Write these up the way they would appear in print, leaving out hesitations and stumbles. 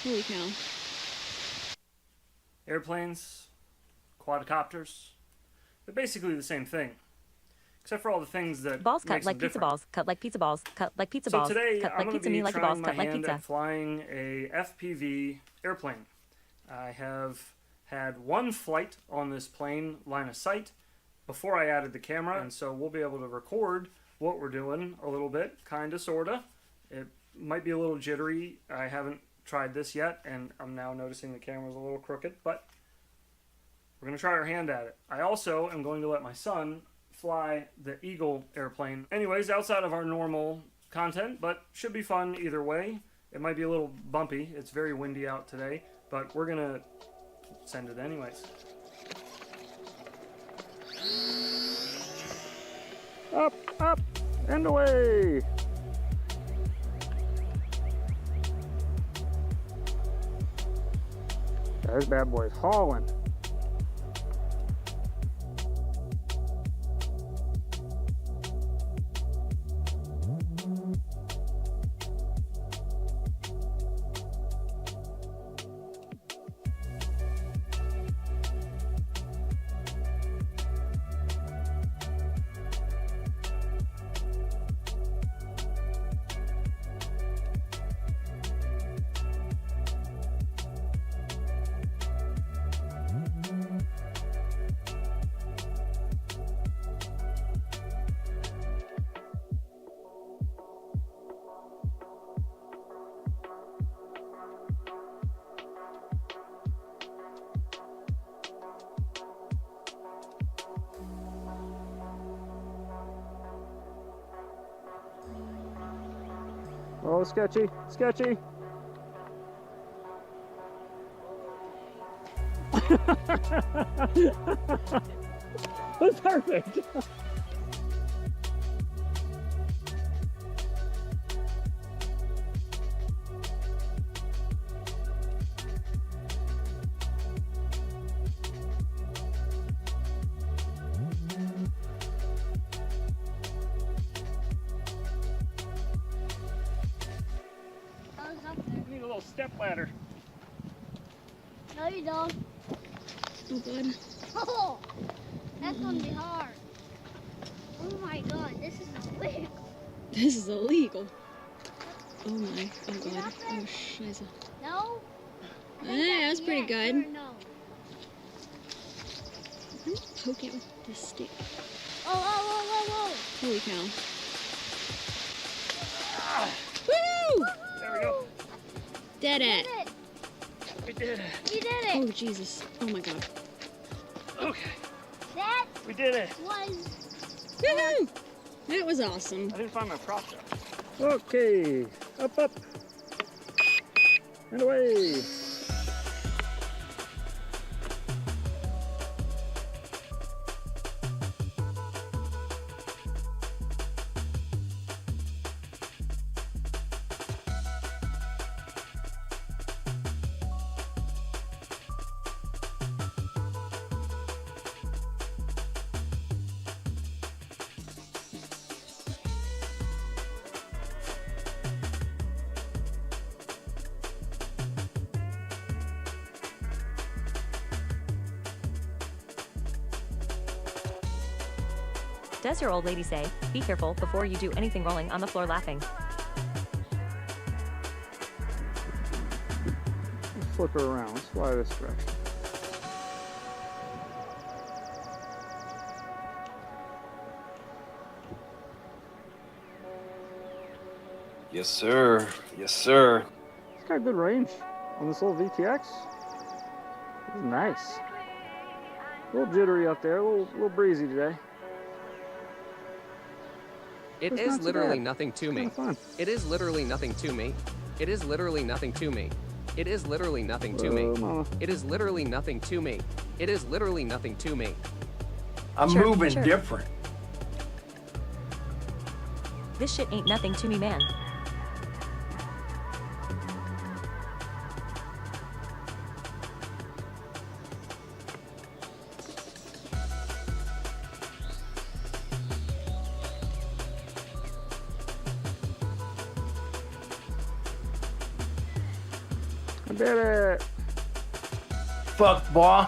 Holy cow. Airplanes, quadcopters, they're basically the same thing, except for all the things that balls cut makes like them pizza different. balls, cut like pizza balls, cut like pizza So balls, today cut I'm like going to pizza be me like trying balls, my cut like hand pizza. at flying a FPV airplane. I have had one flight on this plane line of sight before I added the camera, and so we'll be able to record what we're doing a little bit, kinda, sorta. It might be a little jittery. I haven't tried this yet, and I'm now noticing the camera's a little crooked, but we're going to try our hand at it. I also am going to let my son fly the Eagle airplane. Anyways, outside of our normal content, but should be fun either way. It might be a little bumpy. It's very windy out today, but we're going to send it anyways. Up, up, and away! This bad boy's hauling. Oh, sketchy, sketchy. That's perfect. You need a little step ladder. No, you don't. Oh, good. Oh, that's gonna be hard. Oh my god, this is illegal. This is illegal. Oh my. Oh Is god. that Oh it? scheiße. No? I think Yeah, that's pretty yes good. or no. Poke it with this stick. Oh. Holy cow. Ah, Woo! there we go. Dead You it. did it. We did it. You did it. Oh Jesus. Oh my god. Okay, That we did it. was... Woohoo! That was awesome. I didn't find my prop though. Okay, up, up, and away. Does your old lady say, be careful before you do anything rolling on the floor laughing? Let's flip her around. Let's fly this direction. Yes, sir. Yes, sir. It's got good range on this little VTX. This is nice. A little jittery up there, a little breezy today. It It's is not too literally bad. nothing to It's me. kinda fun. It is literally nothing to me. It is literally nothing to me. It is literally nothing to me. Whoa, mama. It is literally nothing to me. It is literally nothing to me. I'm Sure, moving sure. different. This shit ain't nothing to me, man. I did it. Fuck, boy.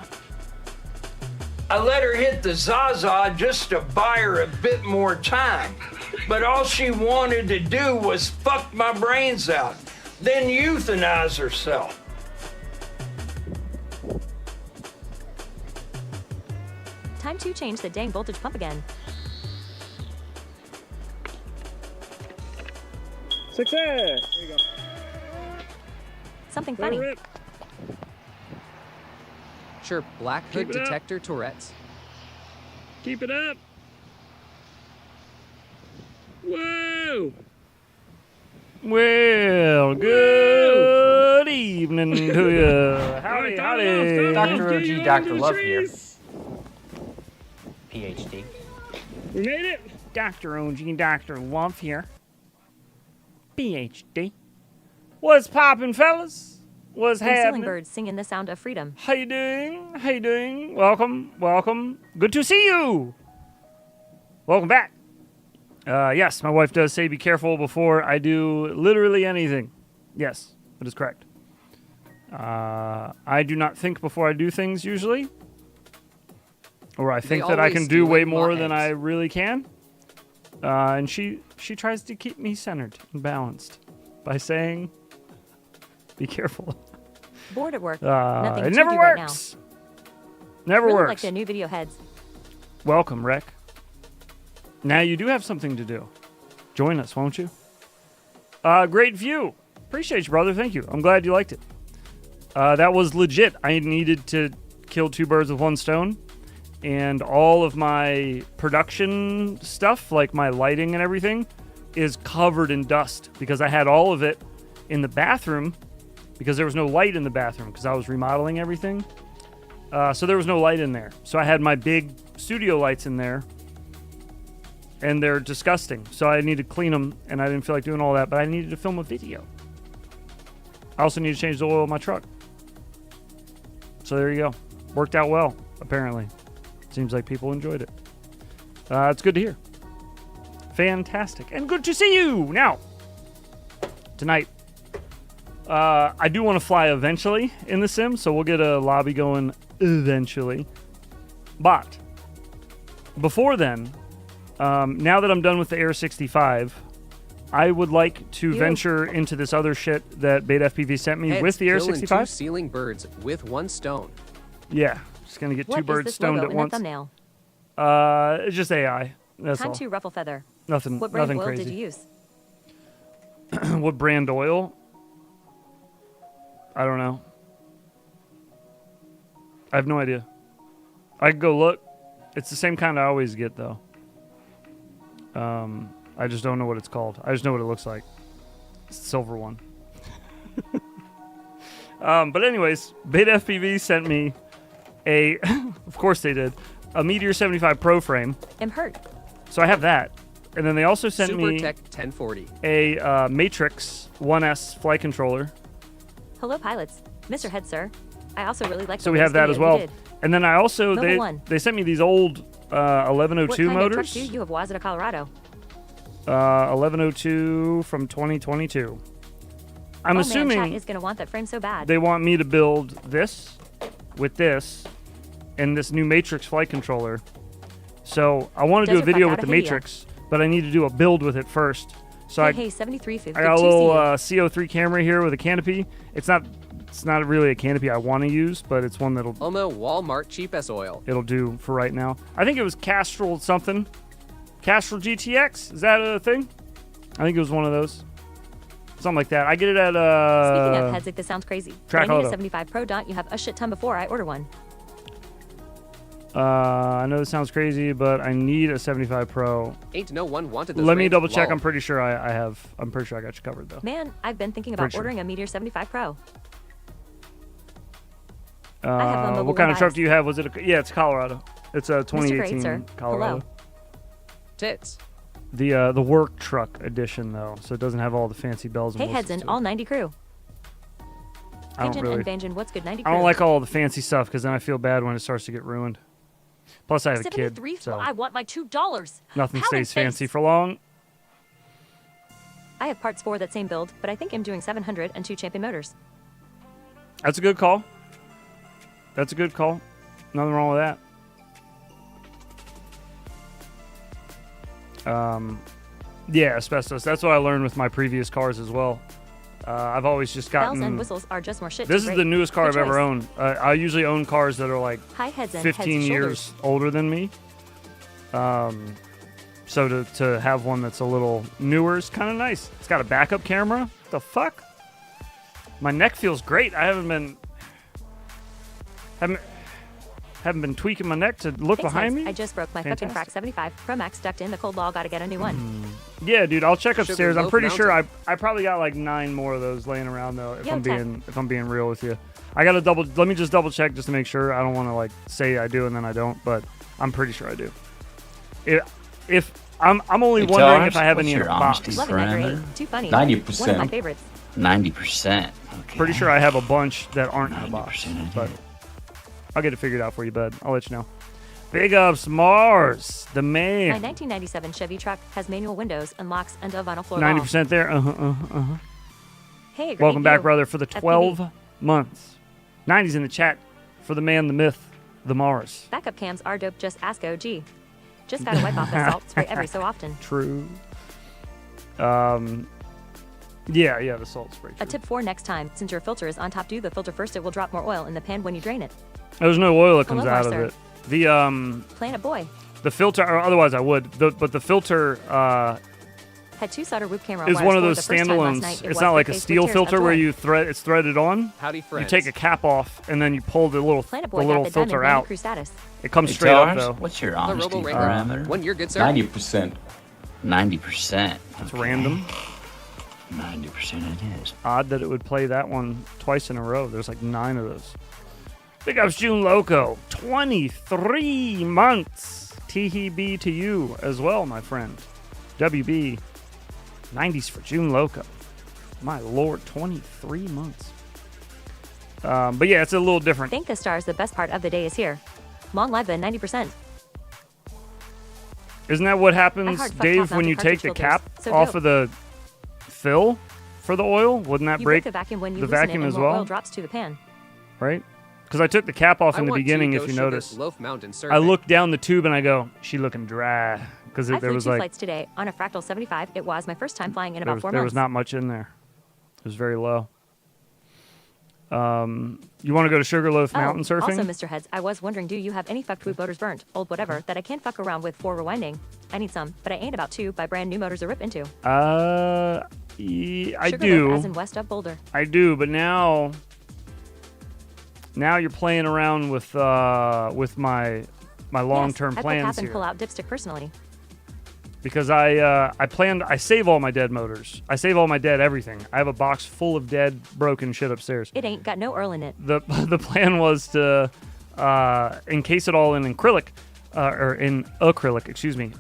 I let her hit the Zaza just to buy her a bit more time. But all she wanted to do was fuck my brains out, then euthanize herself. Time to change the dang voltage pump again. Success! There you go. Something Let her funny. rip. Sure, Black Hood Keep it up. Detector Tourette's. Keep it up. Whoa! Well, good evening to you. Howdy, howdy. Dr. OG, Dr. Love here. PhD. We made it. Dr. OG, Dr. Love here. PhD. What's poppin', fellas? What's From ceiling happening? birds singing the sound of freedom. How you doing? How you doing? Welcome, welcome. Good to see you. Welcome back. Yes, my wife does say be careful before I do literally anything. Yes, that is correct. I do not think before I do things usually. Or I think that I can always do do way in more my than eggs. I really can. And she tries to keep me centered and balanced by saying, be careful. Bored at work. Nothing It to never do right now. works. Never Really works. like the new video heads. Welcome, Rick. Now you do have something to do. Join us, won't you? Great view. Appreciate you, brother. Thank you. I'm glad you liked it. That was legit. I needed to kill 2 birds with 1 stone. And all of my production stuff, like my lighting and everything, is covered in dust because I had all of it in the bathroom because there was no light in the bathroom because I was remodeling everything. So there was no light in there. So I had my big studio lights in there. And they're disgusting. So I need to clean them, and I didn't feel like doing all that, but I needed to film a video. I also need to change the oil of my truck. So there you go. Worked out well, apparently. Seems like people enjoyed it. It's good to hear. Fantastic. And good to see you! Now, tonight, I do want to fly eventually in the sim, so we'll get a lobby going eventually. But, before then... now that I'm done with the Air 65, I would like to venture into this other shit that Beta FPV sent me Heads, with the Air killing 65. 2 ceiling birds with 1 stone. Yeah, just gonna get What 2 is birds this stoned logo at in once. the thumbnail? It's just AI. That's Time all. to ruffle feather. Nothing. What brand Nothing oil crazy. did you use? What brand oil? I don't know. I have no idea. I could go look. It's the same kind I always get though. I just don't know what it's called. I just know what it looks like. It's the silver one. But anyways, Beta FPV sent me a, of course they did, a Meteor 75 Pro frame. I'm hurt. So I have that. And then they also sent me SuperTech 1040. a Matrix 1S flight controller. Hello, pilots. Mr. Head, sir. I also really like So the we have latest that as video you well. did. And then I also, Mobile One. they sent me these old 1102 What kind of truck motors. do you have? Wazita, Colorado. 1102 from 2022. I'm Man, assuming chat is gonna want that frame so bad. they want me to build this with this and this new Matrix flight controller. So I want to do a Desert video Fuck with the Outta Hidia. Matrix, but I need to do a build with it first. So Hey, 7350. I got a little CO3 camera here with a canopy. It's not really a canopy I want to use, but it's one that'll Elmo Walmart cheap as oil. it'll do for right now. I think it was Castrol something. Castrol GTX? Is that a thing? I think it was one of those. Something like that. I get it at Speaking of heads, like this sounds crazy. But I Track need Auto. a 75 Pro. Don't you have a shit ton before I order one? I know this sounds crazy, but I need a 75 Pro. Ain't no one wanted this Let me range, double check. lol. I'm pretty sure I have. I'm pretty sure I got you covered though. Man, I've been thinking about Pretty sure. ordering a Meteor 75 Pro. have a mobile What kind of one truck bias. do you have? Was it yeah, it's Colorado. It's a 2018 sir. Colorado. Hello. Tits. The work truck edition though, so it doesn't have all the fancy bells and Hey, heads whistles and to it. all 90 crew. I don't Banjan really. and Banjan, what's good 90 I crew? don't like all the fancy stuff because then I feel bad when it starts to get ruined. Plus, I have a kid, 73 so I want my $2. nothing How stays in fancy face? for long. I have parts for that same build, but I think I'm doing 700 and 2 champion motors. That's a good call. That's a good call. Nothing wrong with that. Yeah, asbestos. That's what I learned with my previous cars as well. I've always just gotten... Bells and whistles are just more shit. This to is rate. the newest car Good I've ever choice. owned. I usually own cars that are like High heads and 15 heads, years shoulders. older than me. So to have one that's a little newer is kind of nice. It's got a backup camera. What the fuck? My neck feels great. I haven't been tweaking my neck to look Thanks, behind Hans. me. I just broke my fucking Fantastic. crack 75 Pro Max stuck in the cold law. Gotta get a new one. Yeah, dude, I'll check upstairs. I'm Sugarloaf pretty sure Mountain. I probably got like 9 more of those laying around though. If Yo, if I'm being real with you, I gotta let me just double check just to make sure. I don't want to like say I do and then I don't, but I'm pretty sure I do. If I'm only Hey, wondering Josh, if I have what's any in a your box. honesty Loving that parameter? grade. Too funny. 90%. One of my favorites. 90%. Okay. Pretty sure I have a bunch that aren't in a box, 90% but I'll get it figured out for you, bud. I'll let you know. Big ups, Mars, the My man. 1997 Chevy truck has manual windows, unlocks, and a vinyl floor 90% there. wall. Hey, great Welcome back, view. brother, for the FPV. 12 months. 90's in the chat for the man, the myth, the Mars. Backup cams are dope. Just ask OG. Just gotta wipe off the salt spray every so often. True. Yeah, the salt spray. A tip for next time: since your filter is on top, do the filter first. It will drop more oil in the pan when you drain it. There's no oil that comes Hello, out of Marcel. it. The Planet Boy the filter, or otherwise I would. But the filter had 2 solder whoop camera is wires one of for those the first time last standalones. night. It It's was not like a replaced with steel tears of filter where joy. it's threaded on. Howdy, friends. You take a cap off and then you pull the little Planet the Boy little got the filter Diamond Bandy out. Crew status. It comes Hey, straight up Josh, though. what's your The honesty Robo parameter? 1 year, good sir. 90%. 90%. It's random. 90% it is. Odd that it would play that one twice in a row. There's like 9 of those. Big ups, June Loco. 23 months. THB to you as well, my friend. WB. 90s for June Loco. My lord, 23 months. But yeah, it's a little different. Thank the stars. The best part of the day is here. Long live the 90%. Isn't that what happens, I hard fuck Dave, top when you mounted take the cartridge cap filters. So off dope. of the fill for the oil? Wouldn't that You break break the vacuum when you the loosen vacuum it, and as more well? oil drops to the pan. Right? Because I took the cap off I in the want to beginning, go if you sugar notice. Loaf Mountain I survey. looked down the tube and I go, she looking dry. Because I there flew was 2 like, flights today on a Fractal 75. It was my first time flying in there about was, 4 there months. was not much in there. It was very low. You want to go to Sugarloaf Mountain surfing? Also, Mr. Heads, I was wondering, do you have any fucked with motors burnt, old whatever, that I can't fuck around with for rewinding? I need some, but I ain't about to buy brand new motors to rip into. I Sugarloaf, do. as in west of Boulder. I do, but now you're playing around with my long-term yes, plans I put cap and here. pull out dipstick personally. Because I save all my dead motors. I save all my dead everything. I have a box full of dead broken shit upstairs. It ain't got no Earl in it. The plan was to encase it all in acrylic, excuse me.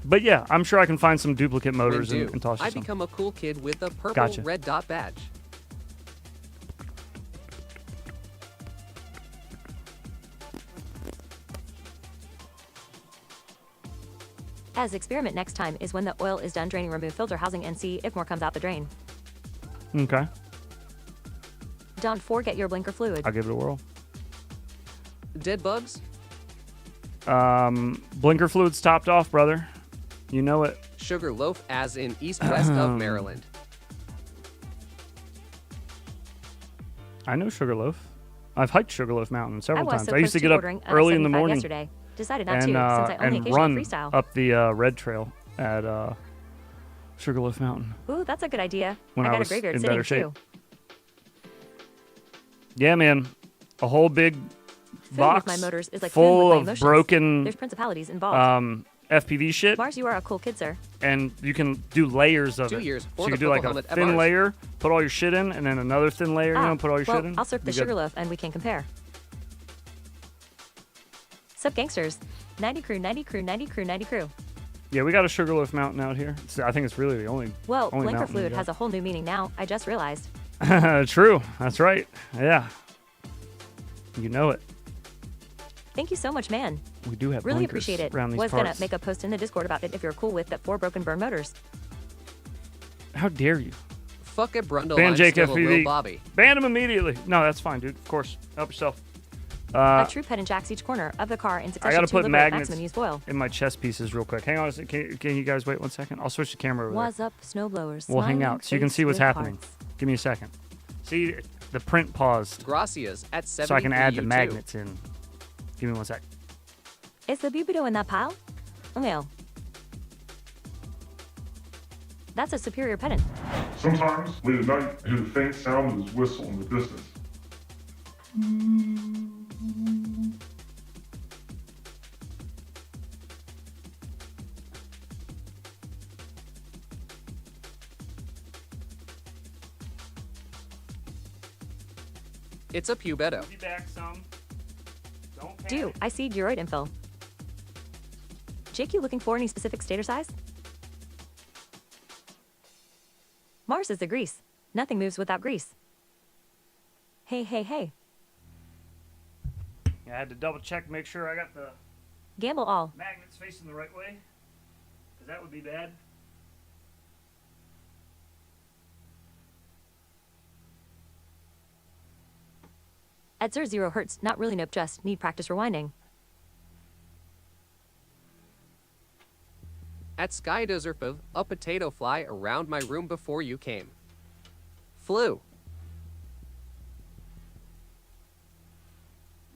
But yeah, I'm sure I can find some duplicate When motors due, and toss you I some. become a cool kid with a purple Gotcha. red dot badge. As experiment next time is when the oil is done draining, remove filter housing and see if more comes out the drain. Okay, Don't forget your blinker fluid. I'll give it a whirl. Dead bugs? Blinker fluid's topped off, brother. You know it. Sugar Loaf as in east-west of Maryland. I know Sugarloaf. I've hiked Sugarloaf Mountain I several was times. so I used to close get up ordering a early in the 75 morning yesterday. Decided not to, and since I only and occasionally run freestyle. up the red trail at Sugarloaf Mountain. Ooh, that's a good idea. When I I got a was graveyard in sitting better shape. too. Yeah, man, a whole big Food box with my motors is like full food with my of emotions. broken There's principalities involved. FPV shit, Mars, you are a cool kid, sir. and you can do layers of 2 it. years So for you the can do like purple a helmet at thin Mars. layer, put all your shit in, and then another thin layer, put all your well, shit in. I'll surf the Be good. Sugarloaf and we can compare. Sup, gangsters? 90 crew, 90 crew, 90 crew, 90 crew. Yeah, we got a Sugarloaf Mountain out here. I think it's really the only. Well, only blinker mountain we fluid got. has a whole new meaning now. I just realized. True. That's right. Yeah. You know it. Thank you so much, man. We do have Really blinkers appreciate it. around these Was parts. gonna make a post in the Discord about it if you're cool with that 4 broken burn motors. How dare you? Fuck it, Brundle. Ban I'm Jake still a real FPV. Bobby. Ban him immediately. No, that's fine, dude. Of course. Help yourself. A troop head injects each corner of the car in I succession gotta to put liberate magnets maximum used oil. in my chest pieces real quick. Hang on a second. Can you guys wait 1 second? I'll switch the camera over there. Was up, snowblowers. We'll hang smiling out so you can face see what's with happening. hearts. Give me a second. See, the print paused Gracias at 70 so I can add the you too. magnets in. Give me 1 sec. Is the Bubido in that pile? No. That's a superior pedant. Sometimes, late at night, I hear the faint sound of his whistle in the distance. It's a pubetto. Be back some. Don't panic. Do I see droid info? Jake, you looking for any specific state or size? Mars is the grease. Nothing moves without grease. Hey, hey, hey. I had to double check, make sure I got the Gamble all. magnets facing the right way, because that would be bad. At 0 hertz, not really nope, just need practice rewinding. At Skydozer, a potato fly around my room before you came. Flew.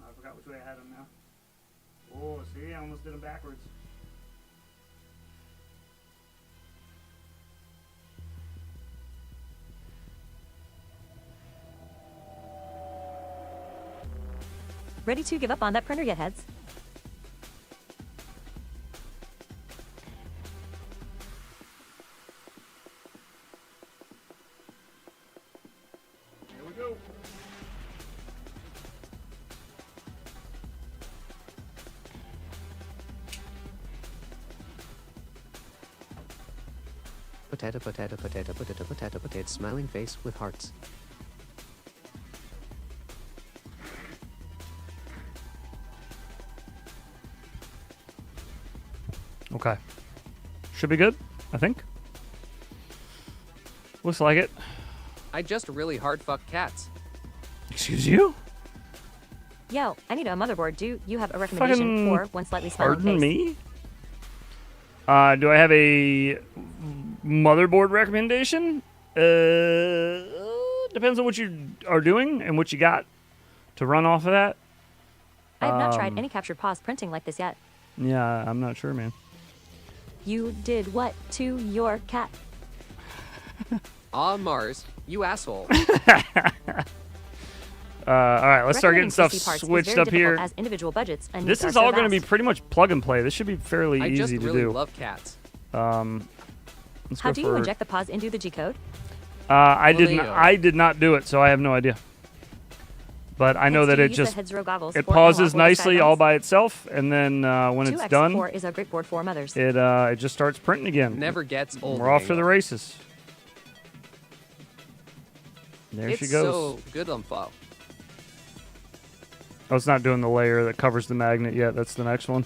I forgot which way I had them now. Oh, see, I almost did them backwards. Ready to give up on that printer yet, heads? Here we go. Potato, potato, potato, potato, potato, potato, smiling face with hearts. Okay. Should be good, I think. Looks like it. I just really hard fuck cats. Excuse you? Yo, I need a motherboard. Do you have a recommendation Fucking for one slightly smiling Pardon face? me? Do I have a motherboard recommendation? Depends on what you are doing and what you got to run off of that. I have not tried any captured pause printing like this yet. Yeah, I'm not sure, man. You did what to your cat? Ah, Mars, you asshole. All right, let's start getting stuff Recommending PC parts is switched very up here. difficult As individual budgets and This needs is are so all going to be vast. pretty much plug and play. This should be fairly I just easy to really do. love cats. Let's How go do for, you inject the pause into the G code? I Leo. did not do it, so I have no idea. But I know Next, that do you it use the just Heads Row goggles it for pauses analog or nicely all guidelines? by itself, and then when it's 2x4 done, is a great board for mothers. it just starts printing again. Never gets old. We're off to Leo. the races. There It's she goes. so good on fo. Oh, it's not doing the layer that covers the magnet yet. That's the next one.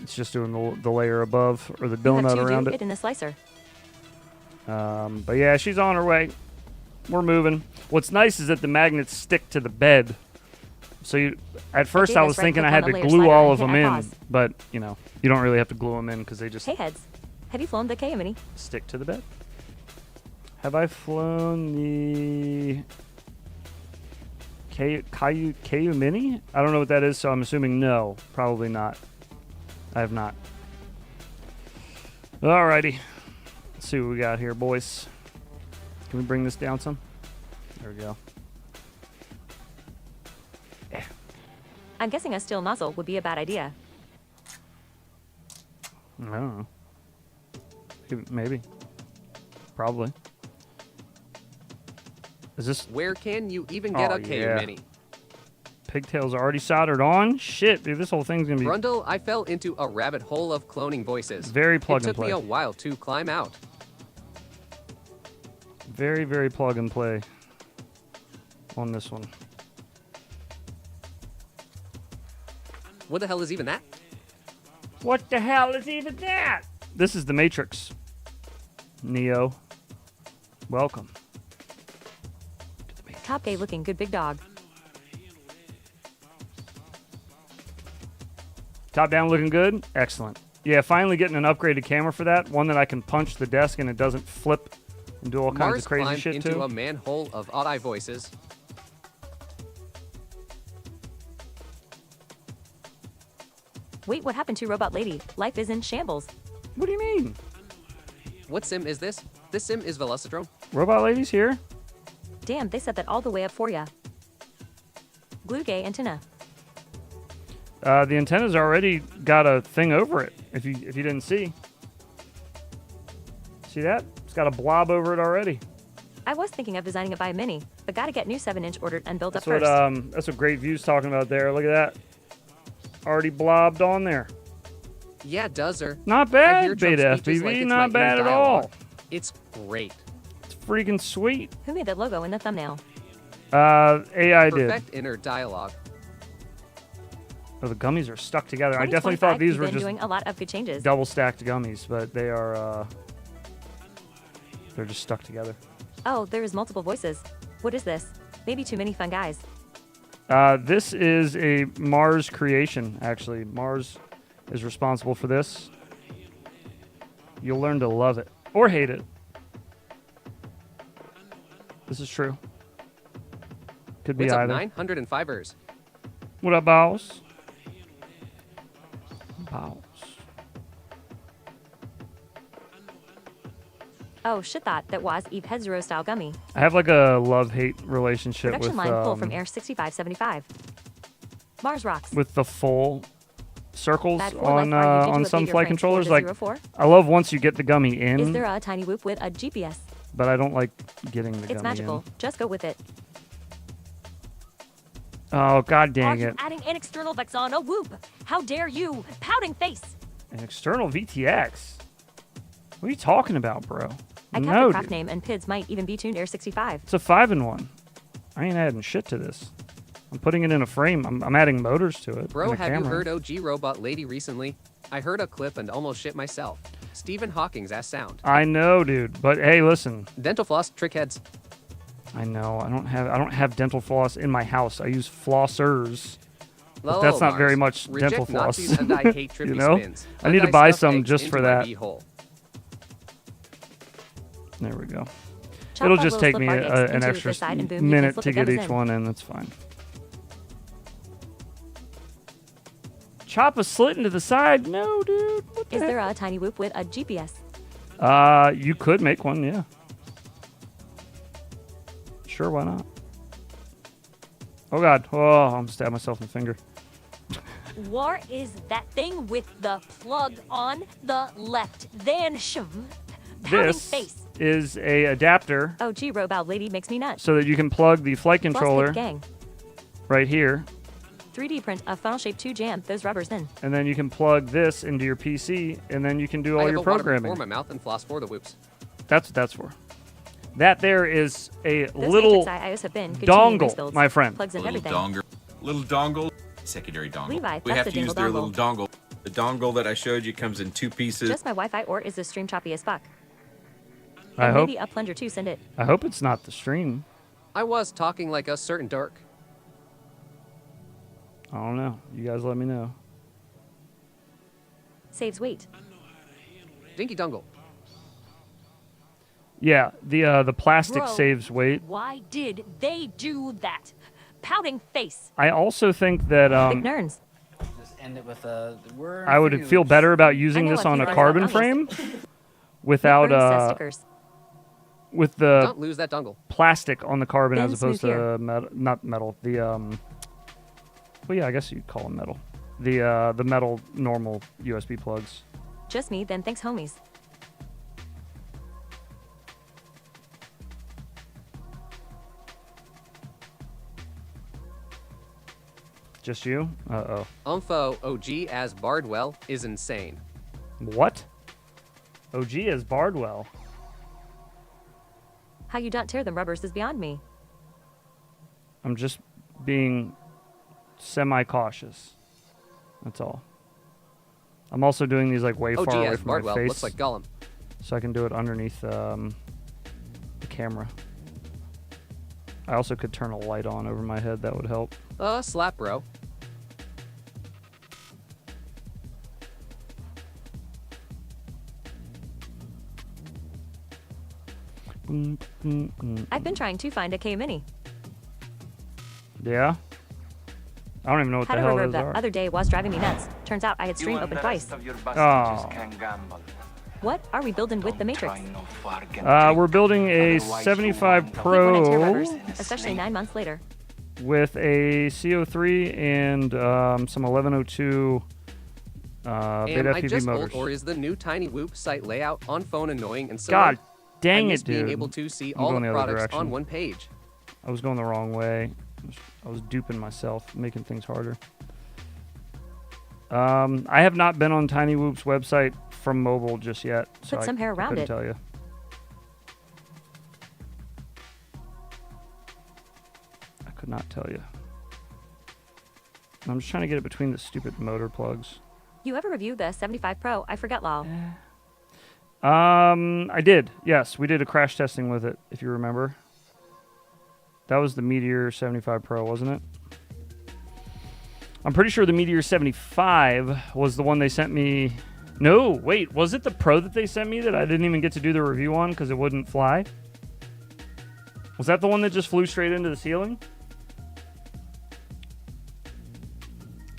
It's just doing the layer above or the You have donut to around do it. in the slicer. But yeah, she's on her way. We're moving. What's nice is that the magnets stick to the bed. So at first I Davis, was right thinking I click had on to the layer glue slider all and of hit them in, pause. but you know, you don't really have to glue them in because they just Hey heads, have you flown the Kia Mini? stick to the bed. Have I flown the Ku Mini? I don't know what that is, so I'm assuming no. Probably not. I have not. Alrighty. Let's see what we got here, boys. Can we bring this down some? There we go. I'm guessing a steel nozzle would be a bad idea. I don't know. Maybe. Probably. Is this Where can you even get Oh, a K yeah. Mini? pigtails already soldered on? Shit, dude, this whole thing's gonna be Brundle, I fell into a rabbit hole of cloning voices. very plug It and took me play. a while to climb out. Very, very plug and play on this one. What the hell is even that? What the hell is even that? This is the Matrix. Neo. Welcome. Top gay looking good big dog. Top down looking good? Excellent. Yeah, finally getting an upgraded camera for that. One that I can punch the desk and it doesn't flip and do all kinds Mars of crazy climbed shit into too. a manhole of odd-eye voices. Wait, what happened to Robot Lady? Life is in shambles. What do you mean? What sim is this? This sim is Velocidrome. Robot Lady's here? Damn, they set that all the way up for ya. Glue gay antenna. The antenna's already got a thing over it. If you didn't see. See that? It's got a blob over it already. I was thinking of designing it by a mini, but gotta get new 7-inch ordered and build That's up what first. that's what Great View's talking about there. Look at that. Already blobbed on there. Yeah, does her. Not I hear bad, Trump Beta speeches FPV. like it's Not my inner bad at dialogue. all. It's great. It's freaking sweet. Who made that logo in the thumbnail? AI did. Perfect inner dialogue. Oh, the gummies are stuck together. I 20, definitely 25, thought these you've were been just doing a lot of good changes. double stacked gummies, but they are they're just stuck together. Oh, there is multiple voices. What is this? Maybe too many fun guys. This is a Mars creation, actually. Mars is responsible for this. You'll learn to love it or hate it. This is true. Could be What's up, either. 905ers? What up, boss? Boss. Oh, shit that was Eve Head Zero style gummy. I have like a love-hate relationship Production with line full from Air 6575. Mars rocks. with the full circles Bad for life, are you on into a some bigger flight frame controllers. 4 Like, to 04? I love once you get the gummy in, Is there a tiny whoop with a GPS? but I don't like getting the It's gummy magical. Just go with it. in. Oh, god Are dang you it. adding an external Vex on a whoop? How dare you? Pouting face. An external VTX? What are you talking about, bro? I kept No, the craft dude. name and PIDs might even be tuned Air 65. It's a 5-in-1. I ain't adding shit to this. I'm putting it in a frame. I'm adding motors to it. Bro, and a have you camera. heard OG Robot Lady recently? I heard a clip and almost shit myself. Stephen Hawking's ass sound. I know, dude. But hey, listen. Dental floss, trickheads. I know. I don't have dental floss in my house. I use flossers. But Lol, that's not Mars. very much Reject dental floss. Nazis and I hate trippy You know? spins. I need to Undie buy stuffed some eggs just for into my that. beehole. There we go. Chop It'll off just little take slip me bargains an into extra the side and boom, you can minute slip to the get gums each in. one in. That's fine. Chop a slit into the side? No, dude. What the Is heck? there a tiny whoop with a GPS? You could make one, yeah. Sure, why not? Oh god. Oh, I'm stabbing myself in the finger. What is that thing with the plug on the left? Then pouting This face. is a adapter Oh, gee, Robot Lady makes me nuts. so that you can plug the flight Floss controller Tape gang. right here, 3D print a funnel shape 2 jam those rubbers in. and then you can plug this into your PC, and then you can do I all have your a water programming. before my mouth and floss for the whoops. That's what that's for. That there is a Those little Matrix IOs have been good to me in race dongle, builds. my friend. Plugs in Little everything. dongle. Little dongle. Secondary dongle. Levi, we that's have a to use dingle their dongle. little dongle. The dongle that I showed you comes in 2 pieces. Just my Wi-Fi, or is the stream choppy as fuck? I And hope maybe a plunger too, send it. I hope it's not the stream. I was talking like a certain dork. I don't know. You guys let me know. Saves weight. Dinky Dungle. Yeah, the plastic Bro, saves weight. Why did they do that? Pouting face. I also think that Big nerds. Just end it with a word. I would feel better about using I know this a on few a words carbon about frame dongles. without Burns says stickers. with the Don't lose that dongle. plastic on the carbon Thin, as opposed smooth to metal, not metal. The well, yeah, I guess you'd call them metal. The metal normal USB plugs. Just me, then thanks homies. Just you? Uh-oh. Umfo OG as Bardwell is insane. What? OG is Bardwell. How you don't tear them rubbers is beyond me. I'm just being semi-cautious. That's all. I'm also doing these like way OG far away as from Bardwell my face, looks like Gollum. so I can do it underneath the camera. I also could turn a light on over my head. That would help. Slap, bro. I've been trying to find a K Mini. Yeah? I don't even know what Had the a hell reverb those the are. other day was driving me nuts. Turns out I had stream open twice. Oh. What are we building with the Matrix? We're building a 75 Peak when I tear Pro rotors, especially 9 months later. with a CO3 and some 1102 Am beta I FPV just motors. old, or is the new tinywhoop site layout on phone annoying and so God dang I it, miss being dude. able to see I'm all going the the other products direction. on one page. I was going the wrong way. I was duping myself, making things harder. I have not been on tinywhoop's website from mobile just yet. So Put some hair around couldn't it. Tell you. I could not tell you. I'm just trying to get it between the stupid motor plugs. You ever review the 75 Pro? I forget, lol. I did. Yes, we did a crash testing with it, if you remember. That was the Meteor 75 Pro, wasn't it? I'm pretty sure the Meteor 75 was the one they sent me. No, wait, was it the Pro that they sent me that I didn't even get to do the review on because it wouldn't fly? Was that the one that just flew straight into the ceiling?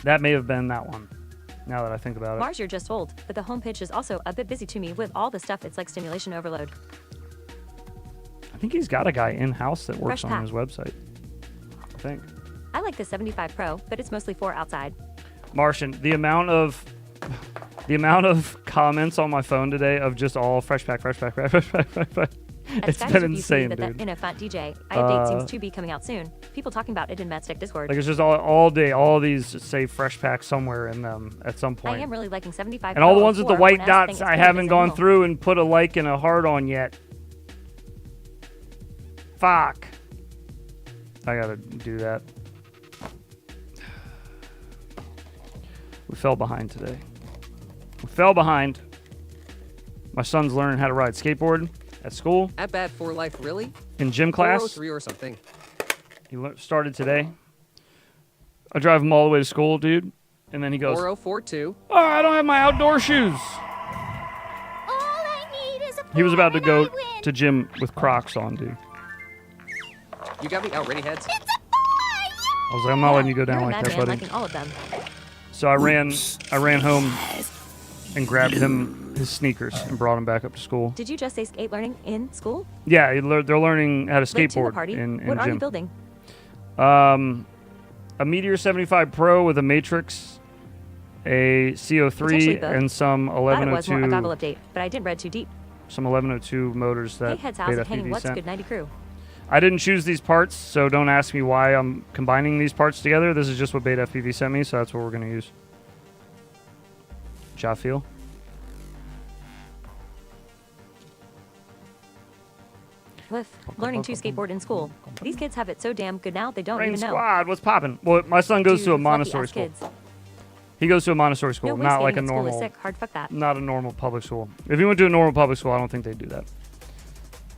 That may have been that one, now that I think about it. Mars, you're just old, but the homepage is also a bit busy to me with all the stuff. It's like stimulation overload. I think he's got a guy in-house that works Fresh on pack. his website. I think. I like the 75 Pro, but it's mostly for outside. Martian, the amount of comments on my phone today of just all fresh pack. It's At been insane, that dude. the Infant DJ update seems to be coming out soon. People talking about it in Matstick Discord. Like it's just all day, all these say fresh pack somewhere in them at some point. I am really liking 75 And all the Pro ones with the 4 white when dots, thing I is haven't gone minimal. through and put a like and a heart on yet. Fuck. I gotta do that. We fell behind today. We fell behind. My son's learning how to ride skateboard at school, At Bad for Life, really? in gym class. 403 or something. He started today. I drive him all the way to school, dude. And then he goes, 4042. "Oh, I don't have my outdoor shoes." He was about to go to gym with Crocs on, dude. You got me out ready, heads? I was like, I'm not letting you go down You're a like that, madman buddy. liking all of them. So I ran home and grabbed him his sneakers and brought him back up to school. Did you just say skate learning in school? Yeah, they're learning how to Late to the skateboard party. in What are you gym. building? A Meteor 75 Pro with a Matrix, a CO3, Potentially both. and some Thought it was more a 1102, goggle update, but I didn't read too deep. some 1102 motors Hey, that heads house Beta and hanging. FPV What's sent. good 90 crew? I didn't choose these parts, so don't ask me why I'm combining these parts together. This is just what Beta FPV sent me, so that's what we're going to use. Ja feel? With learning to skateboard in school. These kids have it so damn good now they don't Rain even know. Squad, what's poppin'? Well, my son goes Dude, to a fluffy Montessori ass school. kids. He goes to a Montessori school, No way not like a skating at school is normal, sick. Hard fuck that. not a normal public school. If he went to a normal public school, I don't think they'd do that.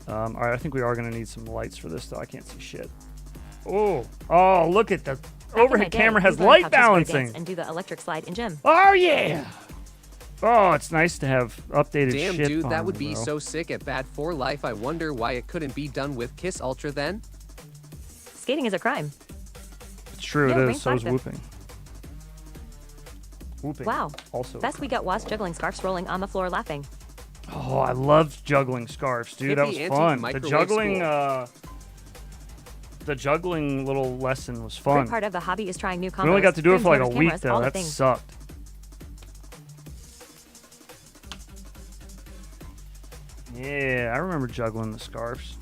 All right, I think we are going to need some lights for this, though. I can't see shit. Oh, look at the Back in my overhead day, camera we has learned light how to square dance balancing. and do the electric slide in gym. Oh yeah. Oh, it's nice to have updated Damn, shit. dude, that on, would be bro. so sick at Bad for Life. I wonder why it couldn't be done with Kiss Ultra then? Skating is a crime. It's true, Yo, it rain is. So is flag whooping. Whooping. Wow. Also. Best we got was juggling scarves rolling on the floor laughing. Oh, I loved juggling scarves, dude. That was Hippie fun. anti-microwave The juggling little lesson was Great fun. part of the hobby is trying new combos. We only got to do it for like a friends, week, cameras, though. all the That things. sucked. Yeah, I remember juggling the scarves.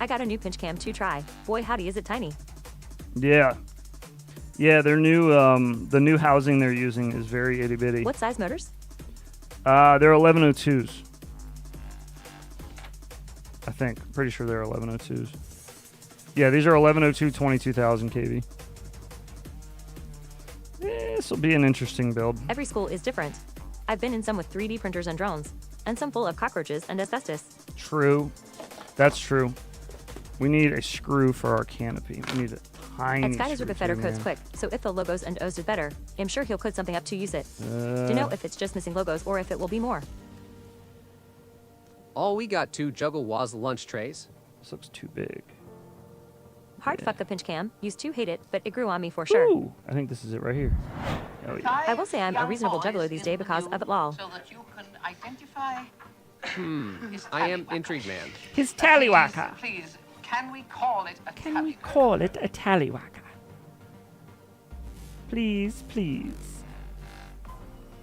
I got a new pinch cam to try. Boy, howdy, is it tiny. Yeah. Yeah, their new the new housing they're using is very itty bitty. What size motors? They're 1102s. I think. Pretty sure they're 1102s. Yeah, these are 1102 22,000 kV. This will be an interesting build. Every school is different. I've been in some with 3D printers and drones, and some full of cockroaches and asbestos. True. That's true. We need a screw for our canopy. We need a tiny And Skydizer screw bit better too, codes man. quick, so if the logos and O's did better, I'm sure he'll code something up to use it. To know if it's just missing logos or if it will be more. All we got 2 Juggle Was lunch trays. This looks too big. Hard fuck the pinch cam. Used to hate it, but it grew on me for sure. Ooh, I think this is it right here. Oh, yeah. I will say I'm a reasonable juggler these days because of it lol. So that you can identify his I am tallywhacker. intrigued, man. His tallywhacker. Please, can we call it a Can we tallywhacker? call it a tallywhacker? Please, please.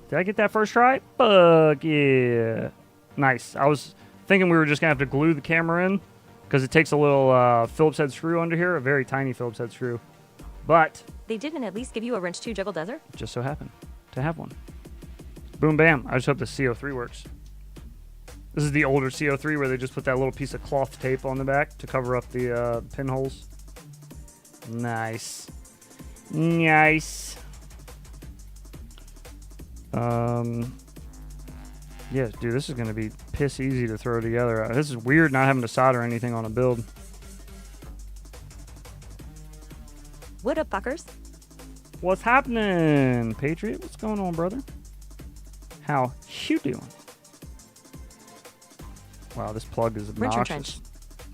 Did I get that first try? Fuck yeah. Nice. I was thinking we were just going to have to glue the camera in because it takes a little Phillips head screw under here, a very tiny Phillips head screw. But They didn't at least give you a wrench to juggle desert? it just so happened to have one. Boom, bam. I just hope the CO3 works. This is the older CO3 where they just put that little piece of cloth tape on the back to cover up the pinholes. Nice. Nice. Yeah, dude, this is going to be piss easy to throw together. This is weird not having to solder anything on a build. What up, fuckers? What's happening, Patriot? What's going on, brother? How you doing? Wow, this plug is Wrench and obnoxious.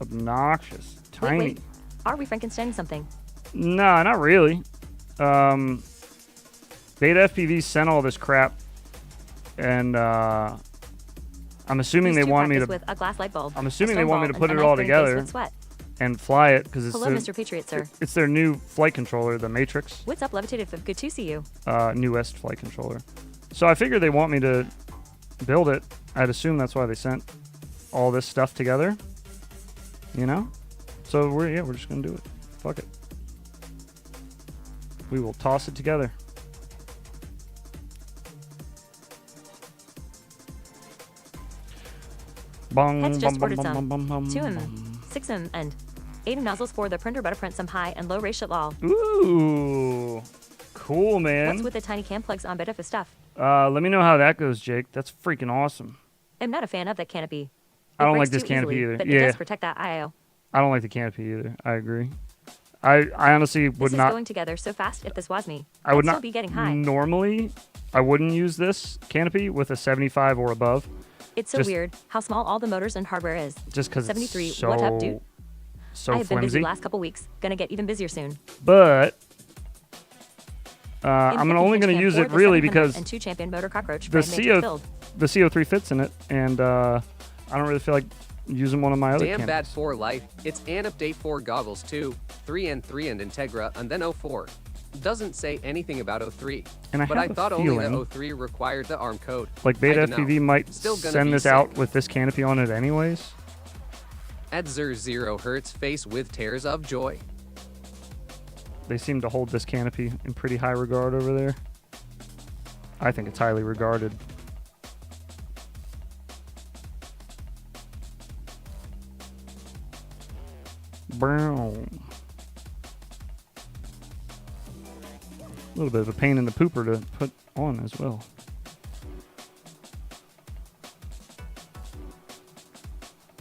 Obnoxious. Tiny. Wait. Are we Frankensteining something? No, not really. Beta FPV sent all this crap, and I'm assuming Used they to want me to. practice with a glass light bulb. I'm a assuming they stone want me ball, to put and it a all knife during face together with sweat. and fly it because it's Hello, their, Mr. Patriot, sir. it's their new flight controller, the Matrix. What's up, Levitated? Good to see you. Newest flight controller. So I figured they want me to build it. I'd assume that's why they sent all this stuff together. You know? So we're just gonna do it. Fuck it. We will toss it together. Bong, Heads just bum, ordered bum, some. bum, bum, 2M, bum. 6M, and 8 nozzles for the printer butter print some high and low ratio lol. Ooh. Cool, man. What's with the tiny cam plugs on beta for stuff? Let me know how that goes, Jake. That's freaking awesome. I'm not a fan of that canopy. I don't breaks like this too canopy easily, either. But Yeah. it does protect that IO. I don't like the canopy either. I agree. I honestly would This is not. going together so fast. If this was me, I would I'd not still be getting high. Normally, I wouldn't use this canopy with a 75 or above. It's so just- weird how small all the motors and hardware is. Just because 73. it's so, What up, dude? so I have been busy flimsy. last couple weeks. Gonna get even busier soon. But In I'm 50 only pinch going to cam use for it the really 700 because and 2 champion motor cockroach the brand matrix build. the CO3 fits in it, and I don't really feel like using one of my other Damn bad canopies. for life. It's an update 4 goggles too. 3 and Integra, and then 04. Doesn't say anything about 03. And I but have I a thought only feeling- the 03 required the ARM code. Like Beta I dunno. FPV might Still gonna send be this sick. out with this canopy on it anyways. Edzer 0 Hertz face with tears of joy. They seem to hold this canopy in pretty high regard over there. I think it's highly regarded. Brown. A little bit of a pain in the pooper to put on as well.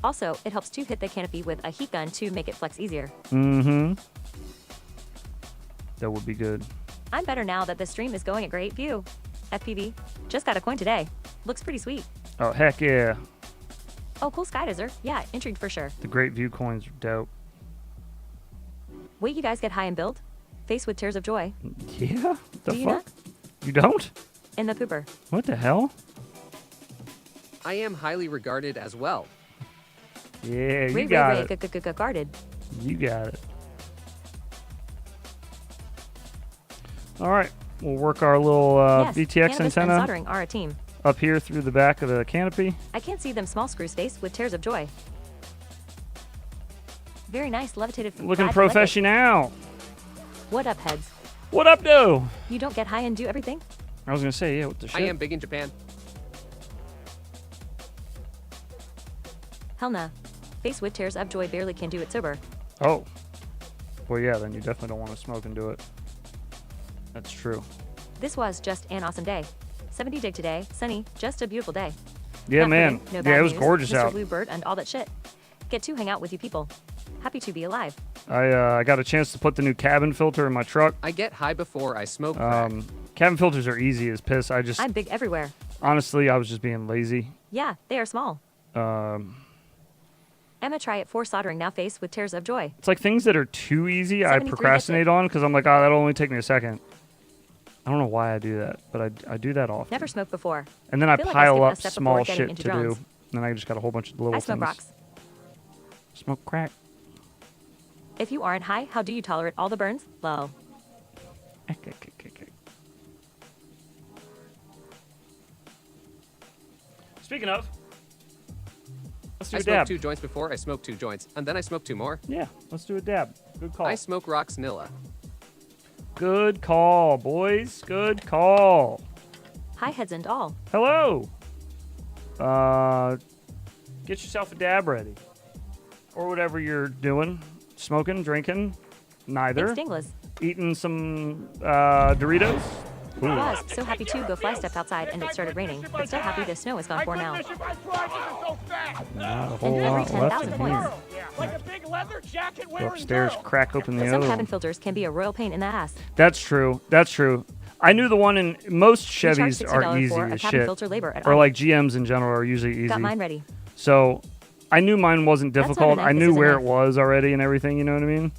Also, it helps to hit the canopy with a heat gun to make it flex easier. Mm-hmm. That would be good. I'm better now that the stream is going at great view. FPV. Just got a coin today. Looks pretty sweet. Oh, heck yeah. Oh, cool Skydizer. Yeah, intrigued for sure. The Great View coins are dope. Wait, you guys get high and build? Face with tears of joy. Yeah? What the Do you fuck? not? You don't? In the pooper. What the hell? I am highly regarded as well. Yeah, you Ray, got Ray, it. guarded. You got it. All right, we'll work our little Yes, BTX cannabis and antenna soldering are a team. up here through the back of the canopy. I can't see them small screws face with tears of joy. Very nice, levitated. Looking glad to like it. professional. What up, heads? What up, though? You don't get high and do everything? I was gonna say, yeah, what the shit? I am big in Japan. Hell nah. Face with tears of joy barely can do it sober. Oh. Well, yeah, then you definitely don't want to smoke and do it. That's true. This was just an awesome day. 70 dig today, sunny, just a beautiful day. Yeah, Not man. forgetting, no Yeah, bad it was news, gorgeous Mr. out. Bluebird and all that shit. Get to hang out with you people. Happy to be alive. I got a chance to put the new cabin filter in my truck. I get high before I smoke crack. Cabin filters are easy as piss. I'm big everywhere. Honestly, I was just being lazy. Yeah, they are small. Emma try it for soldering now face with tears of joy. It's like things that are too easy, I 73 procrastinate on because I'm like, oh, that'll only take me a second. I don't know why I do that, but I do that often. Never smoked before. And then I Feel like pile skipped a up step small before getting shit into to drones. do. And then I just got a whole bunch of little I things. smoke rocks. Smoke crack. If you aren't high, how do you tolerate all the burns? Lol. Speaking of, let's do I a smoke dab. 2 joints before I smoke 2 joints, and then I smoke 2 more. Yeah, let's do a dab. Good call. I smoke rocks Nilla. Good call, boys. Good call. Hi heads and all. Hello. Get yourself a dab ready. Or whatever you're doing. Smoking, drinking, neither. Thanks, Dingless. Eating some Doritos. Ooh. Was so happy to go fly stepped outside and it started raining, but still happy the snow is gone for now. Not a And whole every lot left 10,000 in points. here. Go upstairs, crack open the But some other cabin one. filters can be a royal pain in the ass. That's true. That's true. I knew the one in most We charge Chevys are $60 easy for a as cabin shit. filter labor at Or Audi. like GMs in general are usually easy. Got mine ready. So I knew mine wasn't That's not a difficult. knife, I this knew is a where knife. it was already and everything, you know what I mean?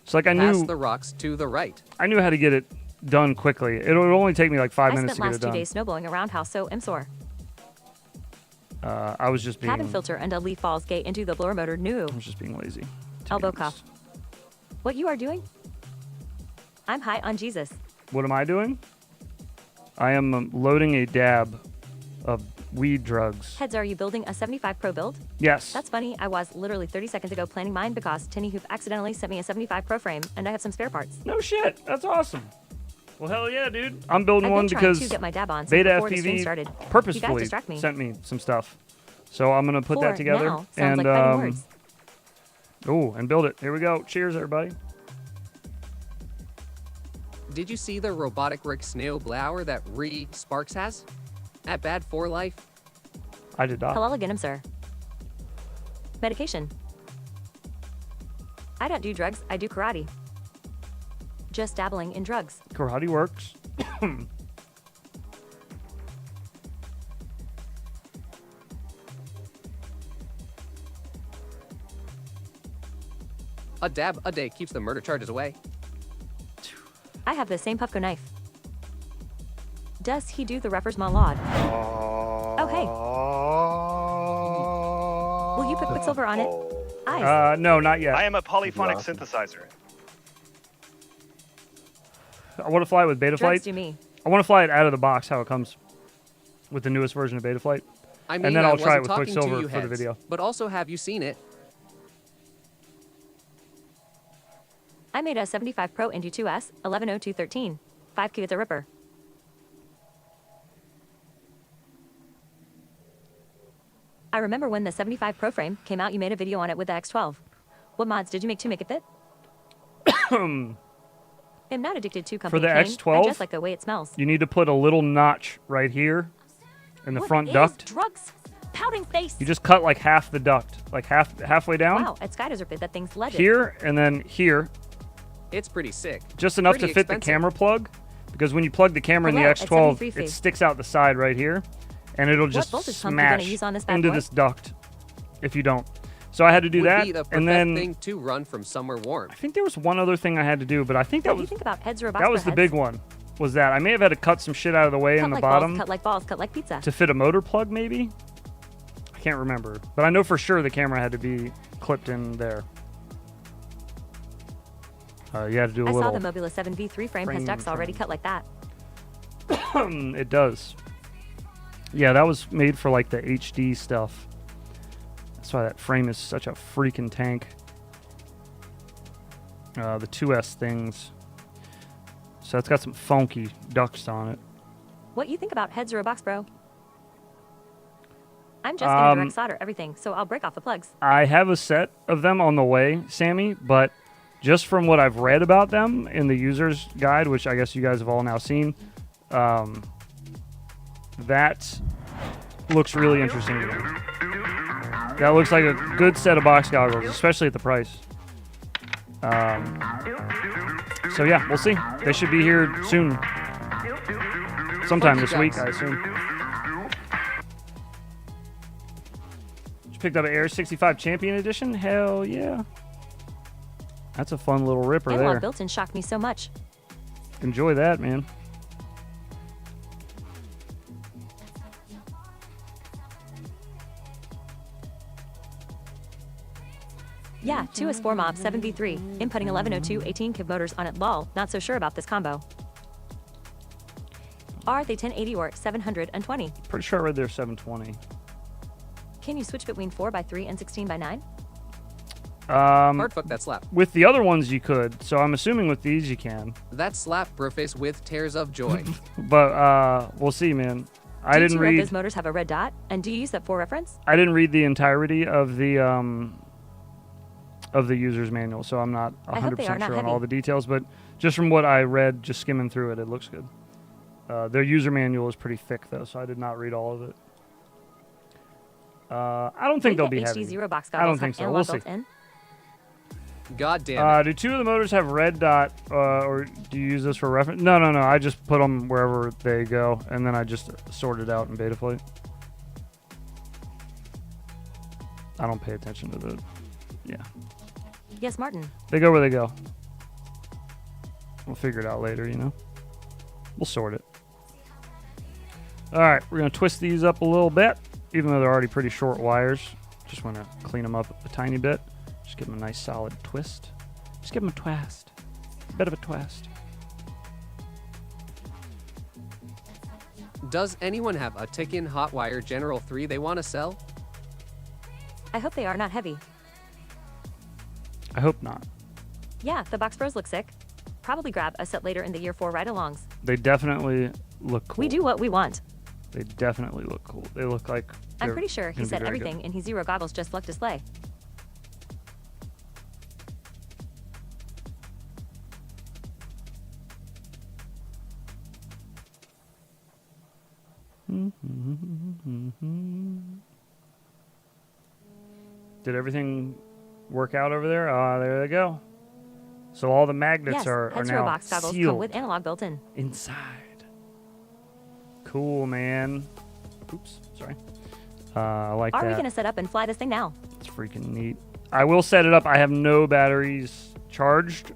So like I Pass knew the rocks to the right. I knew how to get it done quickly. It would only take me like 5 I minutes spent to get last it 2 done. days snowblowing around house, so I'm sore. I was just being Cabin filter and a leaf falls gate into the blower motor new. I was just being lazy. to be Elbow honest. cuff. What you are doing? I'm high on Jesus. What am I doing? I am loading a dab of weed drugs. Heads, are you building a 75 Pro build? Yes. That's funny. I was literally 30 seconds ago planning mine because tinywhoop accidentally sent me a 75 Pro frame and I have some spare parts. No shit. That's awesome. Well, hell yeah, dude. I'm building I've one been trying because to get my dab on since Beta before the stream FPV started. You guys purposefully distract me. sent me some stuff. So I'm going to put For that together now sounds and like fighting words. oh, and build it. Here we go. Cheers, everybody. Did you see the robotic Rick snail blower that Sparks has? At Bad for Life? I did not. Halal again, sir. Medication. I don't do drugs, I do karate. Just dabbling in drugs. Karate works. A dab a day keeps the murder charges away. I have the same Puffco knife. Does he do the refers malad? Oh, hey. Will you put Quicksilver on it? Eyes. No, not yet. I am a polyphonic synthesizer. I want to fly it with Beta Drugs Flight. do me. I want to fly it out of the box, how it comes with the newest version of Beta Flight. I mean, and then I I'll try it wasn't with talking to Quicksilver you for the heads, video. But also, have you seen it? I made a 75 Pro Indy 2S, 110213. 5K with a ripper. I remember when the 75 Pro frame came out, you made a video on it with the X12. What mods did you make to make it fit? I'm not addicted to company For the cane. X12, I just like the way it smells. You need to put a little notch right here in the What front is duct. drugs? Pouting face. You just cut like half the duct, like halfway down. Wow, at Sky Desert Pit, that thing's legend. Here and then here. It's pretty sick. Just enough Pretty to fit expensive. the camera plug, because when you plug the camera in Hello, the at X12, 73 feet. it sticks out the side right here, and it'll just voltage pump you gonna smash use on this bad into boy? this duct if you don't. So I had to do Would that, be the and perfect then thing to run from somewhere warm. I think there was one other thing I had to do, but I think that What do you was think about heads or a box that for was the heads? big one. Was that I may have had to cut some shit out of the way Cut in the like bottom balls, cut like balls, cut like pizza. to fit a motor plug, maybe. I can't remember, but I know for sure the camera had to be clipped in there. You had to do a I little. saw the Mobula 7V3 frame has frame ducts already frame. cut like that. It does. Yeah, that was made for like the HD stuff. That's why that frame is such a freaking tank. The 2S things. So it's got some funky ducts on it. What you think about heads or a box, bro? I'm just gonna direct solder everything, so I'll break off the plugs. I have a set of them on the way, Sammy, but just from what I've read about them in the user's guide, which I guess you guys have all now seen, that looks really interesting to me. That looks like a good set of box goggles, especially at the price. So yeah, we'll see. They should be here soon. Sometime this week, I assume. Just picked up an Air 65 Champion Edition? Hell yeah. That's a fun little ripper Analog there. built-in shocked me so much. Enjoy that, man. Yeah, 2S4 Mob 7v3. Inputting 1102 18 kV motors on it. Lol, not so sure about this combo. Are they 1080 or 720? Pretty sure I read there 720. Can you switch between 4x3 and 16x9? Hard fuck that slap. With the other ones you could, so I'm assuming with these you can. That slap broface with tears of joy. But we'll see, man. I didn't read. Those motors have a red dot, and do you use that for reference? I didn't read the entirety of the user's manual, so I'm not 100% sure on all the details. But just from what I read, just skimming through it, it looks good. Their user manual is pretty thick, though, so I did not read all of it. I don't think they'll be heavy. HD0 box I don't think so. We'll see. God damn it. Do two of the motors have red dot, or do you use this for reference? No. I just put them wherever they go, and then I just sort it out in Betaflight. I don't pay attention to the... Yeah. Yes, Martin. They go where they go. We'll figure it out later, you know? We'll sort it. All right, we're going to twist these up a little bit, even though they're already pretty short wires. Just want to clean them up a tiny bit. Just give them a nice solid twist. Just give them a twist. A bit of a twist. Does anyone have a Tick-In Hotwire General 3 they want to sell? I hope they are not heavy. I hope not. Yeah, the box pros look sick. Probably grab a set later in the year for ride-alongs. They definitely look cool. We do what we want. They definitely look cool. They look like... I'm pretty sure he said everything in his zero goggles just luck display. Did everything work out over there? There they go. So all the magnets yes, are now box goggles sealed come with analog built in. inside. Cool, man. Oops, sorry. I like that. Are we gonna set up and fly this thing now? It's freaking neat. I will set it up. I have no batteries charged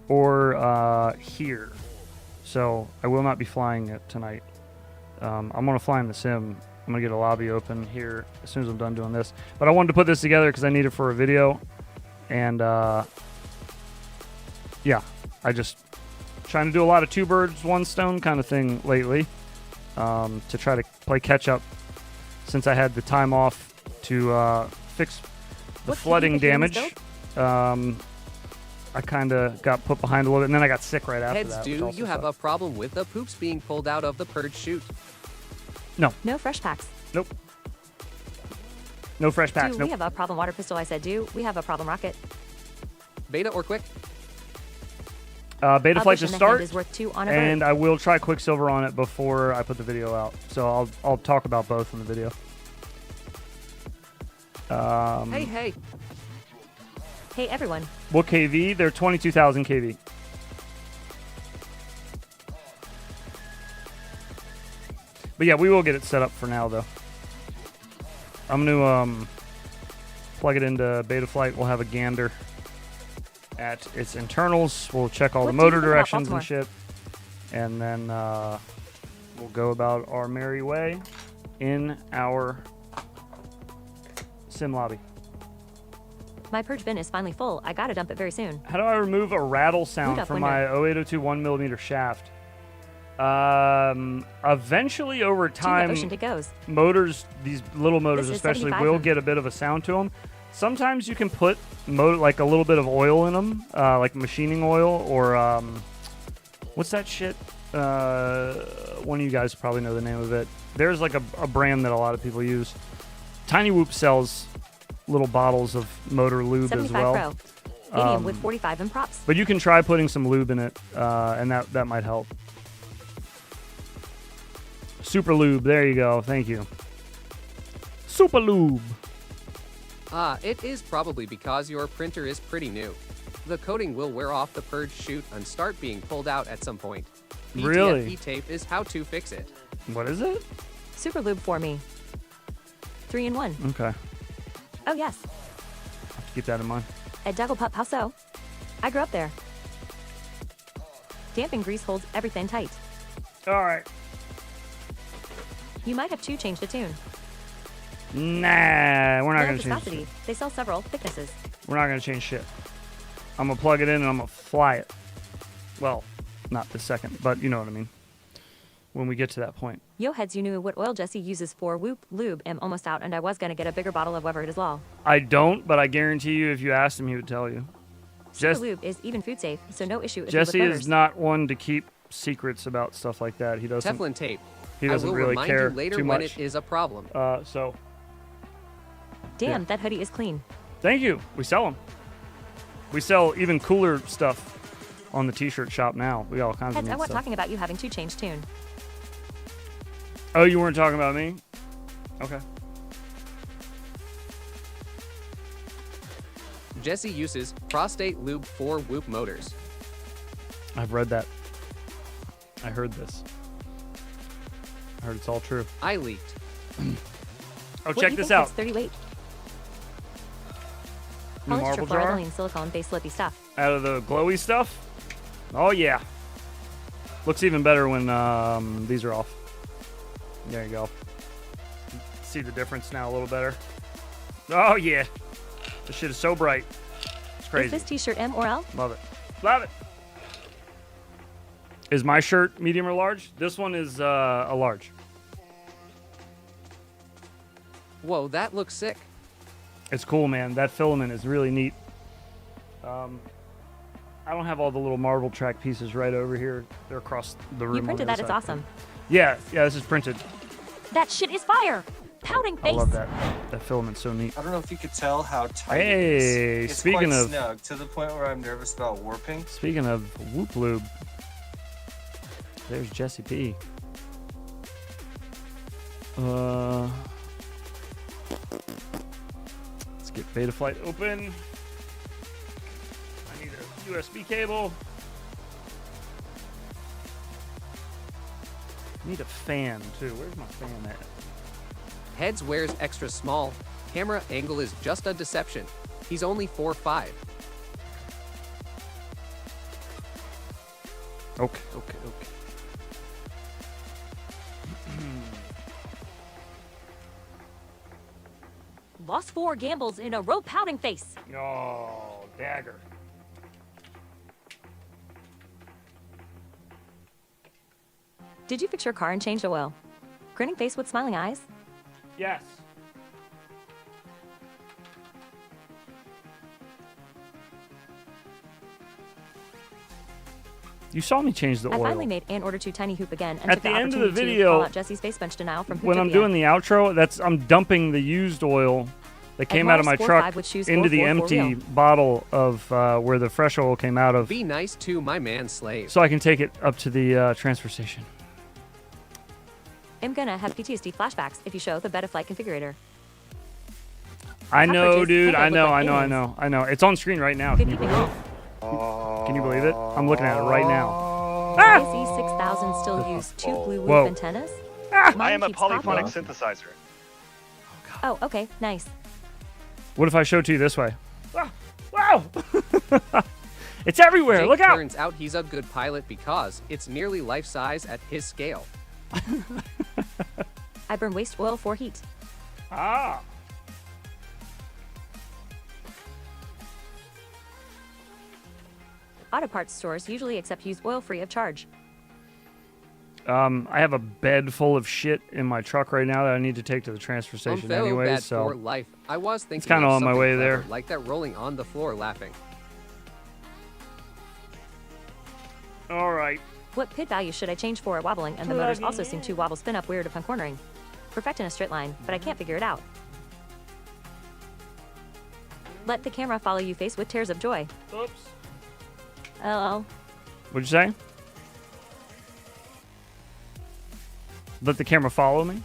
or here, so I will not be flying it tonight. I'm gonna fly in the sim. I'm gonna get a lobby open here as soon as I'm done doing this. But I wanted to put this together because I need it for a video, and yeah, I just trying to do a lot of two birds, one stone kind of thing lately, to try to play catch up since I had the time off to fix the flooding damage. I kind of got put behind a little bit, and then I got sick right after Heads that. do you have a problem with the poops being pulled out of the purge chute? No. No fresh packs. Nope. No fresh packs. Do nope. we have a problem water pistol? I said do. We have a problem rocket. Beta or quick? Beta flight to start, is worth 2 on a and bird. I will try Quicksilver on it before I put the video out. So I'll talk about both in the video. Hey. Hey, everyone. What KV? They're 22,000 KV. But yeah, we will get it set up for now, though. I'm going to plug it into Betaflight. We'll have a gander at its internals. We'll check all the motor directions and shit. And then we'll go about our merry way in our sim lobby. My purge bin is finally full. I gotta dump it very soon. How do I remove a rattle sound from my 0802 1mm shaft? Eventually, over time, it goes. motors, these little motors especially, will get a bit of a sound to them. Sometimes you can put like a little bit of oil in them, like machining oil, or what's that shit? One of you guys probably know the name of it. There's like a brand that a lot of people use. tinywhoop sells little bottles of motor lube as well. 75 Pro. Medium with 45 in props. But you can try putting some lube in it, and that might help. Super lube, there you go. Thank you. Super lube. It is probably because your printer is pretty new. The coating will wear off the purge chute and start being pulled out at some point. Really? BTFE tape is how to fix it. What is it? Super lube for me. 3-in-1. Okay. Oh, yes. Have to keep that in mind. At Dagglepup, how so? I grew up there. Damping grease holds everything tight. All right. You might have to change the tune. Nah, we're not Low going to change viscosity. shit. They sell several thicknesses. We're not going to change shit. I'm going to plug it in and I'm going to fly it. Well, not this second, but you know what I mean. When we get to that point. Yo heads, you knew what oil Jesse uses for whoop lube. Am almost out, and I was going to get a bigger bottle of whatever it is law. I don't, but I guarantee you if you asked him, he would tell you. Super lube is even food safe, so no issue if Jesse you is not one to keep secrets about stuff like that. He doesn't. Teflon tape. He doesn't I will really remind care you later too when much. it is a problem. So. Damn, yeah. that hoodie is clean. Thank you. We sell them. We sell even cooler stuff on the t-shirt shop now. We got all kinds Heads, of I neat was stuff. talking about you having to change tune. Oh, you weren't talking about me? Okay. Jesse uses prostate lube for whoop motors. I've read that. I heard this. I heard it's all true. I leaked. Oh, check this out. 30 weight. New marble jar Polyester silicone-based lippy stuff. out of the glowy stuff. Oh yeah. Looks even better when these are off. There you go. See the difference now a little better. Oh yeah. This shit is so bright. It's crazy. Is this t-shirt M or L? Love it. Love it. Is my shirt medium or large? This one is a large. Whoa, that looks sick. It's cool, man. That filament is really neat. I don't have all the little marble track pieces right over here. They're across the room. You printed that. It's awesome. Yeah, this is printed. That shit is fire. Pouting face. I love that. That filament's so neat. I don't know if you could tell how tight Hey, it is. It's speaking quite of- snug to the point where I'm nervous about warping. Speaking of whoop lube, there's Jesse P. Let's get Betaflight open. I need a USB cable. Need a fan too. Where's my fan at? Heads wears extra small. Camera angle is just a deception. He's only 4'5". Okay. Lost 4 gambles in a row. Pouting face. Oh, dagger. Did you fix your car and change the oil? Grinning face with smiling eyes? Yes. You saw me change the I oil. finally made an order to Tiny Hoop again and At took the the end of the opportunity video, to call out Jesse's face bench denial from when I'm Hooptopia. doing the outro, I'm dumping the used oil that came out of my Mars truck 45 with shoes into the 444 empty wheel. bottle of where the fresh oil came out of, Be nice to my man slave. so I can take it up to the transfer station. I'm gonna have PTSD flashbacks if you show the Betaflight configurator. I know, Cockroaches dude. kinda I look know. like I know. I aliens. know. I know. It's on screen right now. Can you believe it? Can you believe it? I'm looking at it right now. AC 6000 still use 2 blue loop Whoa. antennas? I Mine am a keeps polyphonic popping. synthesizer. Oh, okay, nice. What if I show it to you this way? Wow! It's everywhere. Jake Look out! turns out he's a good pilot because it's nearly life size at his scale. I burn waste oil for heat. Ah. Auto parts stores usually accept used oil free of charge. I have a bed full of shit in my truck right now that I need to take to the transfer station Unfair anyway, bad so for life. I was thinking kinda of on my something way clever, there. like that rolling on the floor laughing. all right. What pit value should I change for wobbling? And the motors also seem to wobble spin up weird upon cornering. Perfect in a straight line, but I can't figure it out. Let the camera follow you face with tears of joy. Oops. LOL. What'd you say? Let the camera follow me?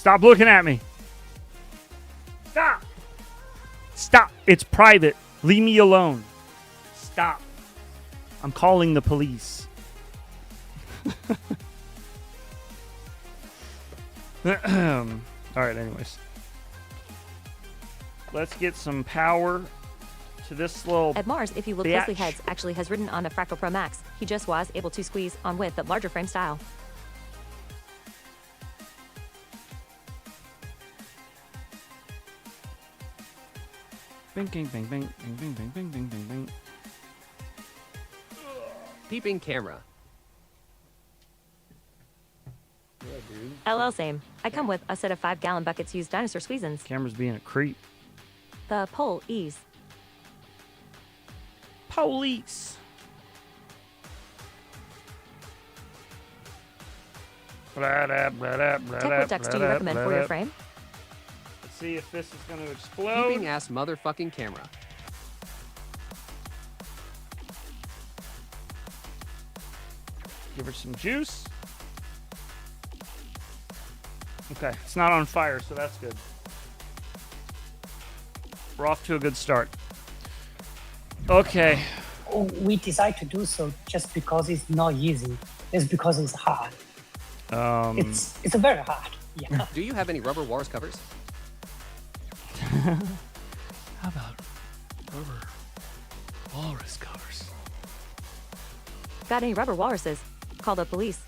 Stop looking at me. Stop. Stop. It's private. Leave me alone. Stop. I'm calling the police. Alright, anyways. Let's get some power to this little... At Mars, if you look closely, Heads actually has written on a Fractal Pro Max. He just was able to squeeze on with the larger frame style. Bing, bing, bing, bing, bing, bing, bing, bing, bing, bing, bing. Peeping camera. LL same. I come with a set of 5-gallon buckets used dinosaur squeezins. Camera's being a creep. The pole ease. Police. Tech, what decks do you recommend for your frame? Let's see if this is going to explode. Peeping ass motherfucking camera. Give her some juice. Okay, it's not on fire, so that's good. We're off to a good start. Okay. We decide to do so just because it's not easy. It's because it's hard. It's very hard. Yeah. Do you have any rubber walrus covers? How about rubber walrus covers? Got any rubber walruses? Call the police.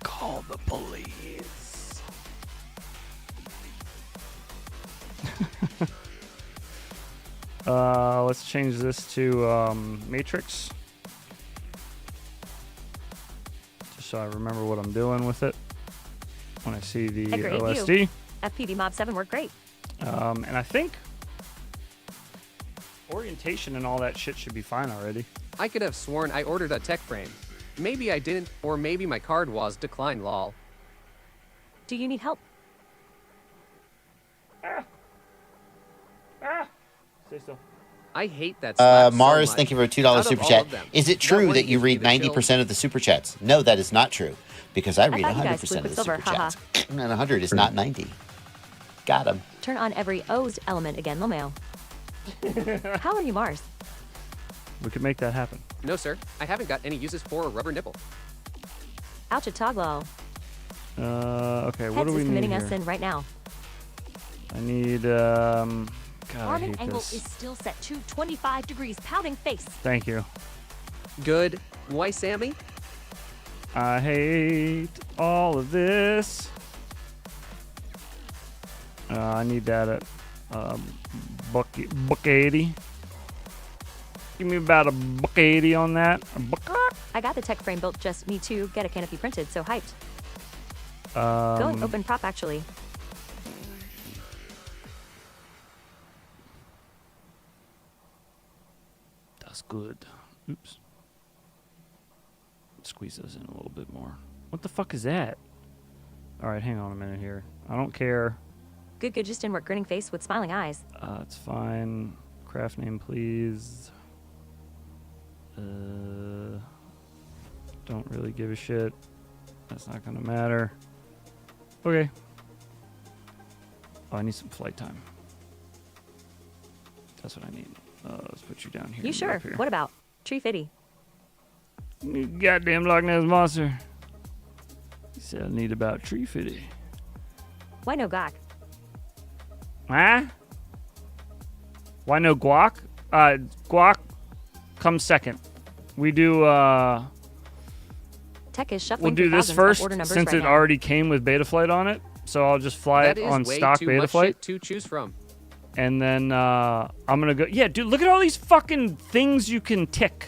Call the police. Let's change this to Matrix. Just so I remember what I'm doing with it when I see the OSD. FPV Mob 7 worked great. And I think orientation and all that shit should be fine already. I could have sworn I ordered a tech frame. Maybe I didn't, or maybe my card was declined, lol. Do you need help? Stay still. I hate that slap Mars, so much. thank you for a $2 Out of super all chat. of them, Is it that true one that you gives me read the 90% of the super chats? No, that is not true. Because I read thought you guys 100% flew of the Quicksilver, super haha. chats. And 100 is not 90. Got him. Turn on every O's element again, Lomeo. How are you, Mars? We could make that happen. No, sir. I haven't got any uses for a rubber nipple. Ouch a toggle. Okay, what Heads do we is need committing here? us in right now. I need, God, I Arming hate angle this. is still set to 25 degrees, pouting face. Thank you. Good. Why, Sammy? I hate all of this. I need that at buck 80. Give me about a buck 80 on that. A buck. I got the tech frame built, just me too. Get a canopy printed, so hyped. Going open prop, actually. That's good. Oops. Squeeze those in a little bit more. What the fuck is that? All right, hang on a minute here. I don't care. Good, just didn't work. Grinning face with smiling eyes. It's fine. Craft name, please. Don't really give a shit. That's not gonna matter. Okay. Oh, I need some flight time. That's what I need. Let's put you down here. You sure? Up here. What about Tree Fitty? You goddamn Loch Ness monster. He said I need about Tree Fitty. Why no gawk? Huh? Why no guac? Guac comes second. We do, Tech is shuffling we'll do through this thousands of first order numbers since right it now. already came with Betaflight on it. So I'll just fly That it is on way stock too much Betaflight. shit to choose from. And then I'm gonna go. Yeah, dude, look at all these fucking things you can tick.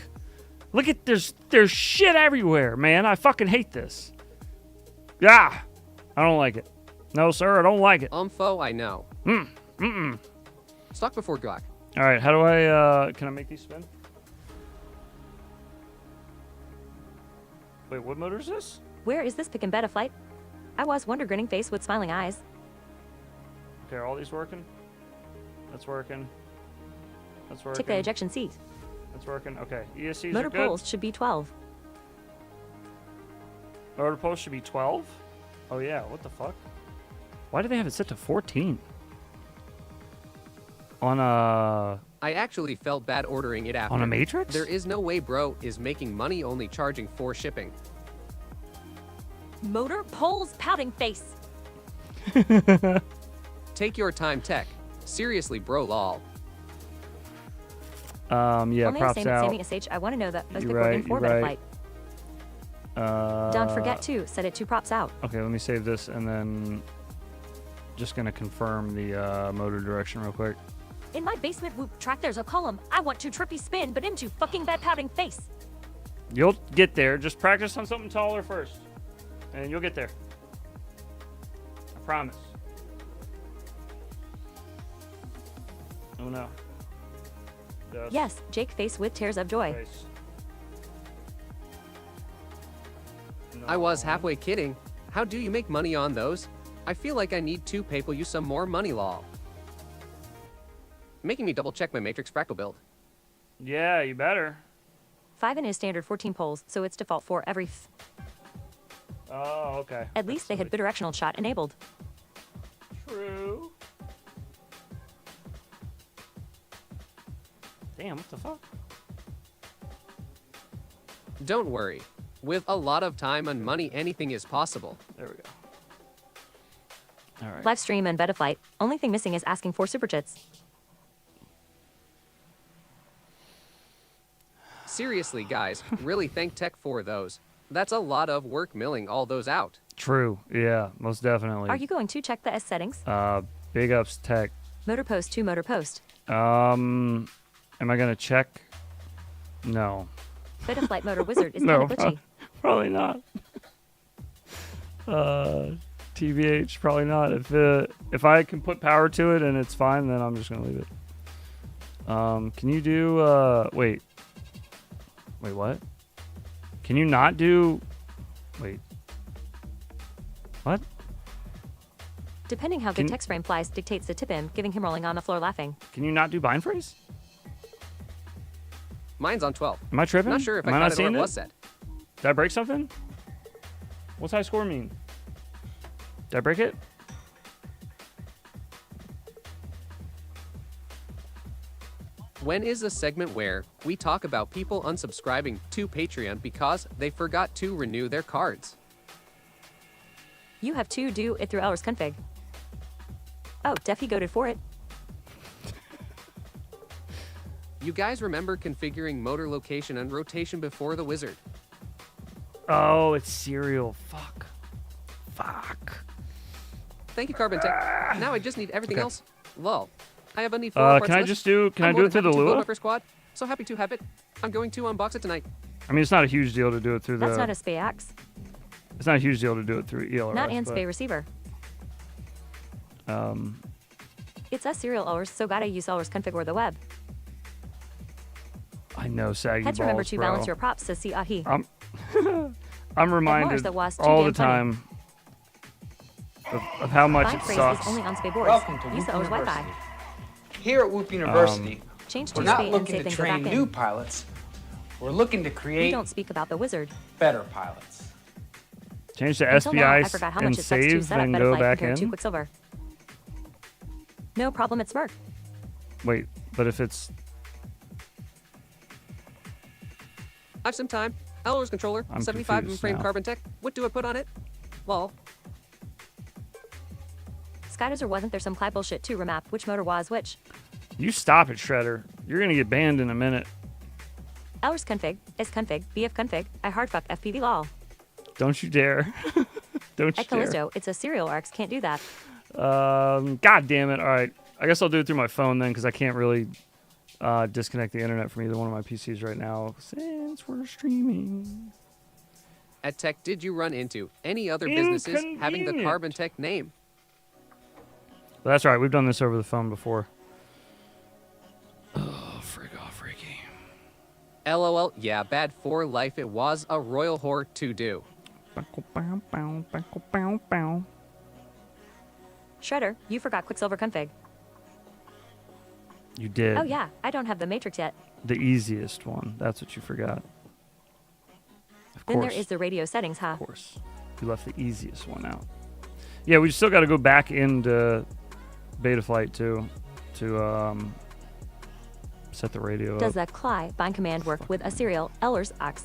Look at there's shit everywhere, man. I fucking hate this. Yeah, I don't like it. No, sir, I don't like it. I know. Stock before Glock. All right, how do I? Can I make these spin? Wait, what motor is this? Where is this pick and beta flight? I was wonder grinning face with smiling eyes. Okay, are all these working? That's working. That's working. Tick the ejection seat. That's working. Okay, ESCs Motor are good. poles should be 12. Motor poles should be 12? Oh yeah, what the fuck? Why do they have it set to 14? On a... I actually felt bad ordering it after. On a Matrix? There is no way bro is making money only charging for shipping. Motor pulls pouting face. Take your time, tech. Seriously, bro, lol. Yeah, Only props out. Sammy SH, I want to know that You're before right, you're better right. flight. Don't forget to set it to props out. Okay, let me save this and then just gonna confirm the motor direction real quick. In my basement whoop track, there's a column. I want to trippy spin, but into fucking bad pouting face. You'll get there. Just practice on something taller first, and you'll get there. I promise. Oh no. Yes, Jake face with tears of joy. Face. No. I was halfway kidding. How do you make money on those? I feel like I need to PayPal you some more money, lol. Making me double check my Matrix fractal build. Yeah, you better. 5 in is standard 14 poles, so it's default 4 every. Oh, okay. At least they had bidirectional shot enabled. True. Damn, what the fuck? Don't worry. With a lot of time and money, anything is possible. There we go. All right. Live stream and beta flight. Only thing missing is asking for super chits. Seriously, guys, really thank tech for those. That's a lot of work milling all those out. True. Yeah, most definitely. Are you going to check the S settings? Big ups, tech. Motor post to motor post. Am I gonna check? No. Beta flight motor wizard is No, kind of glitchy. probably not. TBH, probably not. If I can put power to it and it's fine, then I'm just gonna leave it. Can you do? Wait, what? Can you not do? Wait. What? Depending how good text frame flies dictates the tip him, giving him rolling on the floor laughing. Can you not do bind freeze? Mine's on 12. Am I tripping? Not sure if Am I not got it or seeing it it? was set. Did I break something? What's high score mean? Did I break it? When is a segment where we talk about people unsubscribing to Patreon because they forgot to renew their cards? You have to do it through Eller's config. Oh, Defy goaded for it. You guys remember configuring motor location and rotation before the wizard? Oh, it's serial. Fuck. Thank you, Carbon Tech. Now I just need everything Okay. else. Lol. I have a need for parts can I list. just do? Can I I'm do more it through than the happy to build Lua? my first squad. So happy to have it. I'm going to unbox it tonight. I mean, it's not a huge deal to do it through That's the. not a SPAX. It's not a huge deal to do it through ELRS. Not and but, SPA receiver. Um, It's a serial Ellers, so gotta use Ellers config or the web. I know saggy Heads remember balls, to bro. balance your props, says Ahi. I'm reminded that was too all damn the time of how much Bind it phrase sucks. is only on SPA boards. Welcome to Use Whoop the Ellers Wi-Fi. University. Here at Whoop University, Change we're to not SPA and looking save to things go train back new in. pilots. We're looking to We create don't speak about the wizard. better pilots. Change to Until now, I SPI forgot how and much it sucks to save set up and beta go flight back compared to in. Quicksilver. No problem at Smirk. Wait, but if it's I have some time. Ellers controller, I'm 75 confused frame now. Carbon Tech. What do I put on it? Lol. Skydozer wasn't there some Clyde bullshit too, remap which motor was which. you stop it, Shredder, you're gonna get banned in a minute. Ellers config, is config, BF config, I hardfuck FPV lol. Don't you dare. Don't you At dare. Callisto, it's a serial arcs, can't do that. God damn it. All right. I guess I'll do it through my phone then because I can't really disconnect the internet from either one of my PCs right now since we're streaming. At Tech, did you run into any other businesses having the Inconvenient. Carbon Tech name? But that's all right. We've done this over the phone before. Oh, frig off, Ricky. LOL, yeah, bad for life. It was a royal whore to do. Shredder, you forgot Quicksilver config. You did. Oh yeah, I don't have the matrix yet. The easiest one. That's what you forgot. Of Then course. there is the radio settings, huh? Of course. You left the easiest one out. Yeah, we still got to go back into beta flight too to set the radio Does up. the CLI bind command work with a serial Ehlers ox?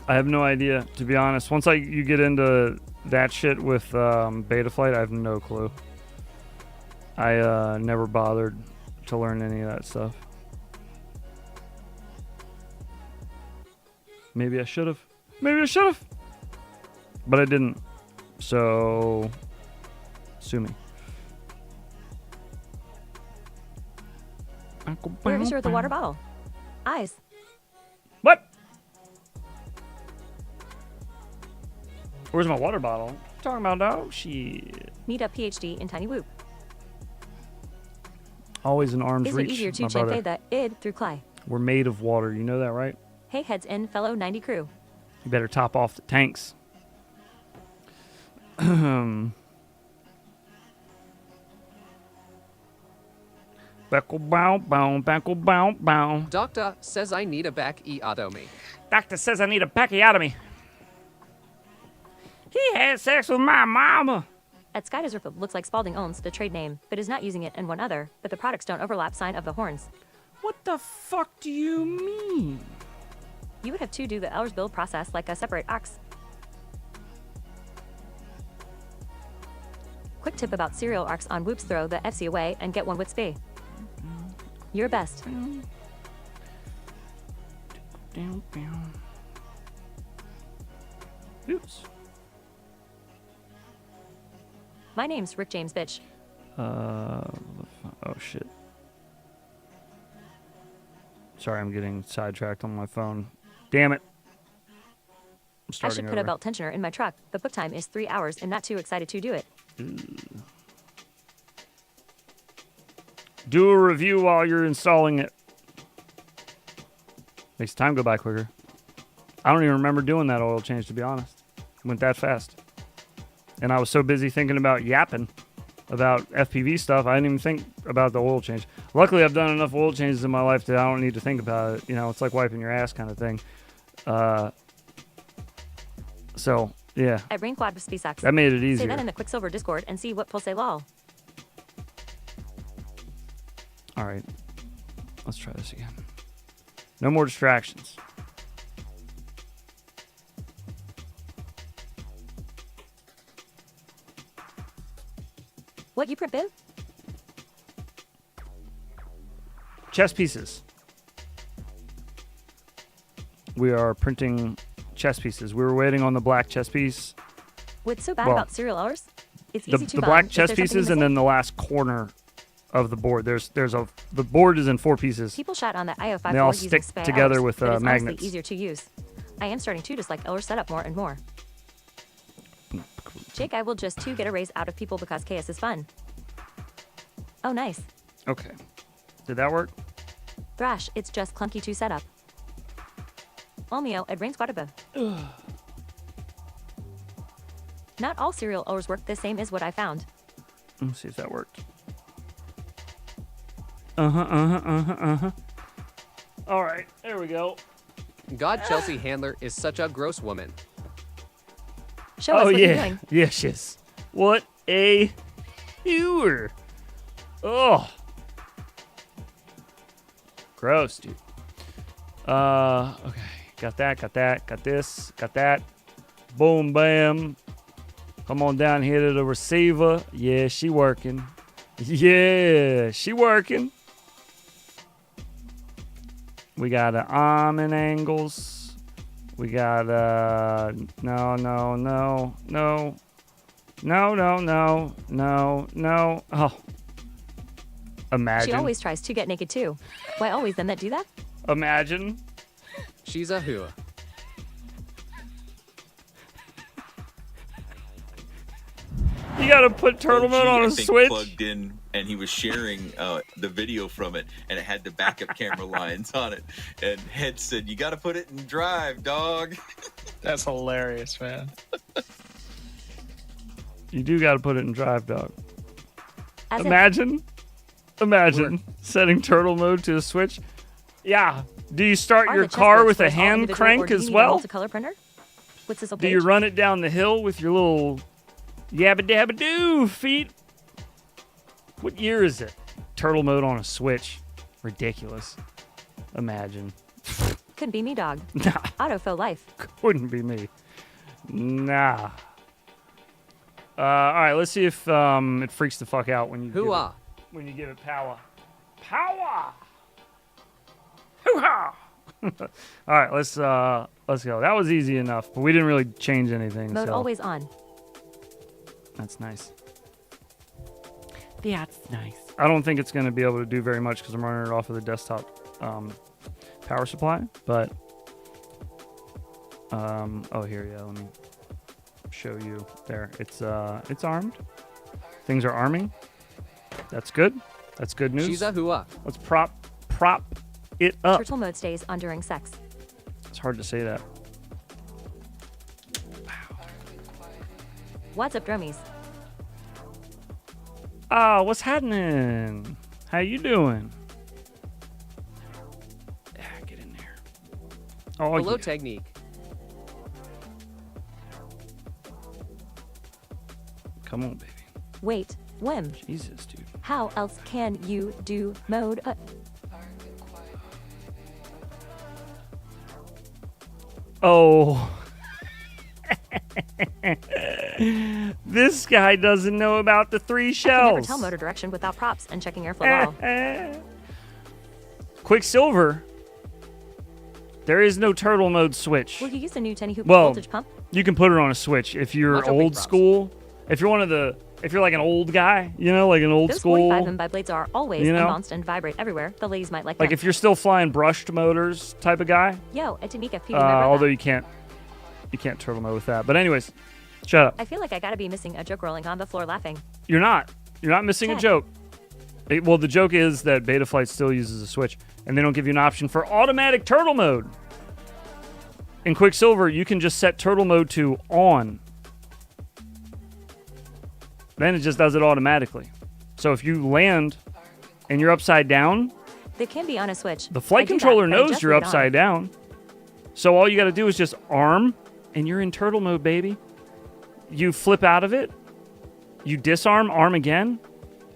I have no idea, to be honest. Once you get into that shit with beta flight, I have no clue. I never bothered to learn any of that stuff. Maybe I should have. Maybe I should have. But I didn't. So, sue me. Where is your the water bottle? Eyes. What? Where's my water bottle? What you talking about, dog? Shit. Need a PhD in tinywhoop. Always in arm's Is reach, it easier to my brother. chanfei the id through CLI? We're made of water. You know that, right? Hey, heads in, fellow 90 crew. You better top off the tanks. Backle bow bow, backle bow bow. Doctor says I need a back me. Doctor says I need a pacchiotomy. He had sex with my mama. At Skydesert, it looks like Spalding owns the trade name, but is not using it in one other, but the products don't overlap sign of the horns. What the fuck do you mean? You would have to do the Ehlers build process like a separate ox. Quick tip about serial arcs on whoops: throw the FC away and get one with spe. Your best. Oops. My name's Rick James, bitch. Oh shit. Sorry, I'm getting sidetracked on my phone. Damn it. I should put a belt tensioner in my truck. The book time is 3 hours and not too excited to do it. Do a review while you're installing it. Makes time go by quicker. I don't even remember doing that oil change, to be honest. It went that fast. And I was so busy thinking about yapping about FPV stuff, I didn't even think about the oil change. Luckily, I've done enough oil changes in my life that I don't need to think about it. You know, it's like wiping your ass kind of thing. So, yeah. At Rain Quad with Speesox. That made it easier. Say that in the Quicksilver Discord and see what people say lol. All right. Let's try this again. No more distractions. What you print, Bib? Chess pieces. We are printing chess pieces. We were waiting on the black chess piece. What's so bad about serial hours? It's easy to the bind. black Is chess there something pieces and then the last corner of the board. The board is in 4 pieces. People shot on the IO54 They all using stick SPA together hours, with but it's magnets. honestly easier to use. I am starting to dislike Ehlers setup more and more. Jake, I will just to get a raise out of people because chaos is fun. Oh, nice. Okay. Did that work? Thrash, it's just clunky to set up. Olmio, it brings Guadaba. Not all serial Ehlers work the same as what I found. Let's see if that worked. All right, there we go. God, Chelsea Handler is such a gross woman. Show us what you're doing. Yes, yes. What a viewer. Oh. Gross, dude. Okay. Got this, got that. Boom, bam. Come on down here to the receiver. Yeah, she working. Yeah, she working. We got arm and angles. We got no. Oh. Imagine. She always tries to get naked too. Why always them that do that? Imagine. She's a hua. You gotta put turtle mode on a I think Switch. Plugged in, and he was sharing the video from it, and it had the backup camera lines on it. And Head said, "You gotta put it in drive, dog." That's hilarious, man. You do gotta put it in drive, dog. As Imagine setting turtle mode to a Switch. Yeah. Do you start Are your the car chessboards with for a us all hand individual, or crank do you as need a well? multicolor printer? What's this Do you run it down the hill with your little Yabba dabba doo, feet. What year is it? Turtle mode on a Switch. Ridiculous. Imagine. Couldn't be me, dog. Nah. Autofill life. Couldn't be me. Nah. All right, let's see if it freaks the fuck out when you Hoo-ah. when you give it power. Power. Hoo-ha. All right, let's go. That was easy enough, but we didn't really change anything. Mode so always on. that's nice. That's nice. I don't think it's going to be able to do very much because I'm running it off of the desktop power supply. But oh, here, yeah. Let me show you. There, it's armed. Things are arming. That's good. That's good news. She's a hoo-ah. Let's prop it up. Turtle mode stays on during sex. It's hard to say that. What's up, dromies? Oh, what's happening? How you doing? Yeah, get in there. Oh, Hello, yeah. technique. Come on, baby. Wait, whim. Jesus, dude. How else can you do mode? Oh. This guy doesn't know about the 3 I can shells. never tell motor direction without props and checking airflow well. Quicksilver. There is no turtle mode switch. Will you use the new tinywhoop Well, voltage pump? you can put it on a switch if you're Much old props. school. If you're if you're like an old guy, you know, like an old Those school. 45 MB blades are always you know? embossed and vibrate everywhere. The ladies might like Like them. if you're still flying brushed motors type of guy. Yo, a Tanika feeding my Although brother. you can't turtle mode with that. But anyways, shut up. I feel like I gotta be missing a joke rolling on the floor laughing. You're not missing a Check. joke. Well, the joke is that Betaflight still uses a switch, and they don't give you an option for automatic turtle mode. In Quicksilver, you can just set turtle mode to on. Then it just does it automatically. So if you land and you're upside down, They can be on a switch. the flight I do controller that, but I knows just you're leave it on. upside down. So all you got to do is just arm, and you're in turtle mode, baby. You flip out of it, you disarm, arm again,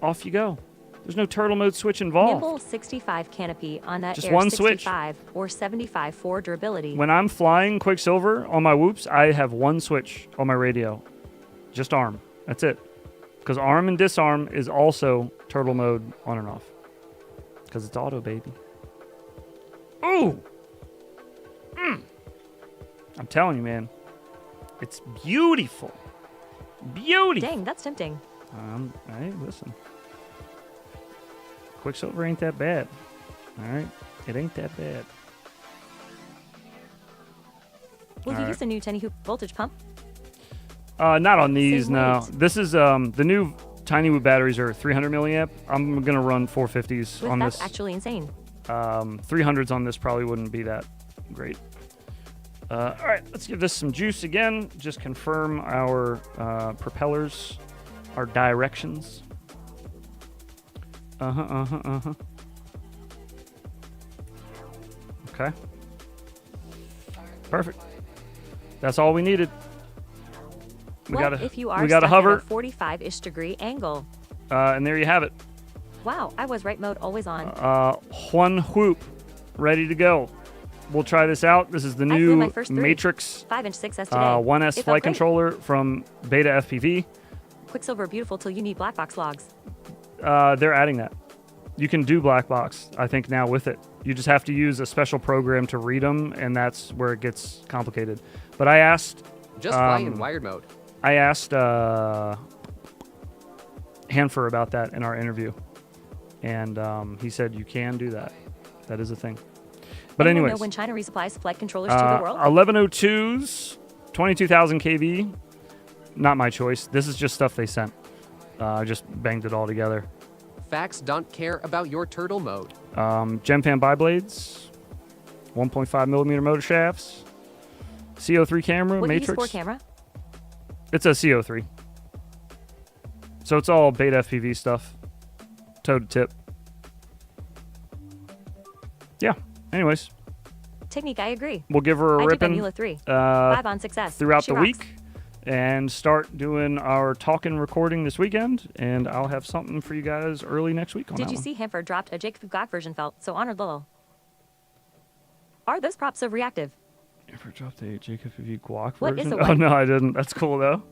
off you go. There's no turtle mode switch involved. Nimble 65 canopy on that Just Air one switch. 65 or 75 for durability. When I'm flying Quicksilver on my whoops, I have one switch on my radio. Just arm. That's it. Because arm and disarm is also turtle mode on and off. Because it's auto, baby. Ooh! I'm telling you, man. It's beautiful. Beautiful. Dang, that's tempting. Hey, listen. Quicksilver ain't that bad. All right? It ain't that bad. Will All you right. use the new tinywhoop voltage pump? Not on these, Same no. weight. This is, the new tinywhoop batteries are 300 milliamp. I'm going to run 450s on That's this. actually insane. 300s on this probably wouldn't be that great. All right, let's give this some juice again. Just confirm our propellers, our directions. Okay. Perfect. That's all we needed. We What gotta, if you are we gotta stuck hover, at a 45-ish degree angle? and there you have it. Wow, I was right mode always on. One whoop, ready to go. We'll try this out. This is the I flew new my first 3. Matrix 5-inch 6S today. 1S It felt flight great. controller from Beta FPV. Quicksilver beautiful till you need black box logs. They're adding that. You can do black box, I think, now with it. You just have to use a special program to read them, and that's where it gets complicated. But I asked... Just fly in wired mode. I asked Hanfer about that in our interview, and he said you can do that. That is a thing. But Anyone anyways, know when China resupplies flight controllers to the world? 1102s, 22,000 kV. Not my choice. This is just stuff they sent. I just banged it all together. Facts don't care about your turtle mode. Gemfan biblades, 1.5 millimeter motor shafts, CO3 camera, Will you use Matrix. 4 camera? It's a CO3. So it's all Beta FPV stuff. Toe to tip. Yeah. Anyways, Technique, I agree. we'll give her a I do ripping Benula 3. 5 on 6S. throughout She the rocks. week. and start doing our talking recording this weekend, and I'll have something for you guys early next week on Did that you one. see Hanford dropped a Jacob Glock version felt, so honored Lowell. Are those props so reactive? Ever dropped a Jacob V Guac What version? is a Oh, what? no, I didn't. That's cool, though.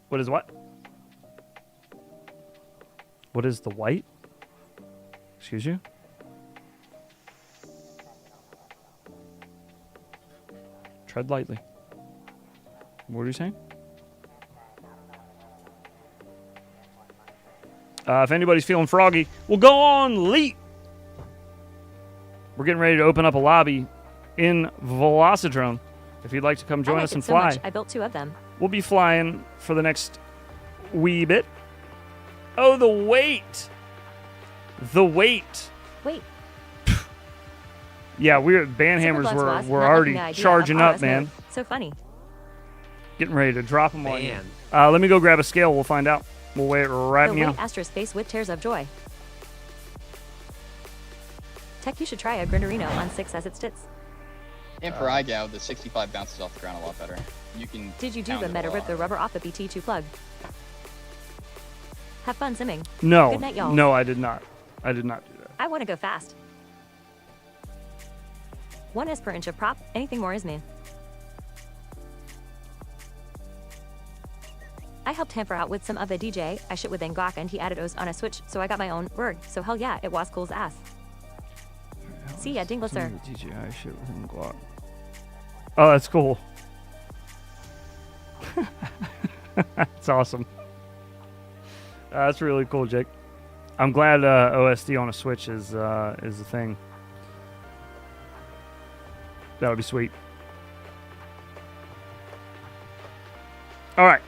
What is what? What is the white? Excuse you? Tread lightly. What are you saying? If anybody's feeling froggy, we'll go on Leap. We're getting ready to open up a lobby in Velocidrome. If you'd like to come join I like us and it so fly, much, I built 2 of them. we'll be flying for the next wee bit. Oh, the weight. The weight. Wait. Yeah, Bandhammers were already charging up, man. So funny. Getting ready to drop them on you. Man. Let me go grab a scale. We'll find out. We'll wait right The now. wait asterisk face with tears of joy. Tech, you should try a Grinderino on 6 as it stits. And for iGow, the 65 bounces off the ground a lot better. You can. Did you do pound the it a meta lot rip the harder. rubber off the BT2 plug? Have fun simming. No. Good night, y'all. No, I did not. I did not do that. I want to go fast. 1 S per inch of prop. Anything more is me. I helped Hamper out with some of the DJ. I shit with Ngok and he added O's on a switch, so I got my own word. So hell yeah, it was cool's ass. See ya, Dinglisser. DJI shit with him Glock. Oh, that's cool. That's awesome. That's really cool, Jake. I'm glad OSD on a Switch is a thing. That would be sweet. All right.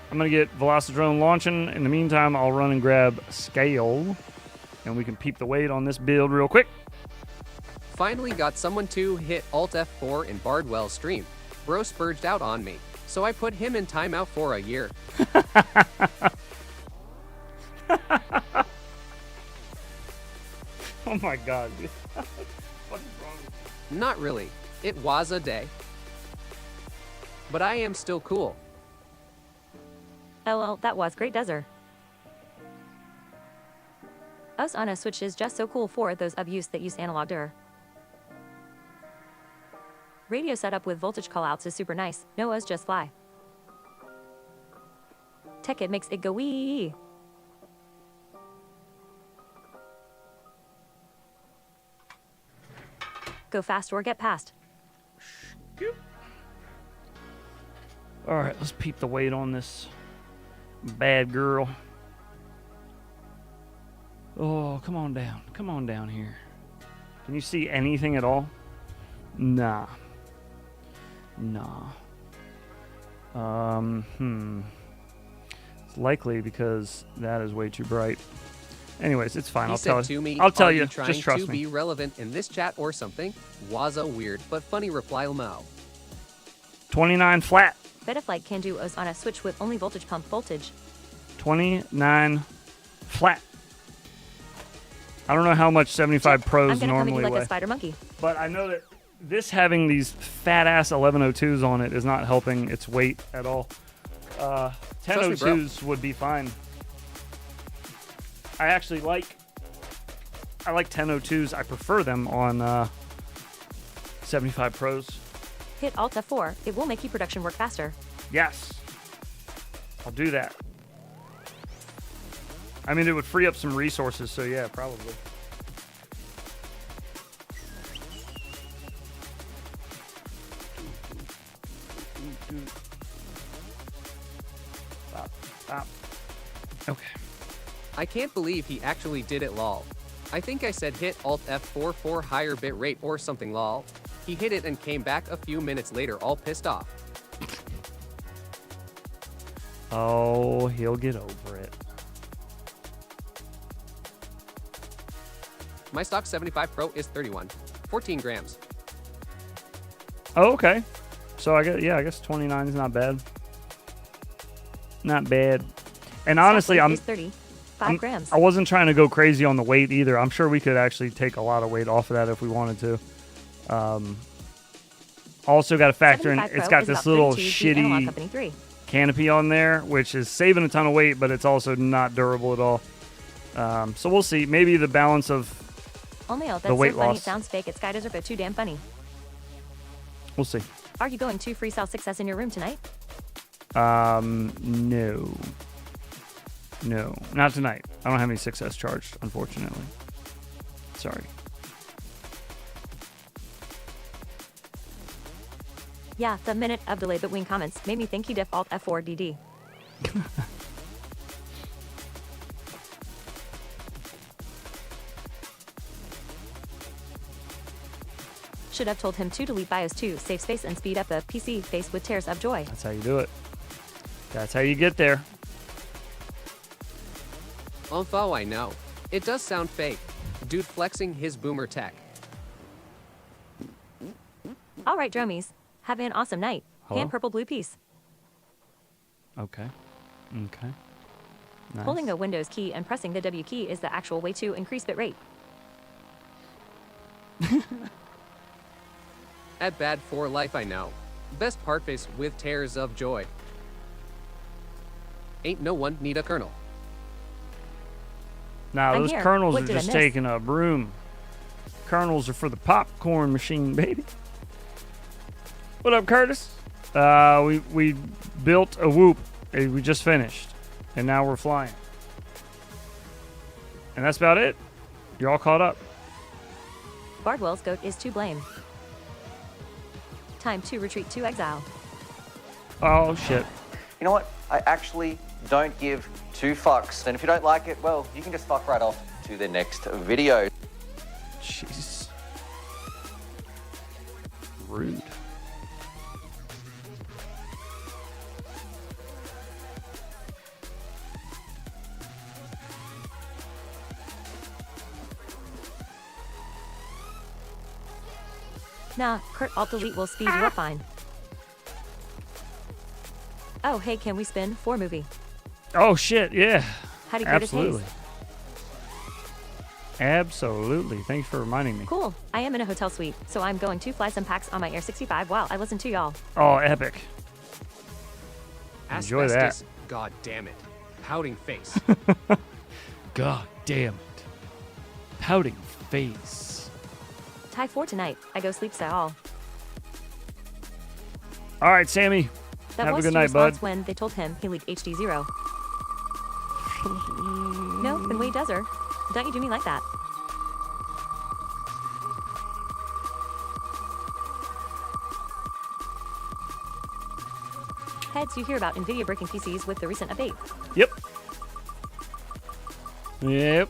I'm going to get Velocidrone launching. In the meantime, I'll run and grab scale, and we can peep the weight on this build real quick. Finally got someone to hit Alt F4 in Bardwell's stream. Bro spurged out on me, so I put him in timeout for a year. Oh my god, dude. Not really. It was a day. But I am still cool. LL, that was great desert. Us on a Switch is just so cool for those of use that use analog dir. Radio setup with voltage callouts is super nice. No us just fly. Tech it makes it go wee. Go fast or get past. All right, let's peep the weight on this bad girl. Oh, come on down. Come on down here. Can you see anything at all? Nah. Nah. It's likely because that is way too bright. Anyways, it's fine. He I'll said tell you. to me, I'll tell "Are you. trying Just trust to me. be relevant in this chat or something?" Was a weird but funny reply, Mo. 29 flat. Betaflight can do us on a Switch with only voltage pump voltage. 29 flat. I don't know how much 75 I'm Pros gonna come at you normally like weigh. a spider monkey. But I know that this having these fat ass 1102s on it is not helping its weight at all. 1002s would be fine. I actually like 1002s. I prefer them on 75 Pros. Hit Alt F4. It will make e-production work faster. Yes. I'll do that. I mean, it would free up some resources, so yeah, probably. Stop. Okay. I can't believe he actually did it, lol. I think I said hit Alt F4 for higher bit rate or something, lol. He hit it and came back a few minutes later all pissed off. Oh, he'll get over it. My stock 75 Pro is 31. 14 grams. Oh, okay. So I guess 29 is not bad. Not bad. And honestly, Stock I'm weight is 30. 5 grams. I wasn't trying to go crazy on the weight either. I'm sure we could actually take a lot of weight off of that if we wanted to. Also got to factor in, 75 it's Pro got is this about little 32 Analog shitty Company 3. canopy on there, which is saving a ton of weight, but it's also not durable at all. So we'll see. Maybe the balance of Only that's the so weight funny loss. it sounds fake. It's Sky Desert, but too damn funny. We'll see. Are you going to freestyle success in your room tonight? No. No, not tonight. I don't have any success charged, unfortunately. Sorry. Yeah, the minute of delay between comments made me think he diff alt F4 DD. Should have told him to delete BIOS to save space and speed up the PC face with tears of joy. That's how you do it. That's how you get there. Although I know, it does sound fake. Dude flexing his boomer tech. All right, Dromies. Have an awesome night. Hello? Hand purple blue piece. Okay. Okay. Nice. Holding a Windows key and pressing the W key is the actual way to increase bit rate. At bad for life I know. Best part face with tears of joy. Ain't no one need a kernel. Nah, I'm those here. kernels What are did I just miss? taking a broom. Kernels are for the popcorn machine, baby. What up, Curtis? We built a whoop. We just finished, and now we're flying. And that's about it. You're all caught up. Bardwell's goat is to blame. Time to retreat to exile. Oh shit. You know what? I actually don't give two fucks. And if you don't like it, well, you can just fuck right off to the next video. Jeez. Rude. Nah, Kurt alt delete will speed you up fine. Oh, hey, can we spin for movie? Oh shit, yeah. How do you get his Absolutely. haze? Absolutely. Thanks for reminding me. Cool. I am in a hotel suite, so I'm going to fly some packs on my Air 65 while I listen to y'all. Oh, epic. Enjoy that. Asbestos, God damn it. Pouting face. God damn it. Pouting face. Tie 4 tonight. I go sleep style. All right, Sammy. That Have a was good Stu's night, bud. response when they told him he leaked HD0. No, then wait, does her. Don't you do me like that. Heads, you hear about NVIDIA breaking PCs with the recent update. Yep. Yep.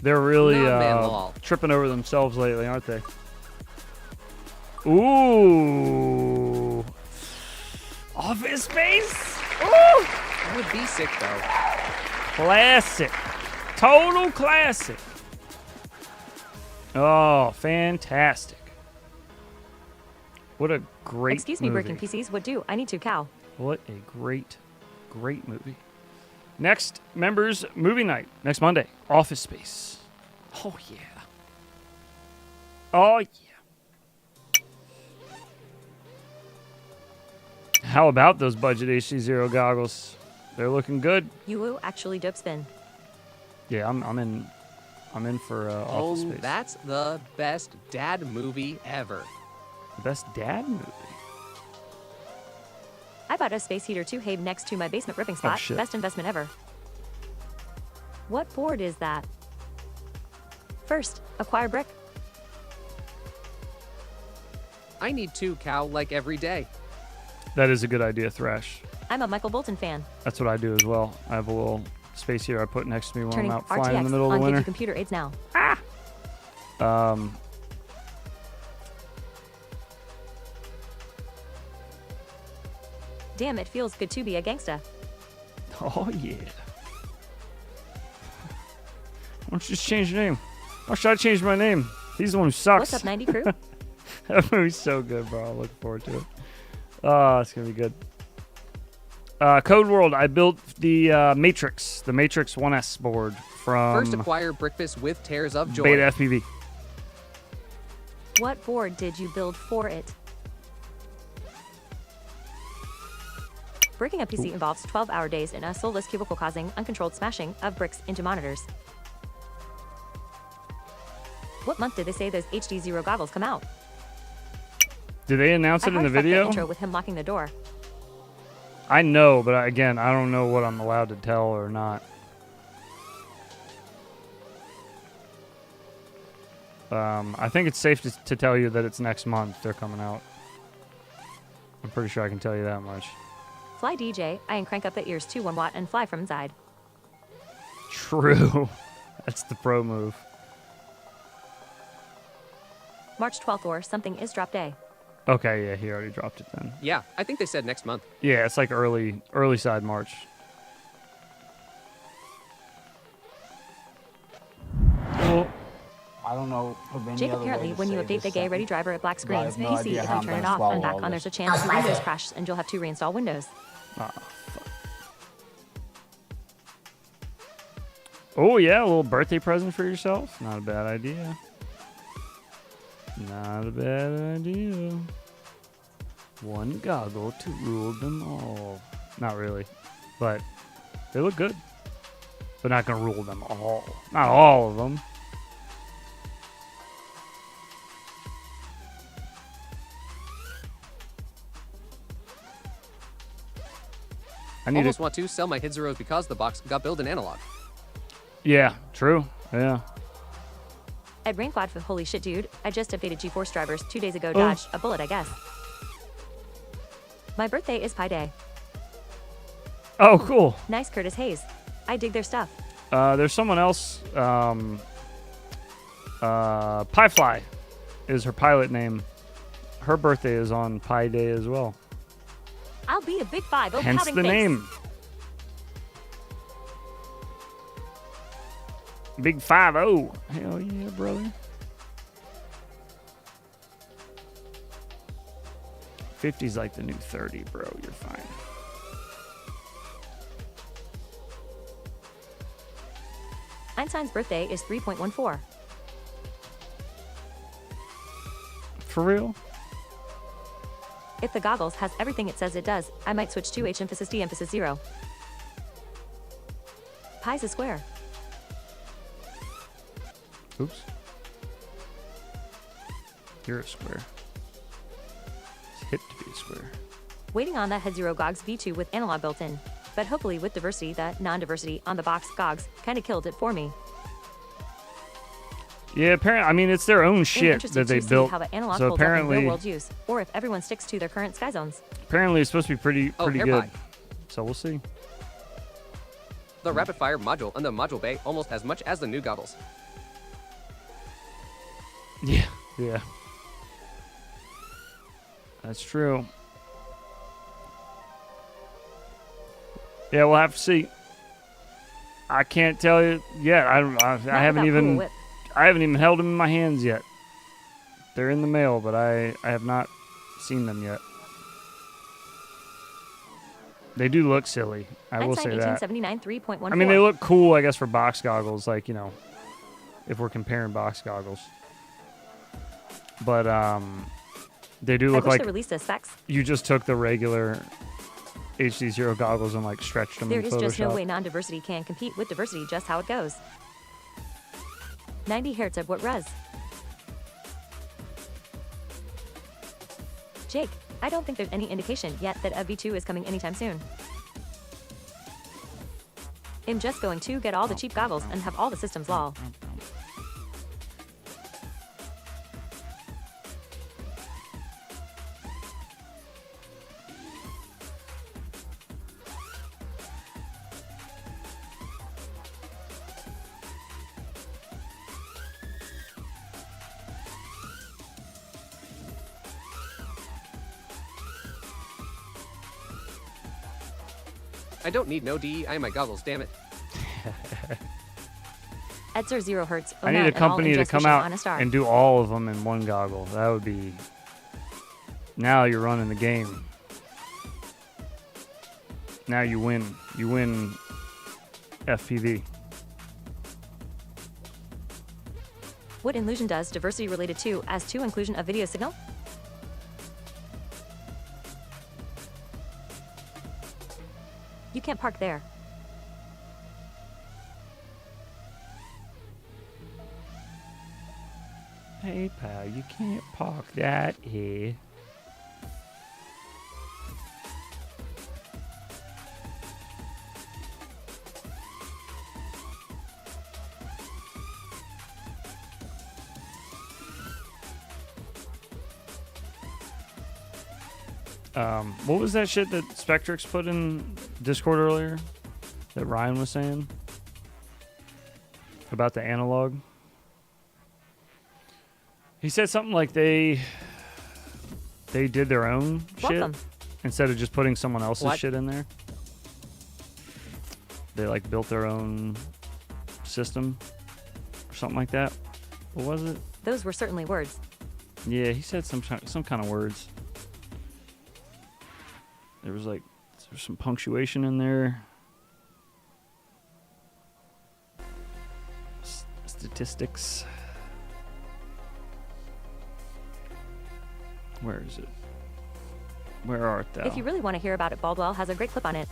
They're really Nah, man, lol. tripping over themselves lately, aren't they? Ooh. Office Space? Ooh. That would be sick though. Classic. Total classic. Oh, fantastic. What a great Excuse me, movie. breaking PCs would do. I need to cow. What a great, great movie. Next, members movie night. Next Monday. Office Space. Oh, yeah. Oh, yeah. How about those budget HC0 goggles? They're looking good. You actually dope spin. Yeah, I'm in for Oh, Office Space. that's the best dad movie ever. The best dad movie. I bought a space heater to have next to my basement ripping spot. shit. Best investment ever. What board is that? First, acquire brick. I need 2 cow like every day. That is a good idea, Thrash. I'm a Michael Bolton fan. That's what I do as well. I have a little space here I put next to me when Turning I'm out flying in RTX the middle of on the Get Your winter. Computer aids now. Damn, it feels good to be a gangsta. Oh, yeah. Why don't you just change your name? Why should I change my name? He's the one who sucks. What's up, 90 crew? That movie's so good, bro. I'm looking forward to it. Oh, it's going to be good. Code World, I built the Matrix 1S board from First acquire breakfast with tears of joy. Beta FPV. What board did you build for it? Breaking a PC involves 12-hour days in a soulless cubicle causing uncontrolled smashing of bricks into monitors. What month did they say those HD Zero goggles come out? Did they announce it in the video? The intro with him locking the door. I know, but again, I don't know what I'm allowed to tell or not. I think it's safe to tell you that it's next month they're coming out. I'm pretty sure I can tell you that much. Fly DJ, I and crank up the ears to 1 watt and fly from inside. True. That's the pro move. March 12th or something is drop day. Okay, yeah, he already dropped it then. Yeah, I think they said next month. Yeah, it's like early side March. Well, I don't know of any Jake, other apparently, way to when you say update this the Gay Ready sentence. driver at black I screens, have no PC, idea if how you I'm turn it gonna off swallow and back all on, there's a this. chance Windows crashes and you'll have to reinstall Windows. Oh, yeah, a little birthday present for yourself. Not a bad idea. Not a bad idea. One goggle to rule them all. Not really, but they look good. But not going to rule them all. Not all of them. I need Almost want to sell my hid zeros because the box got billed in analog. Yeah, true. Yeah. Ed Rainquad for holy shit, dude. I just updated GeForce drivers 2 days ago. Dodged a bullet, I guess. My birthday is Pi Day. Oh, cool. Nice, Curtis Hayes. I dig their stuff. There's someone else. Piefly is her pilot name. Her birthday is on Pi Day as well. I'll be a big 5. Oh, Hence pouting the face. name. Big 5-0. Hell yeah, brother. 50's like the new 30, bro. You're fine. Einstein's birthday is 3.14. For real? If the goggles has everything it says it does, I might switch to H emphasis D emphasis 0. Pi's a square. Oops. You're a square. It's hit to be a square. Waiting on that Head Zero Gogs V2 with analog built in. But hopefully with diversity, that non-diversity on the box Gogs kinda killed it for me. Yeah, apparently, I mean, it's their own I'm shit interested that they to see built. how the analog So holds up in apparently, real world use, or if everyone sticks to their current sky zones. apparently, it's supposed to be pretty hair good. pie. So we'll see. The rapid fire module and the module bay almost as much as the new goggles. Yeah, yeah. That's true. Yeah, we'll have to see. I can't tell you yet. I haven't even held them in my hands yet. They're in the mail, but I have not seen them yet. They do look silly. I will say that. 1879 3.14. I mean, they look cool, I guess, for box goggles. Like, you know, if we're comparing box goggles. But they do look I wish like they released the specs. you just took the regular HD Zero goggles and like stretched them There in is Photoshop. just no way non-diversity can compete with diversity, just how it goes. 90 hertz at what res? Jake, I don't think there's any indication yet that a V2 is coming anytime soon. I'm just going to get all the cheap goggles and have all the systems lol. I don't need no DEI in my goggles, damn it. Edzer 0 hertz. I need a company to come out and do all of them in one goggle. That would be... Now you're running the game. Now you win. You win FPV. What inclusion does diversity related to as to inclusion of video signal? You can't park there. Hey pal, you can't park that here. What was that shit that Spectrix put in Discord earlier that Ryan was saying about the analog? He said something like they did their own shit instead of just putting someone else's shit in there. They like built their own system or something like that. What was it? Those were certainly words. Yeah, he said some kind of words. There was some punctuation in there. Statistics. Where is it? Where art thou? If you really want to hear about it, Baldwell has a great clip on it.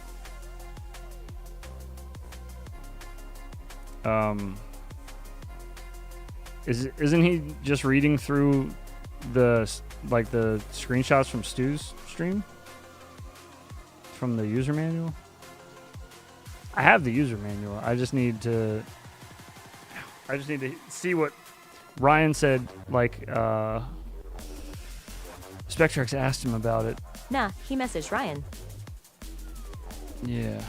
Isn't he just reading through the screenshots from Stu's stream? From the user manual? I have the user manual. I just need to see what Ryan said, Spectrex asked him about it. Nah, he messaged Ryan. Yeah.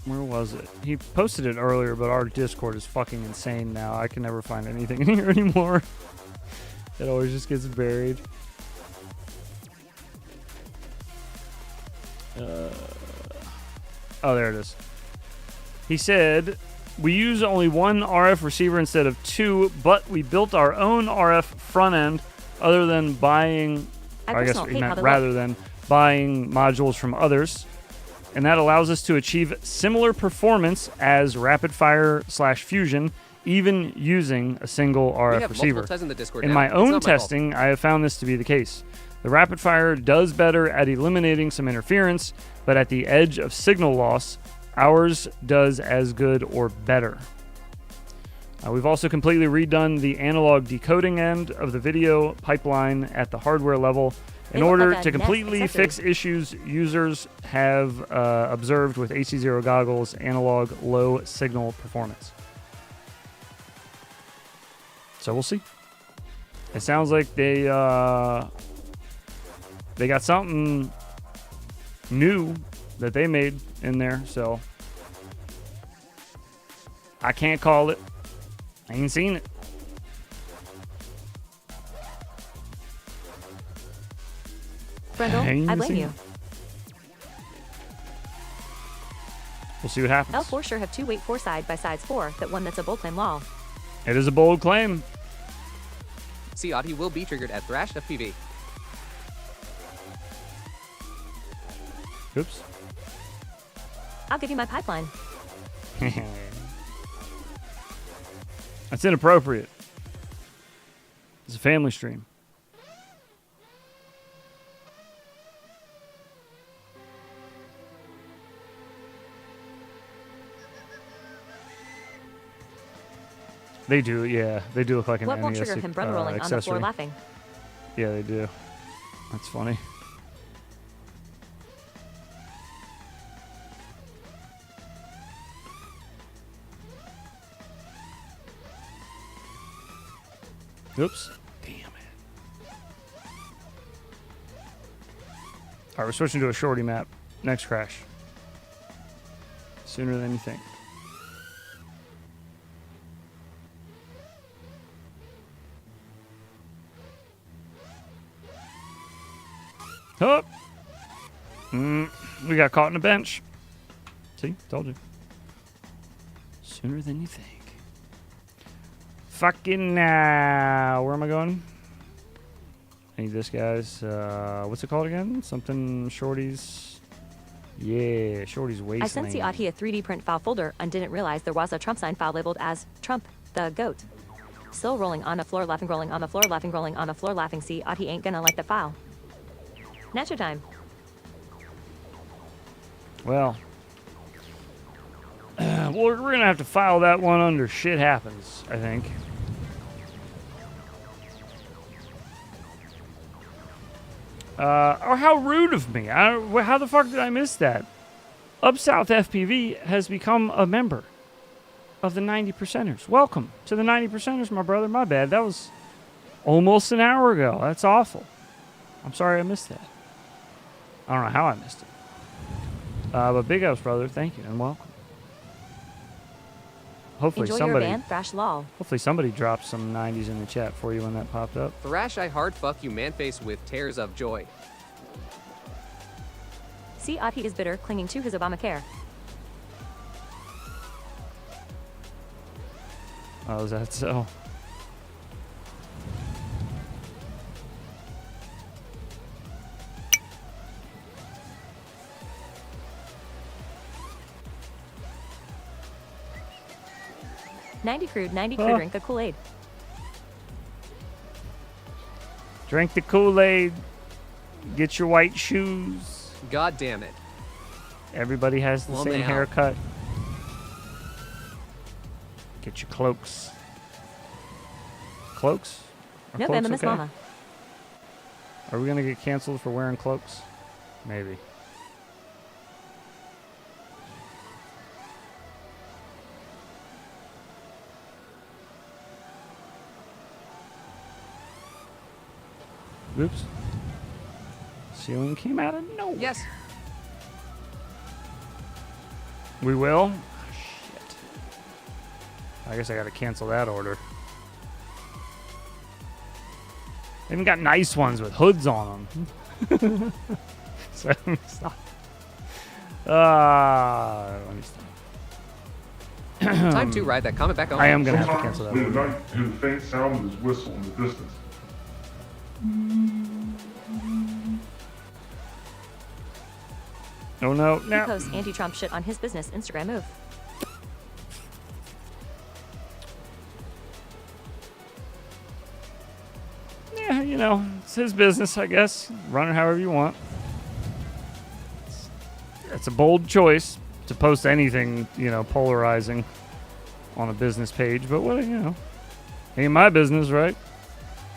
Where was it? He posted it earlier, but our Discord is fucking insane now. I can never find anything in here anymore. It always just gets buried. Oh, there it is. He said, we use only one RF receiver instead of two, but we built our own RF front end rather than buying modules from others. And that allows us to achieve similar performance as rapid fire / fusion, even using a single RF receiver. In my own testing, I have found this to be the case. The rapid fire does better at eliminating some interference, but at the edge of signal loss, ours does as good or better. We've also completely redone the analog decoding end of the video pipeline at the hardware level in order to completely fix issues users have observed with AC0 goggles analog low signal performance. So we'll see. It sounds like they got something new that they made in there, so I can't call it. I ain't seen it. Brendel, I blame you. We'll see what happens. L4 sure have two weight 4 side by sides 4 that one that's a bold claim lol. It is a bold claim. He will be triggered at Thrash FPV. Oops. I'll give you my pipeline. That's inappropriate. It's a family stream. They do, yeah. They do look like an What won't NES trigger him brother rolling on the floor laughing? Yeah, they do. That's funny. Oops. Damn it. Alright, we're switching to a shorty map. Next crash. Sooner than you think. Up. We got caught in a bench. See? Told you. Sooner than you think. Fucking now. Where am I going? I need this, guys. What's it called again? Something Shorty's. Yeah, Shorty's Wasteland. I sent Siadhi a 3D print file folder and didn't realize there was a Trump sign file labeled as Trump. The goat. Still rolling on the floor, laughing, rolling on the floor, laughing, rolling on the floor, laughing. See, odd, he ain't gonna like the file. Nacho time. Well, we're going to have to file that one under shit happens, I think. Or how rude of me. How the fuck did I miss that? Up South FPV has become a member of the 90%ers. Welcome to the 90%ers, my brother. My bad. That was almost an hour ago. That's awful. I'm sorry I missed that. I don't know how I missed it. But big ups, brother. Thank you and welcome. Hopefully Enjoy somebody, your band, Thrash Lol. hopefully somebody dropped some 90s in the chat for you when that popped up. Thrash I hard fuck you manface with tears of joy. See, odd, he is bitter, clinging to his Obamacare. Oh, is that so? $90 crude, $90 crude, drink the Kool-Aid. Drink the Kool-Aid. Get your white shoes. God damn it. Everybody has the Well, same now. haircut. Get your cloaks. Cloaks? Are No, cloaks Bama, Miss okay? Mama. Are we going to get canceled for wearing cloaks? Maybe. Oops. Ceiling came out of nowhere. Yes. We will? Oh, shit. I guess I gotta cancel that order. They even got nice ones with hoods on them. So, let me stop. Let me stop. Time to ride that comment back on. I am gonna have to cancel that Late at order. night, you hear the faint sound of his whistle in the distance. Oh no, He no. posts anti-Trump shit on his business Instagram move. Yeah, you know, it's his business, I guess. Run it however you want. It's a bold choice to post anything, you know, polarizing on a business page, but what, you know, ain't my business, right?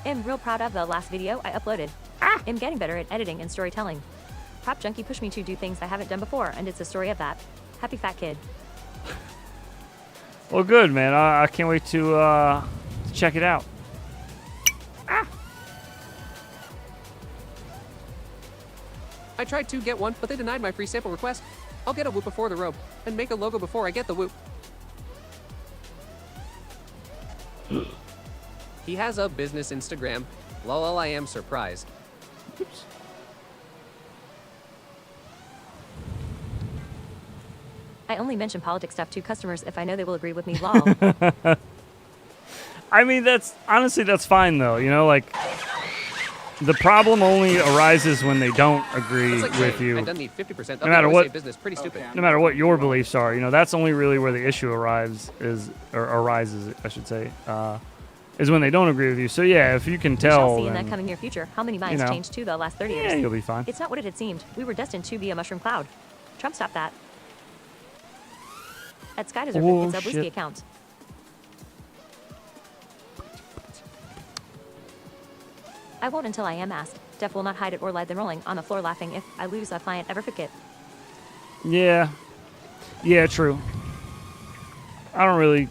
I'm real proud of the last video I uploaded. I'm getting better at editing and storytelling. Prop Junkie pushed me to do things I haven't done before, and it's a story of that. Happy fat kid. Well, good, man. I can't wait to check it out. I tried to get one, but they denied my free sample request. I'll get a whoop before the robe, and make a logo before I get the whoop. He has a business Instagram. Lol, I am surprised. Oops. I only mention politics stuff to customers if I know they will agree with me. Lol. I mean, that's fine though. You know, like the problem only arises when they don't agree It's like with saying, you. I done need 50% of No matter the what- USA business. Pretty stupid. No matter what your beliefs are, you know, that's only really where the issue arises, I should say, is when they don't agree with you. So yeah, if you can We shall tell, see in then, that coming near future how many minds know. changed to the last 30 years. yeah, you'll be fine. It's not what it had seemed. We were destined to be a mushroom cloud. Trump stopped that. At Sky Desert, Oh, it's a Booski shit. account. I won't until I am asked. Def will not hide it or lie then rolling on the floor laughing if I lose a client ever forget. Yeah, yeah, true. I don't really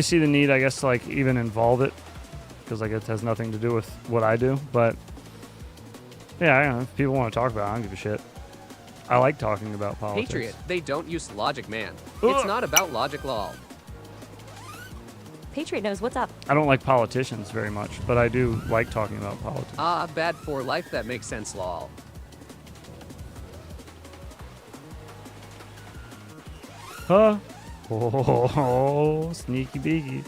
see the need, I guess, to like even involve it, because like it has nothing to do with what I do. But yeah, I don't know, if people want to talk about it, I don't give a shit. I like talking about politics. Patriot, they don't use logic, man. Ugh. It's not about logic, lol. Patriot knows what's up. I don't like politicians very much, but I do like talking about politics. Ah, bad for life, that makes sense, lol. Huh? Oh, sneaky beaky.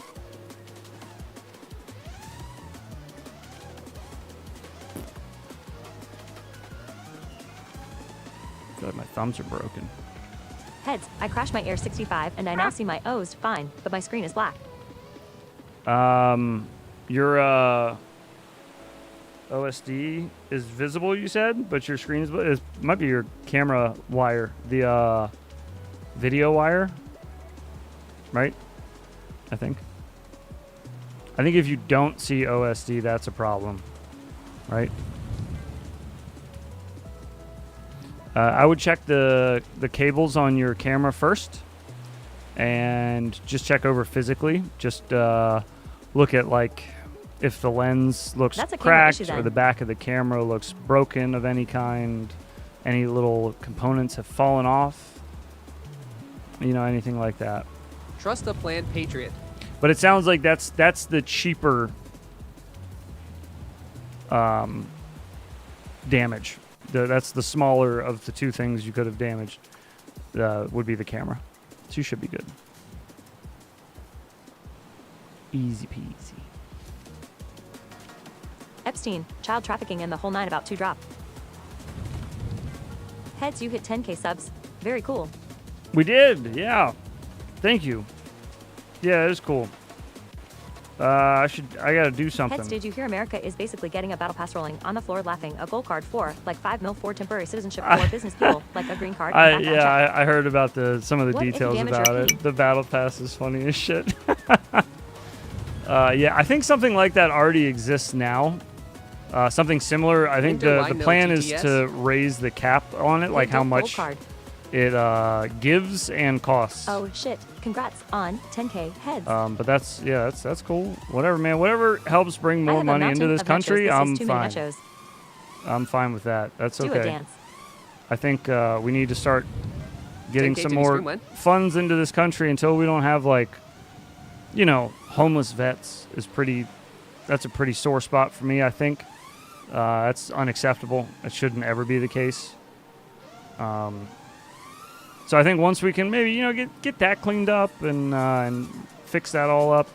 I feel like my thumbs are broken. Heads, I crashed my Air 65 and I now see my O's fine, but my screen is black. Your OSD is visible, you said, but your screen is it might be your camera wire, the video wire, right? I think if you don't see OSD, that's a problem, right? I would check the cables on your camera first and just check over physically. Just look at like if the lens looks cracked or the back of the camera looks broken of any kind, any little components have fallen off, you know, anything like that. Trust the planned Patriot. But it sounds like that's the cheaper damage. That's the smaller of the two things you could have damaged would be the camera. So you should be good. Easy peasy. Epstein, child trafficking and the whole nine about to drop. Heads, you hit 10K subs. Very cool. We did, yeah. Thank you. Yeah, it is cool. I gotta do something. Heads, did you hear America is basically getting a battle pass rolling on the floor laughing a gold card for like 5 mil for temporary citizenship for business people, like a green card. I heard about some of the What if you details damage about your it. feet? The battle pass is funny as shit. Yeah, I think something like that already exists now. Something similar. I think the plan is to raise the cap on it, like how much it gives and costs. Oh shit! Congrats on 10K heads. But that's cool. Whatever, man. Whatever helps bring more money into this country, I'm fine. I'm fine with that. That's okay. Do a dance. I think we need to start getting 10K some to the more screen, when? funds into this country until we don't have like, you know, homeless vets that's a pretty sore spot for me, I think. That's unacceptable. It shouldn't ever be the case. So I think once we can maybe, you know, get that cleaned up and fix that all up,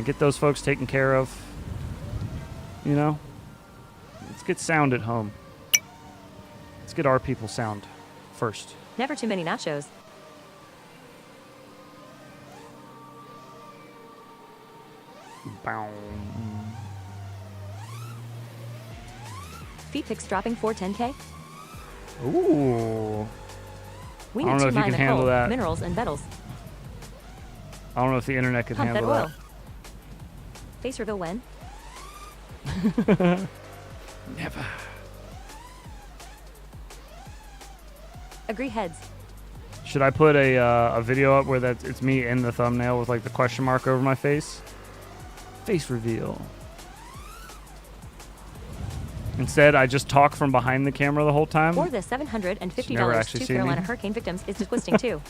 get those folks taken care of, you know, let's get sound at home. Let's get our people sound first. Never too many nachos. Bow. Feet pics dropping for 10K. Ooh. We I need don't know to if you mine can the handle coal, that. minerals and metals. I don't know if the internet could Pump that handle oil. Face reveal when? that. Never. Agree heads. Should I put a video up where it's me in the thumbnail with like the question mark over my face? Face reveal. Instead, I just talk from behind the camera the whole time. Or the $750 actually to seen Carolina me. hurricane victims is twisting too.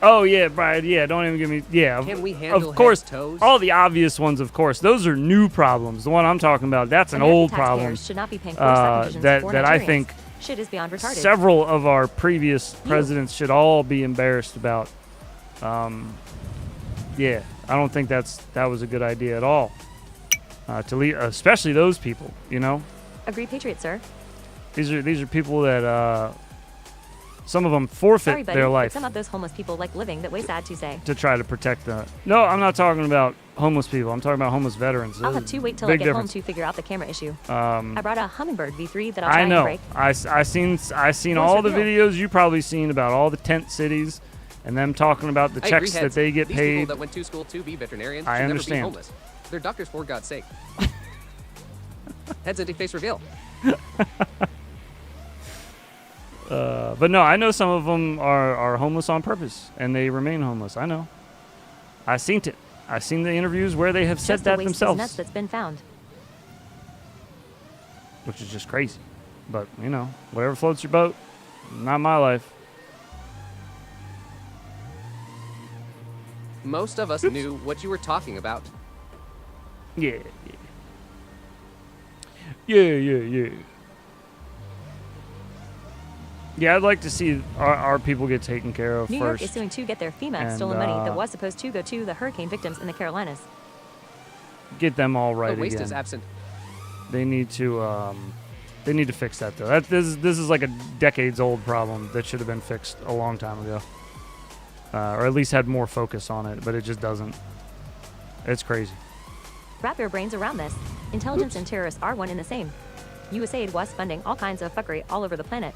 Oh yeah, Brian. Yeah, don't even give me. Yeah, Can we handle of course. heads, toes? All the obvious ones, of course. Those are new problems. The one I'm talking about, that's an American old problem. taxpayers should not be paying for subdivisions for that I Nigerians. think Shit is beyond retarded. several of our previous presidents should all be embarrassed about. Yeah, I don't think that was a good idea at all. To leave, especially those people, you know. Agree, Patriot, sir. These are people that some of them forfeit Sorry, buddy, their but life some of those homeless people like living that way sad to say. to try to protect the. No, I'm not talking about homeless people. I'm talking about homeless veterans. I'll There's have a to wait till I big get difference. home to figure out the camera issue. I brought a Hummingbird V3 that I'll try know. and break. I seen Voice all the reveal. videos you probably seen about all the tent cities and them talking about the I agree, checks that heads. they get These paid. people that went to school to be veterinarians I should never understand. be homeless. They're doctors, for God's sake. Heads empty face reveal. But no, I know some of them are homeless on purpose, and they remain homeless. I know. I seen it. I seen the interviews where they have said Just a that waste themselves, of nuts that's been found. which is just crazy. But you know, whatever floats your boat. Not my life. Most of us knew what you were talking about. Yeah. Yeah. Yeah, I'd like to see our people get taken care of New first. York is suing to get their FEMA And, stolen money that was supposed to go to the hurricane victims in the Carolinas. Get them all right The waste again. is absent. They need to They need to fix that though. This is like a decades-old problem that should have been fixed a long time ago, or at least had more focus on it. But it just doesn't. It's crazy. Wrap your brains around this. Intelligence and terrorists are one and the same. USAID was funding all kinds of fuckery all over the planet.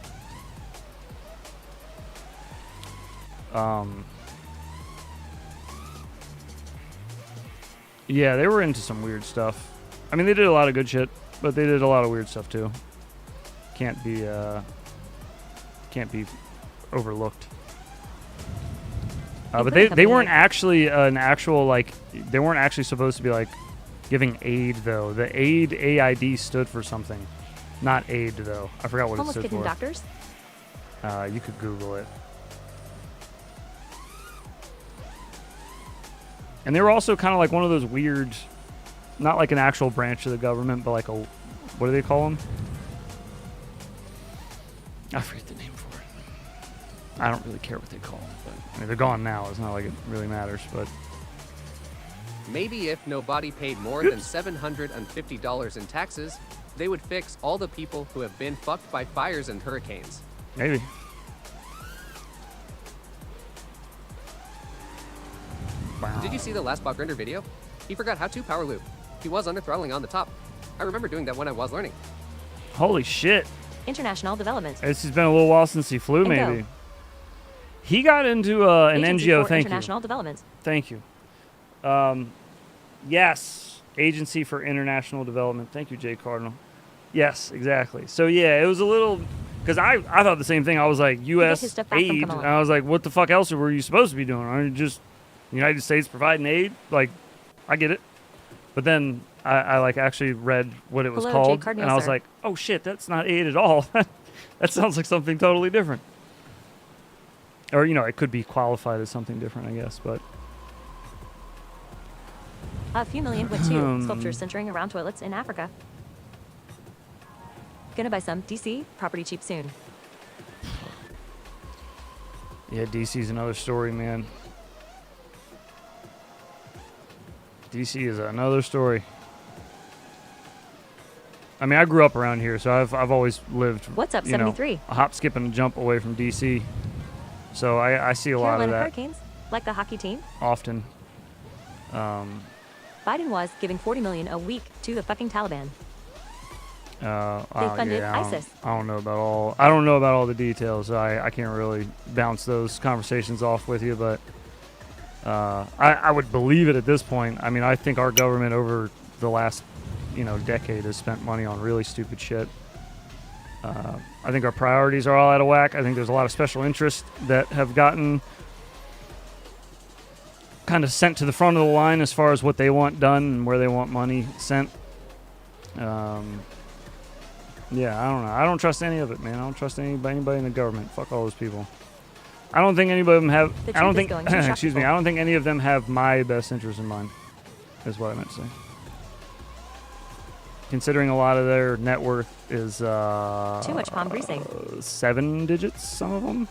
Yeah, they were into some weird stuff. I mean, they did a lot of good shit, but they did a lot of weird stuff too. Can't be overlooked. But they weren't actually an actual, like, they weren't actually supposed to be like giving aid though. The aid AID stood for something, not aid though. I forgot what it stood for. Doctors? You could Google it. And they were also kind of like one of those weird, not like an actual branch of the government, but like a, what do they call them? I forget the name for it. I don't really care what they call them, but I mean, they're gone now. It's not like it really matters, but Maybe if nobody paid more than $750 in taxes, they would fix all the people who have been fucked by fires and hurricanes. maybe. Did you see the last bot grinder video? He forgot how to power loop. He was under throttling on the top. I remember doing that when I was learning. Holy shit. International development. It's just been a little while since he flew, And maybe. go. He got into an Agency NGO, for thank you. International Development. Thank you. Yes, Agency for International Development. Thank you, Jay Cardinal. Yes, exactly. So, yeah, it was a little... Because I thought the same thing. I was like, U.S. his stuff back from aid. Kamala. And I was like, what the fuck else were you supposed to be doing? Aren't you just the United States providing aid? Like, I get it. But then I like actually read what it was Hello, Jay called. Cardinal, And I was sir. like, oh, shit, that's not aid at all. That sounds like something totally different. Or, you know, it could be qualified as something different, I guess. But A few million went to sculptures centering around toilets in Africa. Gonna buy some DC property cheap soon. yeah, DC's another story, man. DC is another story. I mean, I grew up around here, so I've always lived. What's up, you know, 73? a hop, skip, and a jump away from DC. So I see a lot of Carolina that Hurricanes, like the hockey team. often. Biden was giving $40 million a week to the fucking Taliban. They funded ISIS. I don't know about all the details. I can't really bounce those conversations off with you, but I would believe it at this point. I mean, I think our government over the last decade has spent money on really stupid shit. I think our priorities are all out of whack. I think there's a lot of special interests that have gotten kind of sent to the front of the line as far as what they want done and where they want money sent. Yeah, I don't know. I don't trust any of it, man. I don't trust anybody in the government. Fuck all those people. I don't think anybody of them have. The I don't truth think. is going to shock Excuse me. people. I don't think any of them have my best interest in mind. Is what I meant to say. Considering a lot of their net worth is Too much palm greasing. 7 digits, some of them.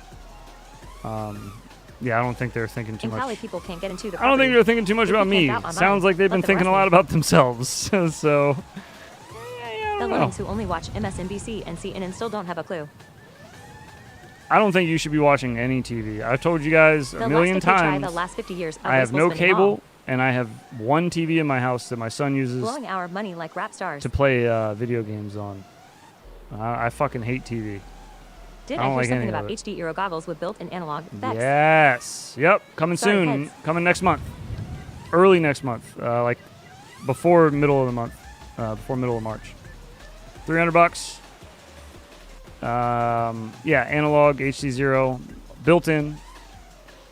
Yeah, I don't think they're thinking too In Cali, much. people can't get into the I don't think property. they're thinking too much If you about me. camp out Sounds online, like they've let been them thinking a arrest lot you. about themselves. So The lemmings who only watch MSNBC and CNN still don't have a clue. I don't think you should be watching any TV. I've told you guys The a million last 50 try, times. the last 50 years of I have wasteful no spending cable, all. and I have one TV in my house that my son uses Blowing our money like rap stars. to play video games on. I fucking hate TV. Did I I don't hear like something any of about it. HD Euro goggles with built-in analog effects? Yes. Yep. Coming Sorry, soon. heads. Coming next month. Early next month. Like before middle of the month. Before middle of March. $300. Yeah, analog HD0, built-in.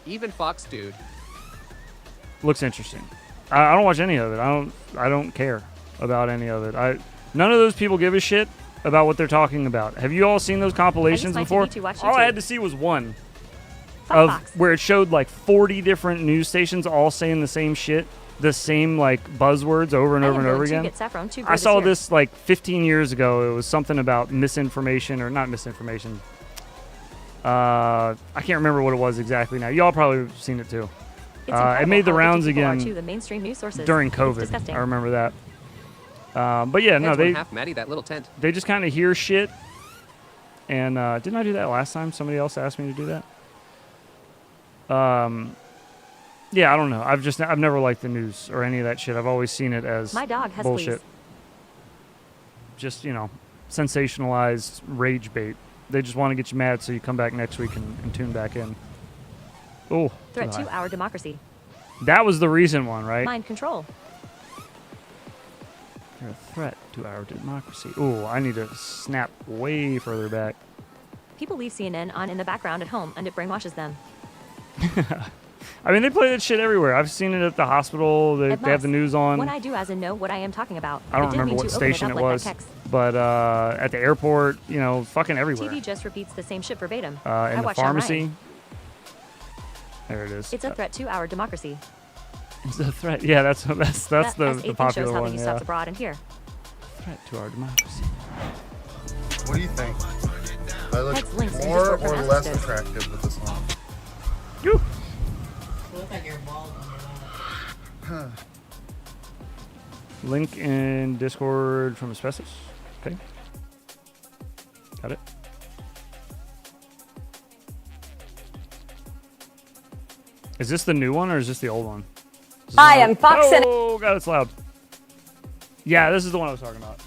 Even Fox, dude. Looks interesting. I don't watch any of it. I don't care about any of it. None of those people give a shit about what they're talking about. Have you all seen those compilations my before? TV to watch All I YouTube. had to see was one Fuck of Fox. where it showed like 40 different news stations all saying the same shit, the same like buzzwords over and I over am and over going to again. get Saffron to I grow saw this year. this like 15 years ago. It was something about misinformation, or not misinformation. I can't remember what it was exactly now. Y'all probably seen it too. It's It made the incredible how rounds addicted people are again to the mainstream news sources. during It's COVID. disgusting. I remember that. But yeah, no, Heads they one half Maddie that little tent. they just kind of hear shit. And didn't I do that last time? Somebody else asked me to do that. Yeah, I don't know. I've never liked the news or any of that shit. I've always seen it as My dog has bullshit. fleas. Just, you know, sensationalized rage bait. They just want to get you mad so you come back next week and tune back in. Oh, Threat to our democracy. that was the recent one, right? Mind control. They're a threat to our democracy. Oh, I need to snap way further back. People leave CNN on in the background at home, and it brainwashes them. I mean, they play that shit everywhere. I've seen it at the hospital. They have the news on. When I do as in know what I am talking about. I don't remember what station it was, but at the airport, you know, fucking everywhere. TV just repeats the same shit verbatim. In the pharmacy. There it is. It's a threat to our democracy. It's a threat. Yeah, that's the popular shows how one. the news Yeah. stops abroad and here. Threat to our democracy. What do you think? I look Text links in more Discord or for less messages. attractive with this on? You. Look like you're bald on your Link in Discord from Asbestos. Okay. Got it. Is this the new one or is this the old one? Hi, I'm Fox. Oh, God, it's loud. Yeah, this is the one I was talking about.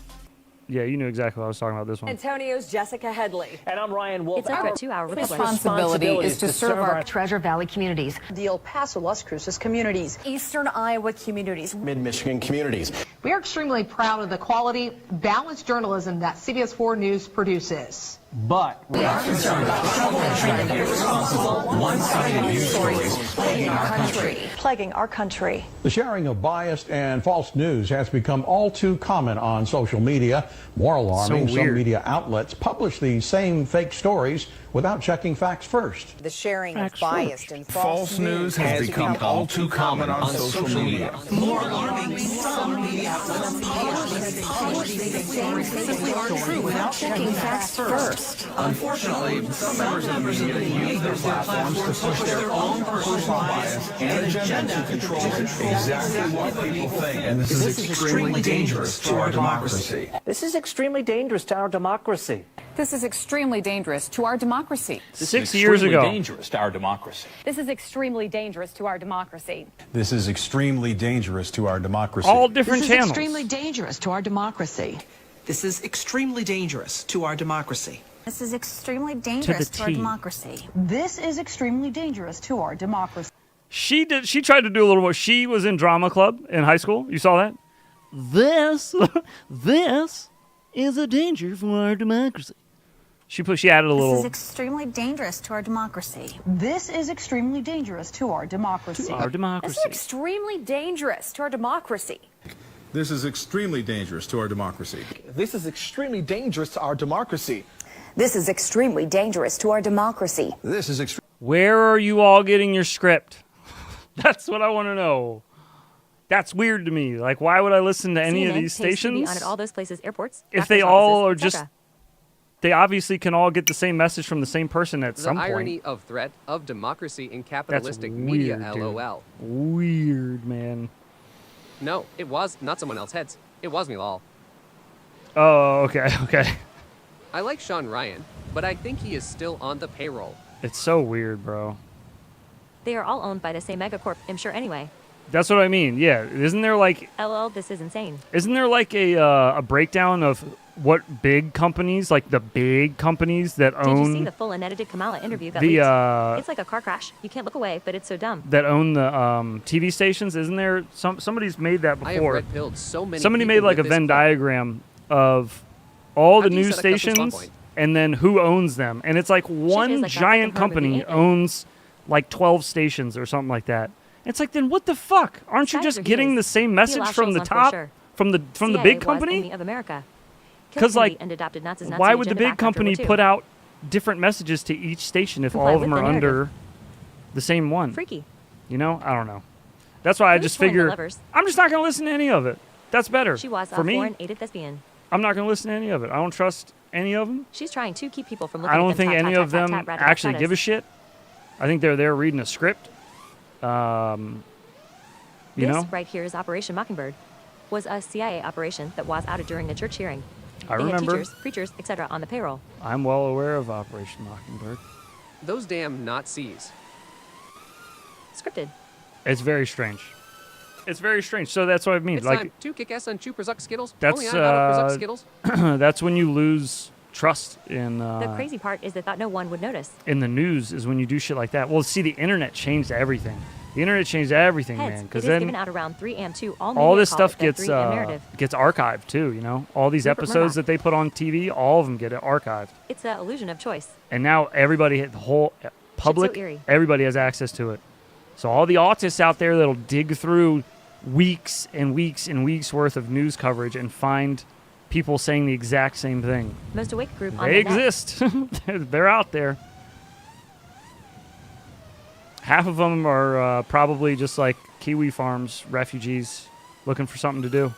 Yeah, you knew exactly what I was talking about, this one. Antonio's Jessica Headley. And I'm Ryan Wolf. It's a threat to our republic. Responsibility is to serve our Treasure Valley communities, the El Paso, Las Cruces communities, Eastern Iowa communities. Mid-Michigan communities. We are extremely proud of the quality, balanced journalism that CBS 4 News produces. But we are concerned about troubling, irresponsible, one-sided news stories plaguing our country. Plaguing our country. The sharing of biased and false news has become all too common on social media. More alarming, some media outlets publish these same fake stories without checking facts first. The sharing of biased and false news has become all too common on social media. More alarming, some media outlets publish fake stories simply aren't true without checking facts first. Unfortunately, some members of the media use their platforms to push their own personal bias and agenda to control exactly what people think. And this is extremely dangerous to our democracy. This is extremely dangerous to our democracy. This is extremely dangerous to our democracy. 6 years ago. Dangerous to our democracy. This is extremely dangerous to our democracy. This is extremely dangerous to our democracy. All different This is channels. extremely dangerous to our democracy. This is extremely dangerous to our democracy. This is extremely dangerous to our democracy. This is extremely dangerous to our democracy. She tried to do a little more. She was in drama club in high school. You saw that? This is a danger for our democracy. She added a little. This is extremely dangerous to our democracy. This is extremely dangerous to our democracy. To our democracy. This is extremely dangerous to our democracy. This is extremely dangerous to our democracy. This is extremely dangerous to our democracy. This is extremely dangerous to our democracy. This is Where are you all getting your script? That's what I want to know. That's weird to me. Like, why would I listen to any of CNN these pays TV stations? on at all those places, airports, If doctor's they all offices, are etc. just, they obviously can all get the same message from the same person at The some irony point. of threat of democracy in That's capitalistic weird, media, dude. LOL. Weird, man. No, it was not someone else's heads. It was me, lol. Oh, okay, okay. I like Sean Ryan, but I think he is still on the payroll. It's so weird, bro. They are all owned by the same megacorp, I'm sure anyway. That's what I mean. Yeah, isn't there like LOL, this is insane. Isn't there like a breakdown of what big companies, like the big companies that Did you see own the full unedited Kamala interview that the leaked? It's like a car crash. You can't look away, but it's so dumb. that own the TV stations? Isn't there somebody's made that I have before? red-pilled so many Somebody people made like a with this Venn clip. diagram of all the How do you news set a custom spawn stations point? and then who owns them, and it's like one like giant Malcolm Herman, company the Ant-Man. owns like 12 stations or something like that. It's like, then what the fuck? Aren't you Sides just or getting heels? the same He message allows from the shows on top, Foursure. from the CIA big was company? enemy of America. Because Killed like, Kennedy and adopted Nazis, Nazi why would the agenda big back after company World War put II. out different messages to each station if Comply all of them with are the under narrative. the same one? Freaky. You know, I don't know. That's why I Who's just pulling the figure levers? I'm just not going to listen to any of it. That's better She was for a me. foreign aided thespian. I'm not going to listen to any of it. I don't trust any of them. She's trying to keep people from looking I don't at them think tap, any tap, of tap, them tap, tap, rat, actually tat, give a tat. shit. I think they're there reading a script. You This know, right here is Operation Mockingbird. was a CIA operation that was outed during a church hearing. I They remember. had teachers, preachers, etc. on the payroll. I'm well aware of Operation Mockingbird. Those damn Nazis. Scripted. It's very strange. It's very strange. So that's what I mean. It's like time to kick ass and chew Przuk Skittles. that's Only I got a Przuk Skittles. that's when you lose trust in The crazy part is they thought no one would notice. in the news is when you do shit like that. Well, see, the internet changed everything. The internet changed everything, Heads, man. it Because is then given out around 3 AM too. All all media this call stuff it the gets 3 AM narrative. gets archived too. You know, all these Rupert episodes Murdoch. that they put on TV, all of them get archived. It's the illusion of choice. And now everybody, the whole public, eerie. everybody has access to it. So all the autists out there that'll dig through weeks and weeks and weeks worth of news coverage and find people saying the exact same thing. Most awake group on They the net. exist. They're out there. Half of them are probably just like Kiwi Farms refugees looking for something to do.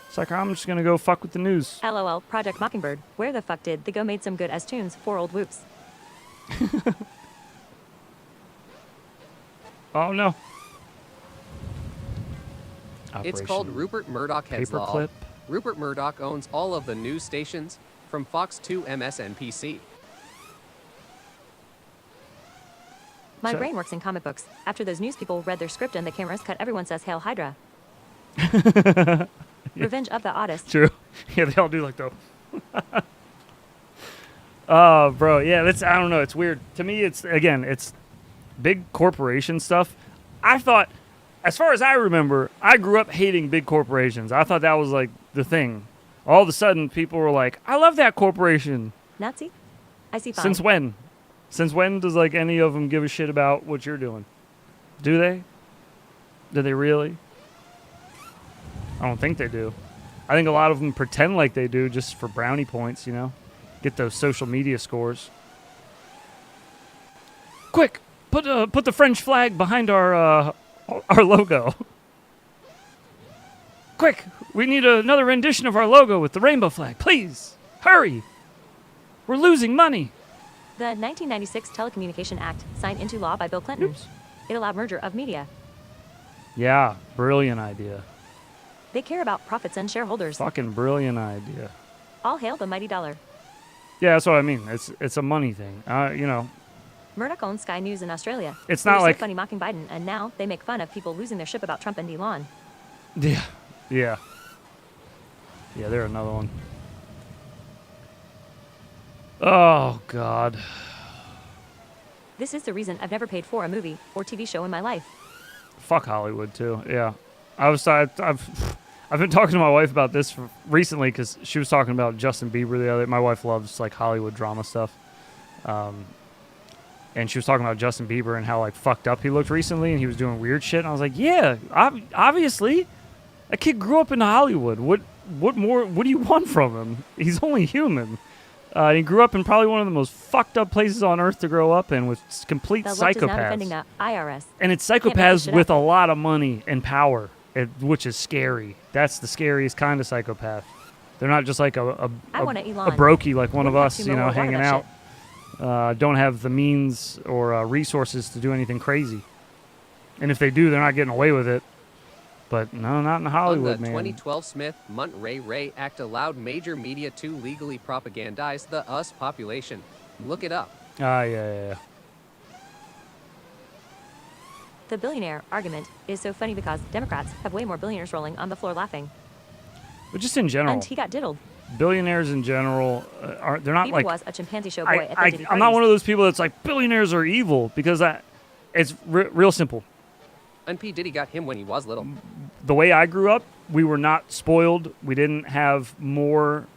It's like, I'm just going to go fuck with the news. LOL, Project Mockingbird. Where the fuck did they go made some good as tunes for old whoops? Oh, no. It's called Rupert Murdoch Heads Law. Paperclip. Rupert Murdoch owns all of the news stations from Fox to MSNBC. My So- brain works in comic books. After those news people read their script and the cameras cut, everyone says Hail Hydra. Revenge of the Oddest. True. Yeah, they all do like the. Oh, bro. Yeah, that's. I don't know. It's weird. To me, it's big corporation stuff. I thought, as far as I remember, I grew up hating big corporations. I thought that was like the thing. All of a sudden, people were like, I love that corporation. Nazi? I see fine. Since when? Since when does like any of them give a shit about what you're doing? Do they? Do they really? I don't think they do. I think a lot of them pretend like they do just for brownie points, you know? Get those social media scores. Quick, put the French flag behind our logo. Quick, we need another rendition of our logo with the rainbow flag. Please, hurry. We're losing money. The 1996 Telecommunication Act, signed into law by Bill Clinton. It allowed merger of media. Yeah, brilliant idea. They care about profits and shareholders. Fucking brilliant idea. All hail the mighty dollar. Yeah, that's what I mean. It's a money thing. You know, Murdoch owns Sky News in Australia. It's They not were so like- funny mocking Biden, and now they make fun of people losing their ship about Trump and Elon. yeah, yeah. Yeah, they're another one. Oh, God. This is the reason I've never paid for a movie or TV show in my life. Fuck Hollywood, too. Yeah. I've been talking to my wife about this recently because she was talking about Justin Bieber the other. My wife loves like Hollywood drama stuff, and she was talking about Justin Bieber and how like fucked up he looked recently, and he was doing weird shit. And I was like, yeah, obviously, a kid grew up in Hollywood. What more? What do you want from him? He's only human. He grew up in probably one of the most fucked up places on earth to grow up in, with complete The left is now psychopaths. defending the IRS. And it's Can't make this psychopaths shit with up. a lot of money and power, which is scary. That's the scariest kind of psychopath. They're not just like a I want a Elon. brokey like one of Wouldn't have us, to you mow know, or water hanging that out. Don't have the means or resources to do anything crazy. And if they do, they're not getting away with it. But no, not in Hollywood, On the man. 2012 Smith-Munt-Ray Act allowed major media to legally propagandize the us population. Look it up. Yeah. The billionaire argument is so funny because Democrats have way more billionaires rolling on the floor laughing. But just in general, And he got diddled. billionaires in general they're not Bieber like. was a chimpanzee show boy at the Diddy I'm not parties. one of those people that's like billionaires are evil, because it's real simple. And P. Diddy got him when he was little. The way I grew up, we were not spoiled. We didn't have more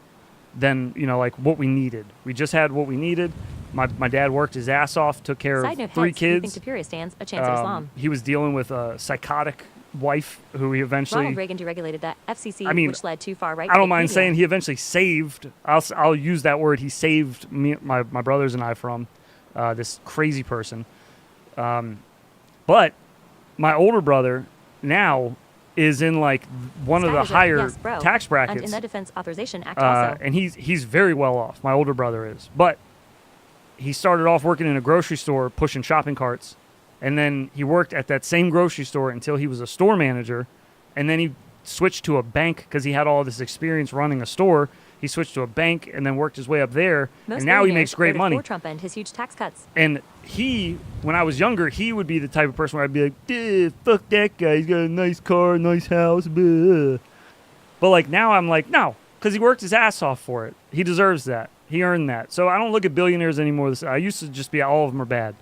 than, like what we needed. We just had what we needed. My dad worked his ass off, took care Side of note, 3 heads, you think kids. Superior stands a chance of Islam. He was dealing with a psychotic wife who he eventually. Ronald Reagan deregulated the FCC, I mean, which led to far-right. I don't fake mind media. saying he eventually saved. I'll use that word. He saved me, my brothers and I from this crazy person. But my older brother now is in like one of the Status higher yes, bro. tax brackets. And in the Defense Authorization Act also. And he's very well off. My older brother is, but he started off working in a grocery store pushing shopping carts, and then he worked at that same grocery store until he was a store manager, and then he switched to a bank because he had all this experience running a store. He switched to a bank and then worked his way up there, Most and now he millionaires makes great voted money. for Trump and his huge tax cuts. And when I was younger, he would be the type of person where I'd be like, fuck that guy. He's got a nice car, nice house. Blah. But like now I'm like, no, because he worked his ass off for it. He deserves that. He earned that. So I don't look at billionaires anymore. I used to just be all of them are bad.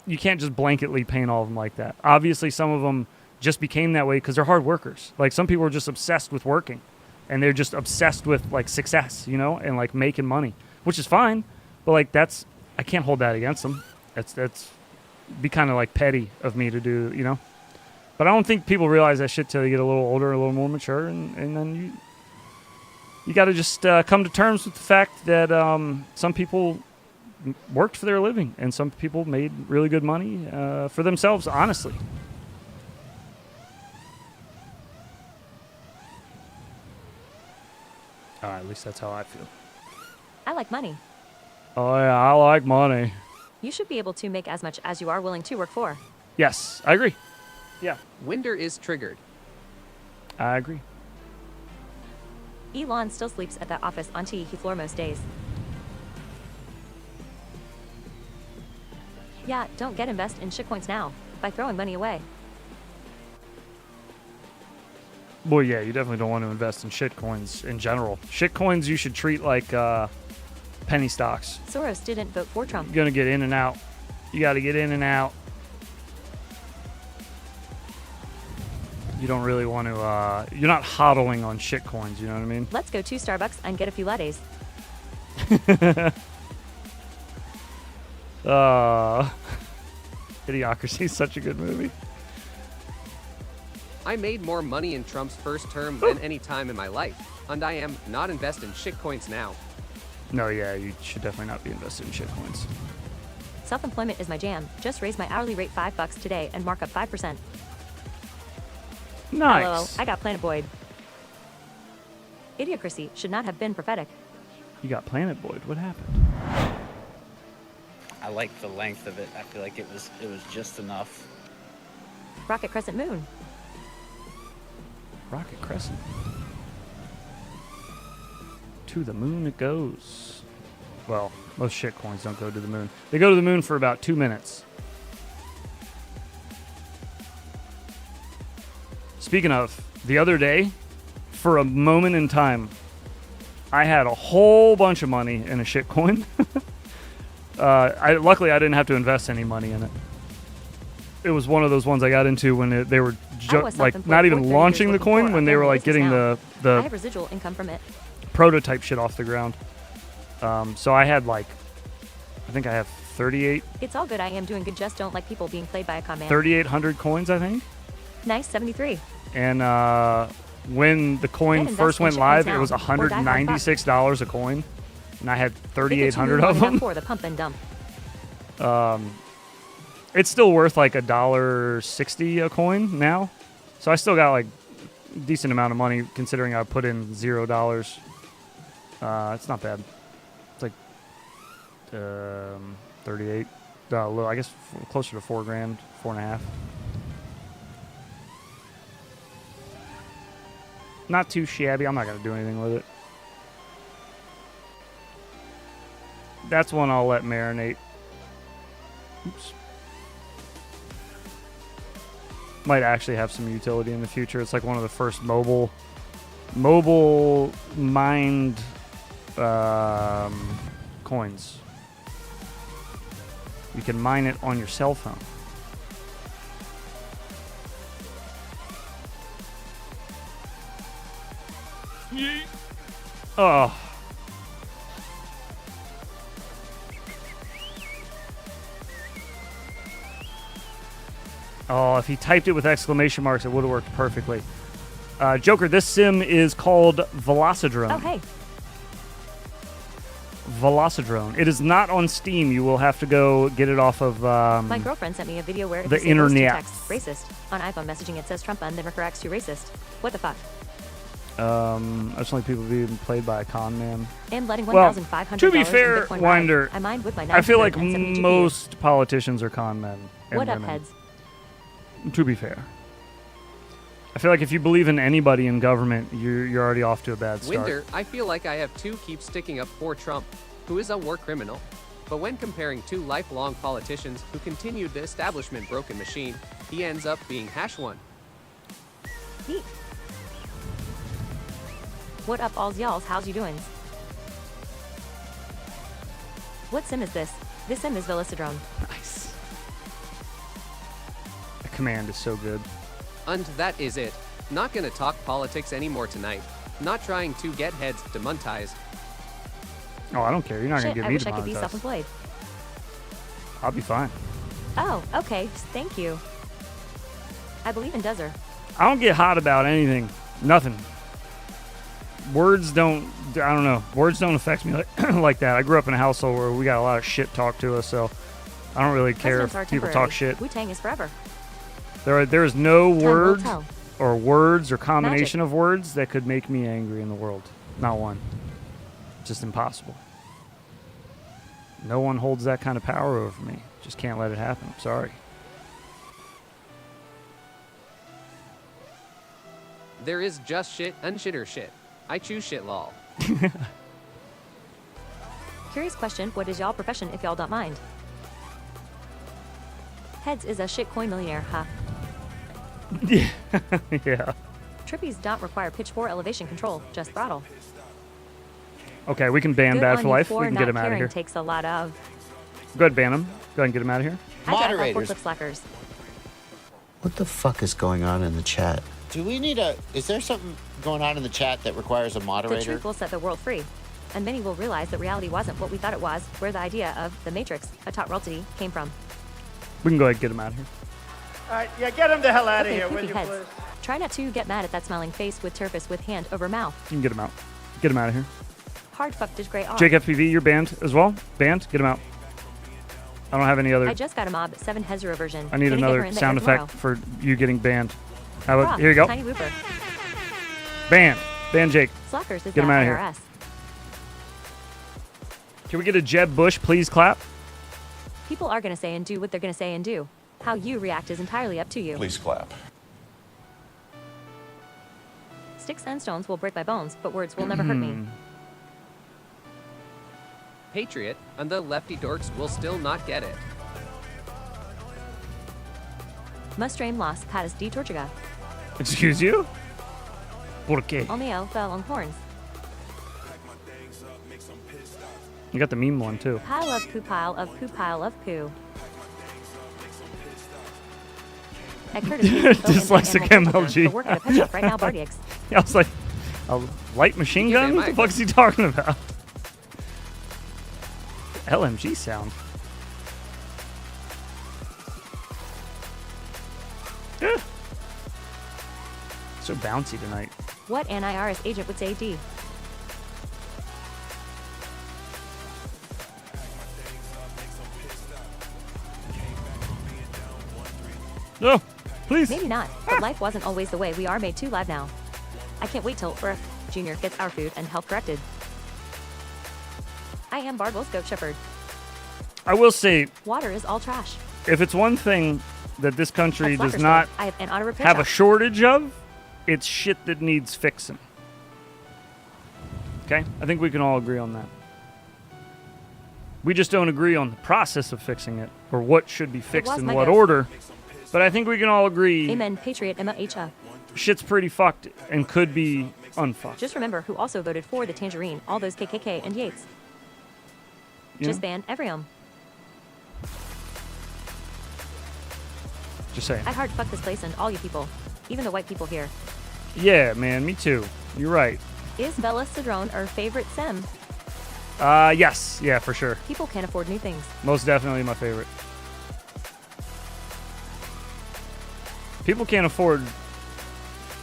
You can't just blanketly paint all of them like that. Obviously, some of them just became that way because they're hard workers. Like some people are just obsessed with working. And they're just obsessed with like success, you know, and like making money, which is fine. But like I can't hold that against them. That's be kind of like petty of me to do, you know. But I don't think people realize that shit till they get a little older, a little more mature, and then you got to just come to terms with the fact that some people worked for their living and some people made really good money for themselves, honestly. At least that's how I feel. I like money. Oh, yeah, I like money. You should be able to make as much as you are willing to work for. Yes, I agree. Yeah. Winder is triggered. I agree. Elon still sleeps at that office on T. He floor most days. Yeah, don't get invest in shitcoins now by throwing money away. Well, yeah, you definitely don't want to invest in shitcoins in general. Shitcoins you should treat like penny stocks. Soros didn't vote for Trump. You're going to get in and out. You got to get in and out. You don't really want to, you're not hodling on shitcoins, you know what I mean? Let's go to Starbucks and get a few lattes. Idiocracy is such a good movie. I made more money in Trump's first term than any time in my life, and I am not invested in shitcoins now. No, yeah, you should definitely not be invested in shitcoins. Self-employment is my jam. Just raised my hourly rate $5 today and mark up 5%. Nice. LOL, I got Planet Boyd. Idiocracy should not have been prophetic. You got Planet Boyd. What happened? I like the length of it. I feel like it was just enough. Rocket Crescent Moon. Rocket Crescent. To the moon it goes. Well, most shitcoins don't go to the moon. They go to the moon for about 2 minutes. Speaking of, the other day, for a moment in time, I had a whole bunch of money in a shitcoin. Luckily, I didn't have to invest any money in it. It was one of those ones I got into when they were like not even launching the coin, when they were like getting I the have residual income from it. prototype shit off the ground. So I had like, I think I have 38. It's all good. I am doing good. Just don't like people being played by a con man. 3,800 coins, I think. Nice, 73. And when the coin first went live, it was $196 a coin, and I had 3,800 of them. For the pump and dump. It's still worth like $1.60 a coin now, so I still got like a decent amount of money considering I put in $0. It's not bad. It's like 38. I guess closer to $4,000, 4.5. Not too shabby. I'm not going to do anything with it. That's one I'll let marinate. Oops. Might actually have some utility in the future. It's like one of the first mobile mined coins. You can mine it on your cell phone. Oh. Oh, if he typed it with exclamation marks, it would have worked perfectly. Joker, this sim is called Velocidrone. Oh, hey. Velocidrone. It is not on Steam. You will have to go get it off of my girlfriend sent me a video where it the disables internet. text racist. On iPhone messaging it says Trump and then corrects to racist. What the fuck? I just like people being played by a con man. And letting well, $1,500 to be fair, in Bitcoin Winder, ride. I mined with my I feel like 970 most politicians are con men. And What up, women. heads? To be fair. I feel like if you believe in anybody in government, you're already off to a bad start. Winder, I feel like I have to keep sticking up for Trump, who is a war criminal. But when comparing two lifelong politicians who continued the establishment broken machine, he ends up being #1. Neat. What up, alls y'alls? How's you doing? What sim is this? This sim is Velocidrone. Nice. The command is so good. And that is it. Not gonna talk politics anymore tonight. Not trying to get heads demonetized. Oh, I don't care. You're not going to Shit, get I me wish I could be demonetized. self-employed. I'll be fine. Oh, okay. Thank you. I believe in Desert. I don't get hot about anything. Nothing. Words don't, I don't know. Words don't affect me like that. I grew up in a household where we got a lot of shit talked to us, so I don't really care if people talk shit. Wu-Tang is forever. There is no word tell. or words or combination of words that could make me angry in the world. Not one. Just impossible. No one holds that kind of power over me. Just can't let it happen. I'm sorry. There is just shit and shitter shit. I choose shit, lol. Curious question, what is y'all profession if y'all don't mind? Heads is a shitcoin millionaire, huh? Yeah. Yeah. Trippies don't require pitch 4 elevation control, just throttle. Okay, we can ban Good Bad on for you life. for We can get not him out of caring here. Takes a lot of. Go ahead, ban him. Go ahead and get him out of here. I got Moderators. forklift slackers. What the fuck is going on in the chat? Do we need a... Is there something going on in the chat that requires a The moderator? truth will set the world free. And many will realize that reality wasn't what we thought it was, where the idea of the Matrix, a taught reality, came from. We can go ahead and get him out of here. All right, yeah, get him the hell out of Okay, here, will poopy you, heads. please? Try not to get mad at that smiling face with turfus with hand over mouth. You can get him out. Get him out of here. Hard fuck did great R. Jake FPV, you're banned as well. Banned. Get him out. I don't have any other. I just got a mob 7 Hezro version. I need Gonna get her another in the sound air effect tomorrow. for you getting banned. How about, Rock, here you go. Tiny Whooper. Banned. Ban Jake. Slackers is Get him that out of here. IRS. Can we get a Jeb Bush, please clap? People are gonna say and do what they're gonna say and do. How you react is entirely up to you. Please clap. Sticks and stones will break my bones, but words will never hurt me. Patriot, and the lefty dorks will still not get it. Mustrain lost Patas de Tortuga. Excuse you? ¿Por qué? Olmeo fell on horns. You got the meme one too. Pile of poo, pile of poo, pile of poo. At Curtis, Dyslexic MLG. Work at a pet shop right now, Bardiacs. Yeah, I was like, a light machine gun? What the fuck's he talking about? LMG sound. Yeah. So bouncy tonight. What an IRS agent would say D. No, please. Maybe not, but life wasn't always the way we are made to live now. I can't wait till Earth Jr. gets our food and health corrected. I am Bardwell's goat shepherd. I will say, Water is all trash. if it's one thing that this country At does Flocker's not Road, I have an auto repair have a shop. shortage of, it's shit that needs fixing. Okay? I think we can all agree on that. We just don't agree on the process of fixing it or what should be fixed was in my what goat. order. But I think we can all agree Amen, Patriot MLH. shit's pretty fucked and could be unfucked. Just remember who also voted for the Tangerine, all those KKK and Yates. You Just know? ban everyone. Just saying. I hard fuck this place and all you people. Even the white people here. Yeah, man, me too. You're right. Is Bella Cedrone our favorite sim? Yes. Yeah, for sure. People can't afford new things. Most definitely my favorite. People can't afford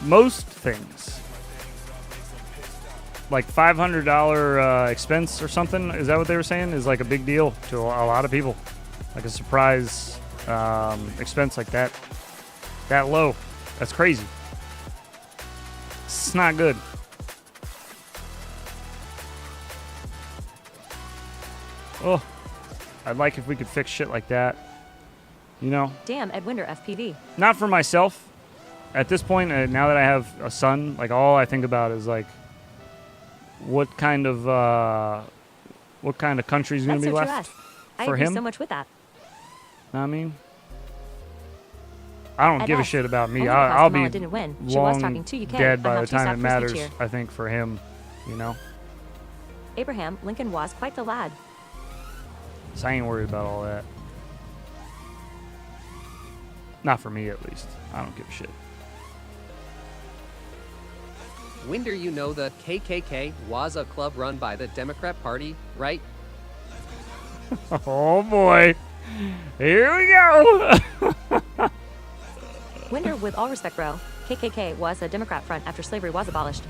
most things. Like $500 expense or something. Is that what they were saying? Is like a big deal to a lot of people. Like a surprise expense like that. That low. That's crazy. It's not good. Oh, I'd like if we could fix shit like that. You know? Damn, Ed Winder FPV. Not for myself, at this point, now that I have a son, like all I think about is like, what kind of country is going That's to be so true, left us. I for agree him? so much with that. Know what I mean, I don't At give a us, shit about me. only I'll because be Kamala didn't win. She was long talking to UK dead on by how the to time stop it free speech matters. here. I think for him, you know. Abraham Lincoln was quite the lad. So I ain't worried about all that. Not for me, at least. I don't give a shit. Winder, you know the KKK was a club run by the Democrat Party, right? Oh boy. Here we go. Winder, with all respect, bro, KKK was a Democrat front after slavery was abolished.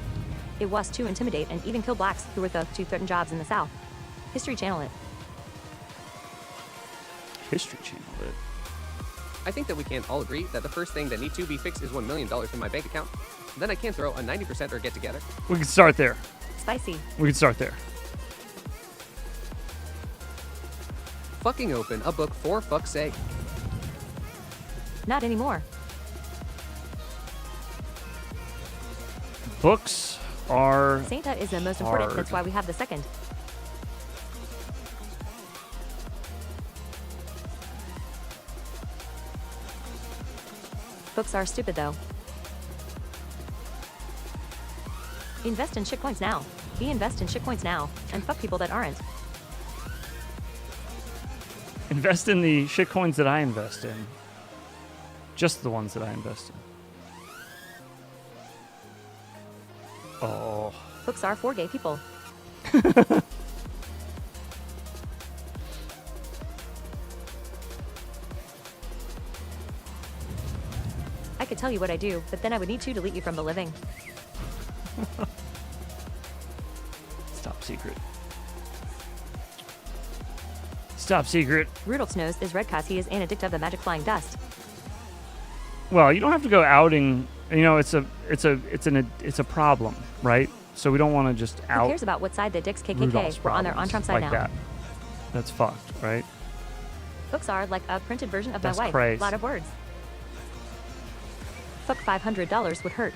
It was to intimidate and even kill blacks who were thought to threaten jobs in the South. History Channel it. History Channel it. I think that we can all agree that the first thing that needs to be fixed is $1 million in my bank account. Then I can't throw a 90% or get together. We can start there. Spicy. We can start there. Fucking open a book for fuck's sake. Not anymore. Books are Santa is the most important. hard. That's why we have the second. Books are stupid, though. Invest in shitcoins now. Invest in shitcoins now. And fuck people that aren't. Invest in the shitcoins that I invest in. Just the ones that I invest in. Oh. Books are for gay people. I could tell you what I do, but then I would need to delete you from the living. It's top secret. It's top secret. Rudolph's nose is red cause he is an addict of the magic flying dust. Well, you don't have to go outing. You know, it's a problem, right? So we don't want to just out. Who cares about what side the dicks Rudolph's KKK were on their problems on-Trump side like now? that. That's fucked, right? Books are like a printed version of That's my wife. crazy. Lot of words. Fuck $500 would hurt.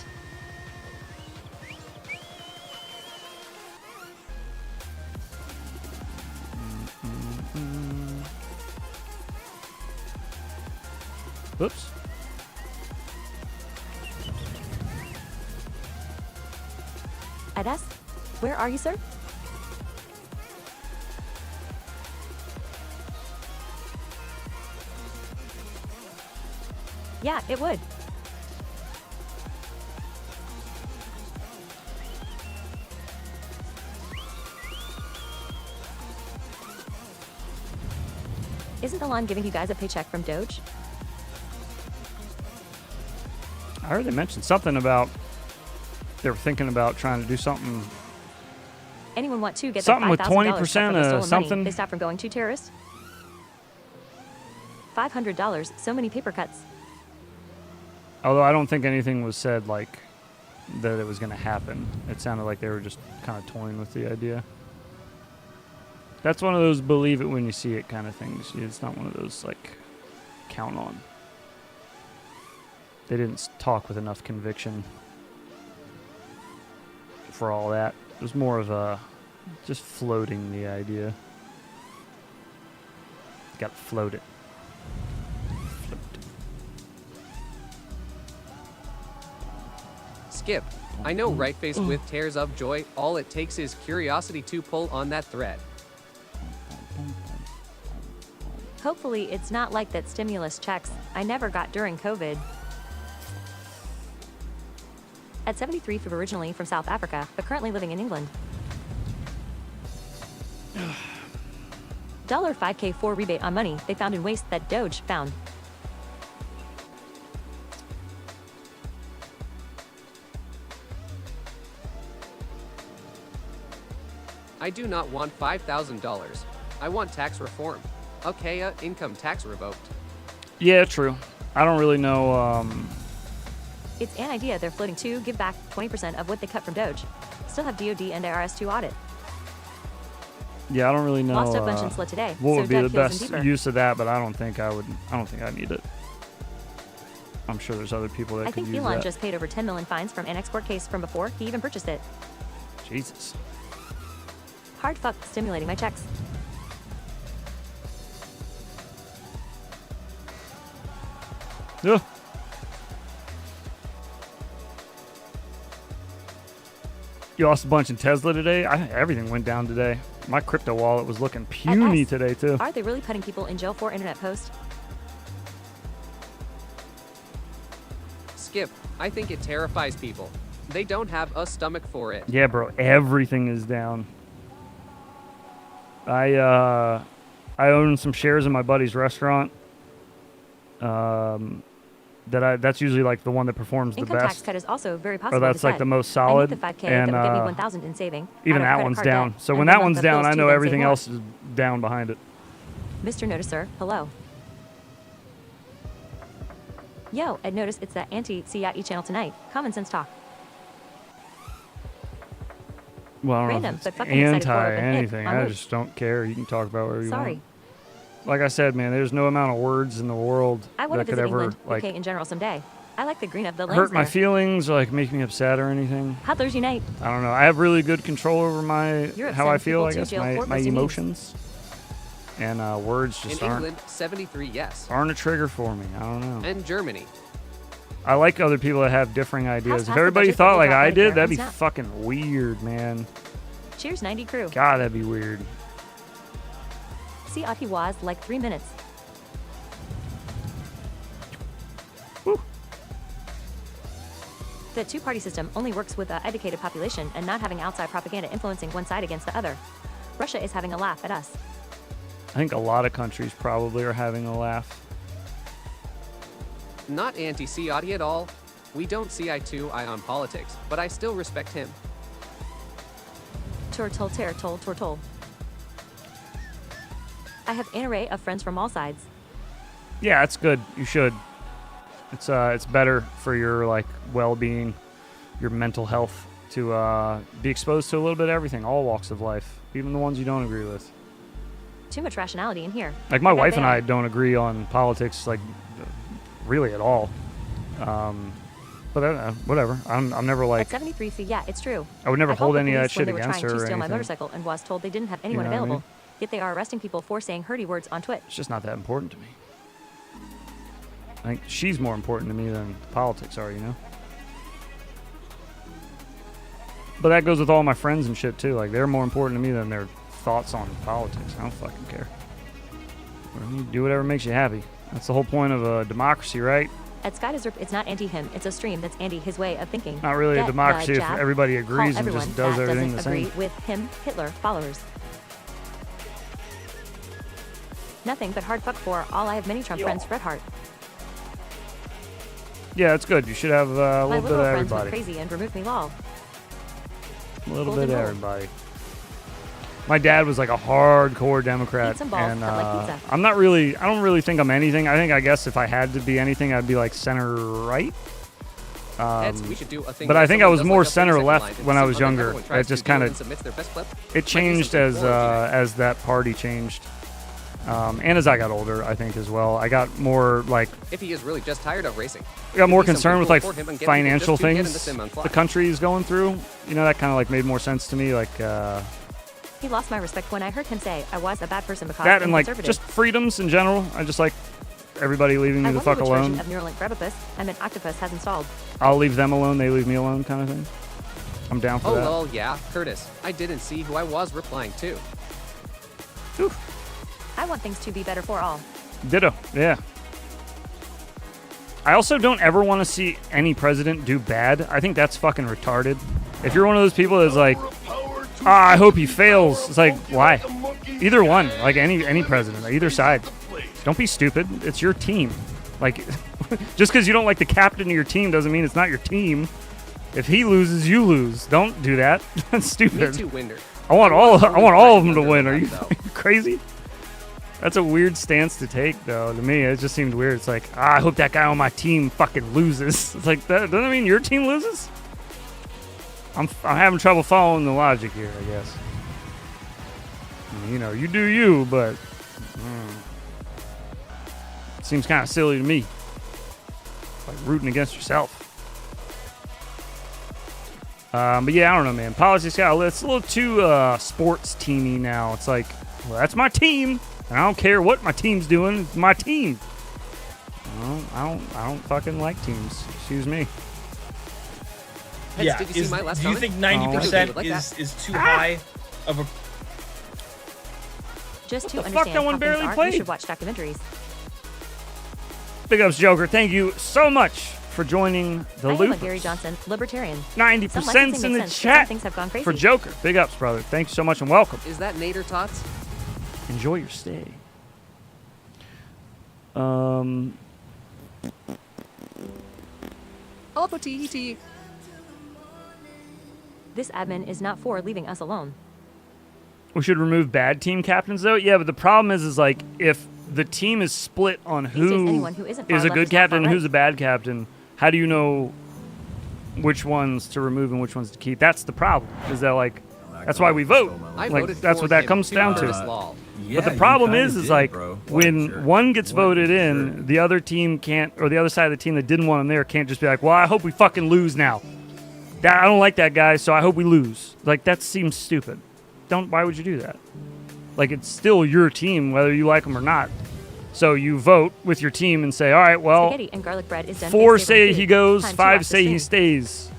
Oops. Adas, where are you, sir? Yeah, it would. Isn't Elon giving you guys a paycheck from Doge? I heard they mentioned something about they were thinking about trying to do something. Anyone want to get Something the with $5,000 20% from the stolen money something? they stopped from going to terrorists? $500, so many paper cuts. Although I don't think anything was said like that it was going to happen. It sounded like they were just kind of toying with the idea. That's one of those believe it when you see it kind of things. It's not one of those like count on. They didn't talk with enough conviction for all that. It was more of a just floating the idea. Got to float it. Skip. I know right face with tears of joy. All it takes is curiosity to pull on that thread. Hopefully it's not like that stimulus checks I never got during COVID. At 73, originally from South Africa, but currently living in England. $5K for rebate on money they found in waste that Doge found. I do not want $5,000. I want tax reform. Okay, income tax revoked. Yeah, true. I don't really know. It's an idea they're floating to give back 20% of what they cut from Doge. Still have DOD and IRS to audit. Yeah, I don't really know. Lost a bunch in Slut today, what so would be Doug the feels best in deeper. use of that? But I don't think I would. I don't think I need it. I I'm sure there's other people that I could think use Elon that. just paid over 10 million fines from an export case from before he even purchased it. Jesus. Hard fuck stimulating my checks. Yeah. You lost a bunch in Tesla today? Everything went down today. My crypto wallet was looking puny today, too. Are they really putting people in jail for internet posts? Skip, I think it terrifies people. They don't have a stomach for it. Yeah, bro, everything is down. I own some shares in my buddy's restaurant. That's usually like the one that performs the Income tax best. cut is also very possible. Or that's like the most solid. I need the 5K and that would get me 1,000 in saving. even out of that credit one's card down. debt, So and when the that month one's of down, bills I due know then everything save more. else is down behind it. Mr. Noticer, hello. Yo, Ed Notice, it's that anti-CIE channel tonight. Common sense talk. Well, I don't Random, know if but it's fucking excited for anti it, but anything. I'm I loose. just don't care. You can talk about whatever you Sorry. want. Like I said, man, there's no amount of words in the world I want to that could visit ever England, like UK in general someday. I like the green of the lanes hurt my there. feelings or like make me upset or anything. Hodlers unite. I don't know. I have really good control over my Europe how I sends feel. people I to guess jail my, for my posting memes. emotions and words just In aren't England, 73 yes. aren't a trigger for me. I don't know. And Germany. I like other people that have differing ideas. If past the everybody budget thought that we like got I right did, there that'd on be Snap. fucking weird, man. Cheers, 90 crew. God, that'd be weird. See, he was like 3 minutes. The two-party system only works with an educated population and not having outside propaganda influencing one side against the other. Russia is having a laugh at us. I think a lot of countries probably are having a laugh. Not anti-Ciati at all. We don't see eye to eye on politics, but I still respect him. Tortol. I have an array of friends from all sides. Yeah, it's good. You should. It's better for your like well-being, your mental health to be exposed to a little bit of everything, all walks of life, even the ones you don't agree with. Too much rationality in here. Like my I got wife and I bail. don't agree on politics, like really at all. But whatever. I'm never At like 73 feet, yeah, it's true. I would never I called hold the any of that police when shit they were against trying her to or steal my anything. motorcycle and was told they didn't have anyone know what I available. mean? Yet they are arresting people for saying hurty words on Twitch. It's just not that important to me. I think she's more important to me than politics are, you know? But that goes with all my friends and shit, too. Like, they're more important to me than their thoughts on politics. I don't fucking care. You do whatever makes you happy. That's the whole point of a democracy, right? At Sky Desert, it's not anti-him. It's a stream that's anti his way of thinking. Not really a Get the democracy if jab. everybody Call agrees and everyone just does that everything doesn't the agree same. with him, Hitler followers. Nothing but hard fuck for all. I have many Trump friends. Fred Hart. Yeah, it's good. You should have a My little bit liberal of friends went everybody. crazy and removed me lol. A little Golden bit of rule. everybody. My dad was like a hardcore Democrat, Eat some balls, and but like pizza. I don't really think I'm anything. I guess if I had to be anything, I'd be like center right. Heads, we should do a thing But where I think I someone was does more like a center 30-second left line and when I some was other younger. everyone tries It just to do kind and submits of their best clip. it Might be changed something as that party changed, and as I got older, I think as well. I got more like If he is really just tired of racing. I got more Maybe concerned with something like for him and get people financial just to get in the things sim on fly. the country is going through. You know, that kind of like made more sense to me. Like He lost my respect when I heard him say I was a bad person because that I'm and like conservative. just freedoms in general. I just like everybody leaving me I the wonder fuck which alone. version of Neuralink Brabapus I'm an octopus has installed. I'll leave them alone, they leave me alone kind of thing. I'm down for Oh, that. lol, yeah, Curtis. I didn't see who I was replying to. I want things to be better for all. Ditto, yeah. I also don't ever want to see any president do bad. I think that's fucking retarded. If you're one of those people that's like, I hope he fails. It's like, why? Either one, like any president, either side. Don't be stupid. It's your team. Like, just because you don't like the captain of your team doesn't mean it's not your team. If he loses, you lose. Don't do that. That's stupid. Me too, Winder. I want all of them to under win. the Are you gun, though. crazy? That's a weird stance to take, though. To me, it just seemed weird. It's like, I hope that guy on my team fucking loses. It's like, that doesn't mean your team loses? I'm having trouble following the logic here, I guess. You know, you do you, but seems kind of silly to me. like rooting against yourself. But yeah, I don't know, man. Politics it's a little too sports teamy now. It's like, well, that's my team, and I don't care what my team's doing. It's my team. I don't fucking like teams. Excuse me. Did you see my last do you comment? think 90% is too high of a? Just to What the understand fuck? That one how barely things are, played. you should watch documentaries. Big ups, Joker. Thank you so much for joining the I am loop. a Gary Johnson, libertarian. 90% Some licensing in the makes sense, but chat some things have gone crazy. for Joker. Big ups, brother. Thank you so much and welcome. Is that Nader Tots? Enjoy your stay. Opportunity. This admin is not for leaving us alone. We should remove bad team captains, though. Yeah, but the problem is like if the team is split on days, who anyone who isn't far is a left good is not far captain and who's right. a bad captain, how do you know which ones to remove and which ones to keep? That's the problem. Is that like that's why we vote. I Like voted that's for what that him comes to down Curtis to. Law. But the problem is like when one gets voted in, the other team can't, or the other side of the team that didn't want him there can't just be like, well, I hope we fucking lose now. I don't like that guy, so I hope we lose. Like that seems stupid. Why would you do that? Like it's still your team, whether you like them or not. So you vote with your team and say, all right, well, Spaghetti and garlic bread is done 4 based on say food. he goes, Time to 5 watch say this he thing. stays.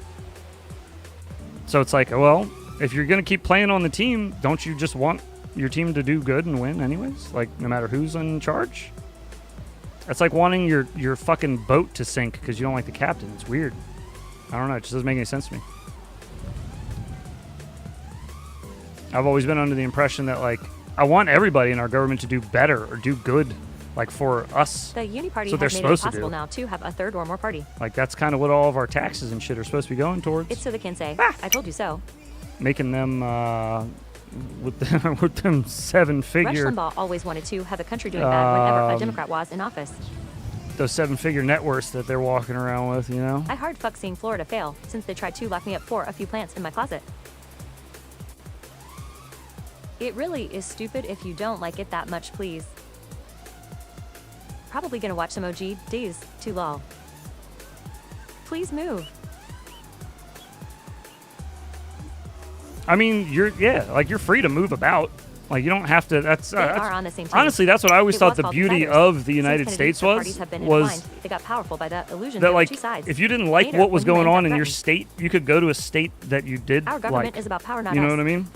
So it's like, well, if you're going to keep playing on the team, don't you just want your team to do good and win anyways? Like, no matter who's in charge? That's like wanting your fucking boat to sink because you don't like the captain. It's weird. I don't know. It just doesn't make any sense to me. I've always been under the impression that, like, I want everybody in our government to do better or do good, like, for us. The Uni Party That's what they're has made it supposed to possible do. now to have a third or more party. Like, that's kind of what all of our taxes and shit are supposed to be going towards. It's so they can say, I told you so. Making them, with them 7-figure... Rush Limbaugh always wanted to have the country doing bad whenever a Democrat was in office. Those 7-figure net worths that they're walking around with, you know? I hard fuck seeing Florida fail, since they tried to lock me up for a few plants in my closet. It really is stupid if you don't like it that much, please. Probably gonna watch some OG D's too lol. Please move. I mean, you're free to move about. Like, you don't have to, that's... They are on the same team. Honestly, that's what I always It thought was the called beauty Confederacy. of the Since United Kennedy, States the parties have been was entwined. They got powerful by the illusion that, there were like, two sides. if you didn't like Later, what was when going humans on got in your threatened. state, you could go to a state that you did Our government like. is about power, not You know us. what I mean?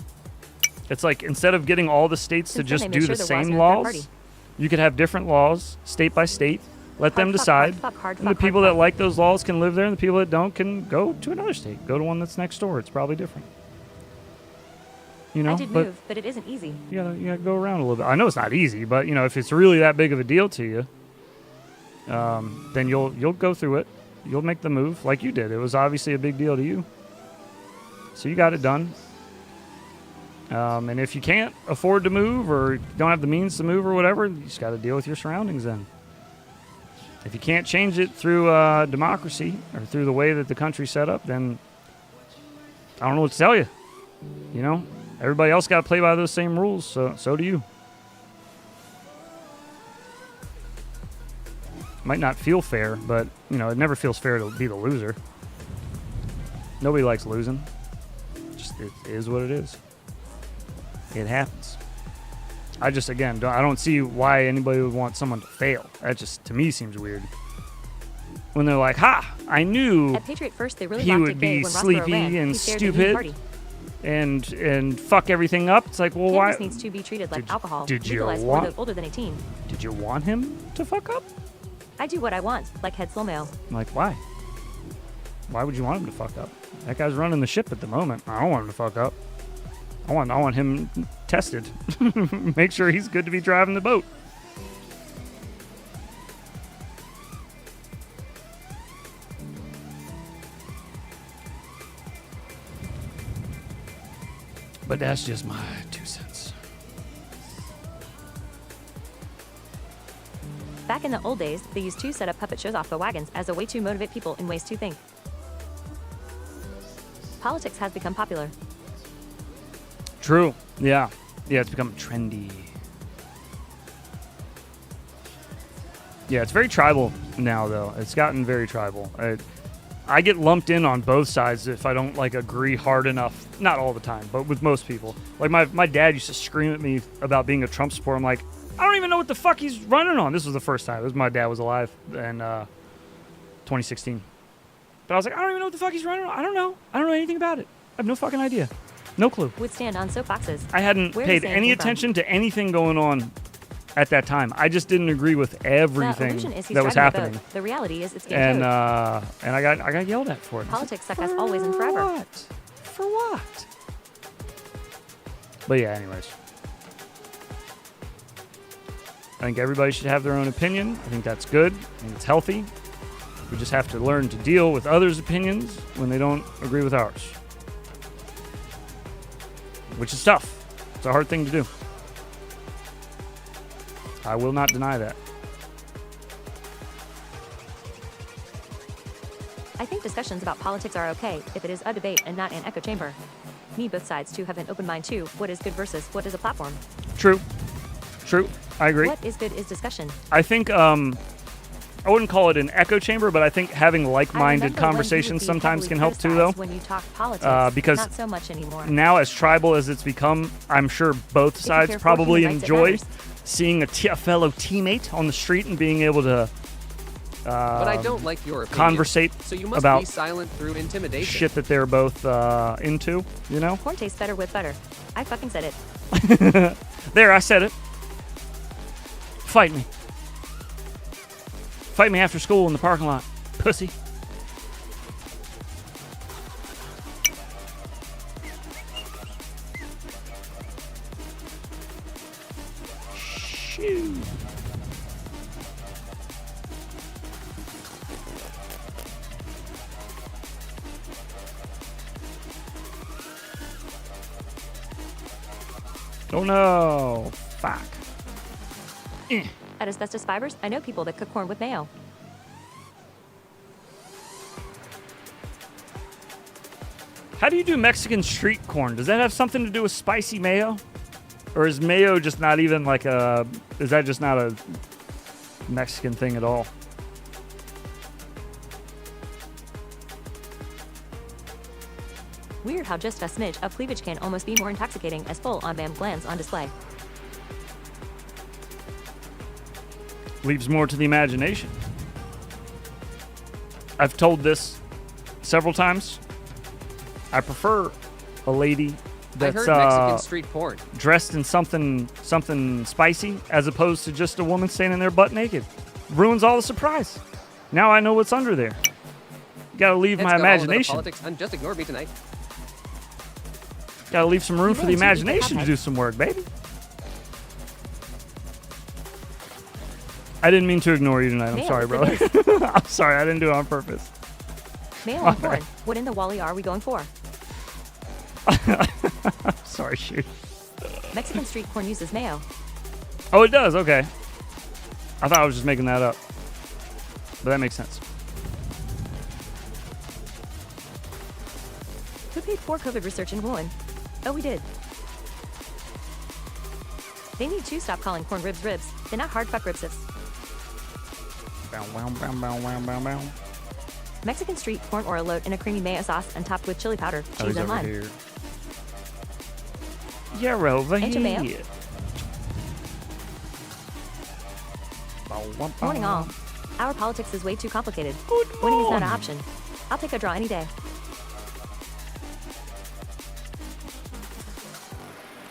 It's like, instead of getting all the states Since to then, just they do made the sure there was same no third laws, party. you could have different laws, state by state, let them Hard fuck, decide, hard fuck, hard and the fuck, people hard that fuck. like those laws can live there, and the people that don't can go to another state. Go to one that's next door. It's probably different. You know, I did move, but it isn't easy. you gotta go around a little bit. I know it's not easy, but you know, if it's really that big of a deal to you, then you'll go through it. You'll make the move like you did. It was obviously a big deal to you, so you got it done. And if you can't afford to move or don't have the means to move or whatever, you just got to deal with your surroundings then. If you can't change it through democracy or through the way that the country's set up, then I don't know what to tell you. You know, everybody else got to play by those same rules, so do you. Might not feel fair, but, you know, it never feels fair to be the loser. Nobody likes losing. Just it is what it is. It happens. I just, again, I don't see why anybody would want someone to fail. That just, to me, seems weird. When they're like, ha, I knew At Patriot First, they really he locked would it gay be when Rossborough sleepy ran. and He stared at the Union Party. stupid and fuck everything up. It's like, well, why? Cannabis needs to be treated like alcohol. did you legalized for want- those older than 18. Did you want him to fuck up? I do what I want, like head slow mail. I'm like, why? Why would you want him to fuck up? That guy's running the ship at the moment. I don't want him to fuck up. I want him tested. Make sure he's good to be driving the boat. But that's just my 2 cents. Back in the old days, they used to set up puppet shows off the wagons as a way to motivate people in ways to think. Politics has become popular. True. Yeah. Yeah, it's become trendy. Yeah, it's very tribal now, though. It's gotten very tribal. I get lumped in on both sides if I don't like agree hard enough. Not all the time, but with most people. Like my dad used to scream at me about being a Trump supporter. I'm like, I don't even know what the fuck he's running on. This was the first time. It was my dad was alive in 2016. But I was like, I don't even know what the fuck he's running on. I don't know. I don't know anything about it. I have no fucking idea. No clue. Would stand on soapboxes. I hadn't paid any attention to anything going on at that time. I just didn't agree with everything that was happening. The reality is it's and I got yelled at for it. Politics suck us always and forever. What? For what? But yeah, anyways. I think everybody should have their own opinion. I think that's good. I think it's healthy. We just have to learn to deal with others' opinions when they don't agree with ours. Which is tough. It's a hard thing to do. I will not deny that. I think discussions about politics are okay if it is a debate and not an echo chamber. Need both sides to have an open mind to what is good versus what is a platform. True. I agree. What is good is discussion. I think I wouldn't call it an echo chamber, but I think having like-minded conversations sometimes can help too, though. When you talk politics, because not so much anymore. Now, as tribal as it's become, I'm sure both sides probably enjoy seeing a fellow teammate on the street and being able to but I don't like your opinion, conversate so you must about be silent through intimidation. Shit that they're both into, you know? Corn tastes better with butter. I fucking said it. There, I said it. Fight me. Fight me after school in the parking lot, pussy. Shoot. Oh no. Fuck. At Asbestos Fibers, I know people that cook corn with mayo. How do you do Mexican street corn? Does that have something to do with spicy mayo? Or is mayo just not even like a... Is that just not a Mexican thing at all? Weird how just a smidge of cleavage can almost be more intoxicating as full-on BAM glands on display. Leaves more to the imagination. I've told this several times. I prefer a lady that's I heard Mexican street porn. Dressed in something spicy as opposed to just a woman standing there butt naked. Ruins all the surprise. Now I know what's under there. Gotta leave my imagination. Politics and just ignore me tonight. Gotta leave some room for the imagination to do some work, baby. I didn't mean to ignore you tonight. I'm sorry, brother. I'm sorry. I didn't do it on purpose. Mayo and corn. What in the Wally are we going for? Sorry, shoot. Mexican street corn uses mayo. Oh, it does? Okay. I thought I was just making that up. But that makes sense. Who paid for COVID research in Wuhan? Oh, we did. They need to stop calling corn ribs ribs. They're not hard fuck ribsips. Bow, bow, bow, bow, bow, bow, bow. Mexican street corn or a load in a creamy mayo sauce and topped with chili powder, cheese, and lime. Here. You're over Enter here. mayo. Morning all. Our politics is way too complicated. Winning is not an option. I'll take a draw any day.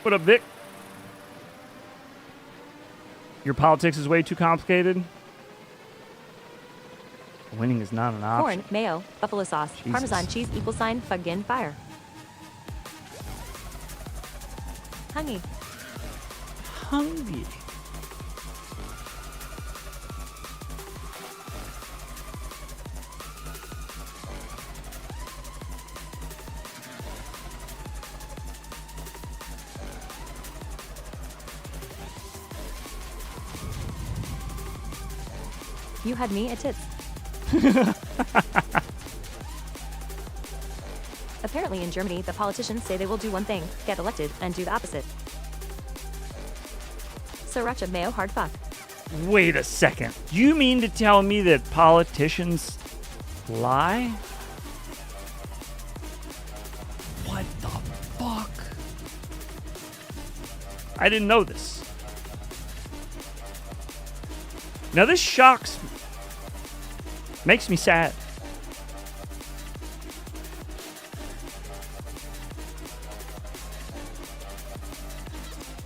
What up, Vic? Your politics is way too complicated. Winning is not an option. Corn, mayo, buffalo sauce, Jesus. Parmesan cheese =, fucking fire. Hungry. Hungry. You had me at tits. Apparently in Germany, the politicians say they will do one thing, get elected, and do the opposite. Sriracha mayo hard fuck. Wait a second. You mean to tell me that politicians lie? What the fuck? I didn't know this. Now this shocks me. Makes me sad.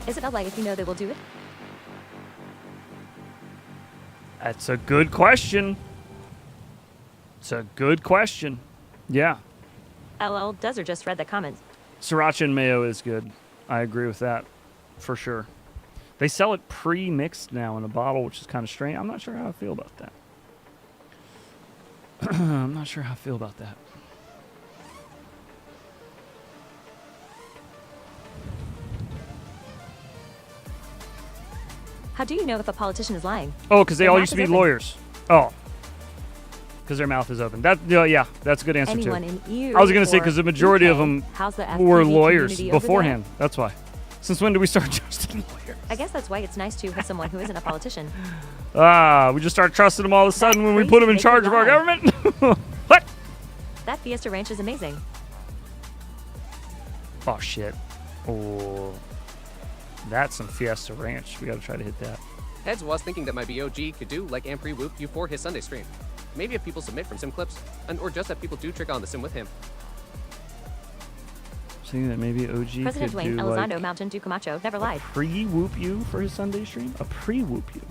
Is it not like if you know they will do it? That's a good question. It's a good question. Yeah. LL Desert just read the comments. Sriracha and mayo is good. I agree with that. For sure. They sell it pre-mixed now in a bottle, which is kind of strange. I'm not sure how I feel about that. I'm not sure how I feel about that. How do you know if a politician is lying? Oh, because they Their all mouth used to be is open. lawyers. Oh. Because their mouth is open. That, yeah, that's a good answer, Anyone too. in EU I was going to say, or because the majority of UK? them How's the were FPV lawyers community over beforehand. That's why. Since when do we start trusting lawyers? I guess that's why it's nice to have someone who isn't a politician. We just start trusting them all of a sudden when we put them in crazy charge they of our lie. government. What? That Fiesta Ranch is amazing. Oh, shit. Oh. That's some Fiesta Ranch. We got to try to hit that. Heads was thinking that my BOG could do like Ampri Whoop you for his Sunday stream. Maybe if people submit from sim clips, or just that people do trick on the sim with him. Saying that maybe OG President could Dwayne do Elizondo like Mountain Dew Camacho never lied. pre-whoop you for his Sunday stream? A pre-whoop you.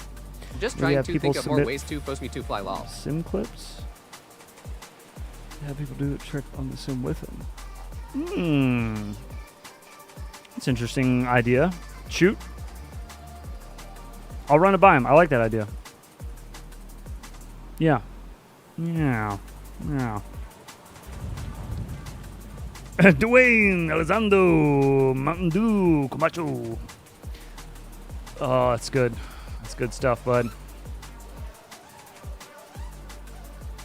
Just Maybe trying have to people think of more submit ways to post me to fly lol. Sim clips? Have people do a trick on the sim with him. That's an interesting idea. Shoot. I'll run it by him. I like that idea. Yeah. Yeah. Yeah. Dwayne Elizondo Mountain Dew Camacho. Oh, that's good. That's good stuff, bud.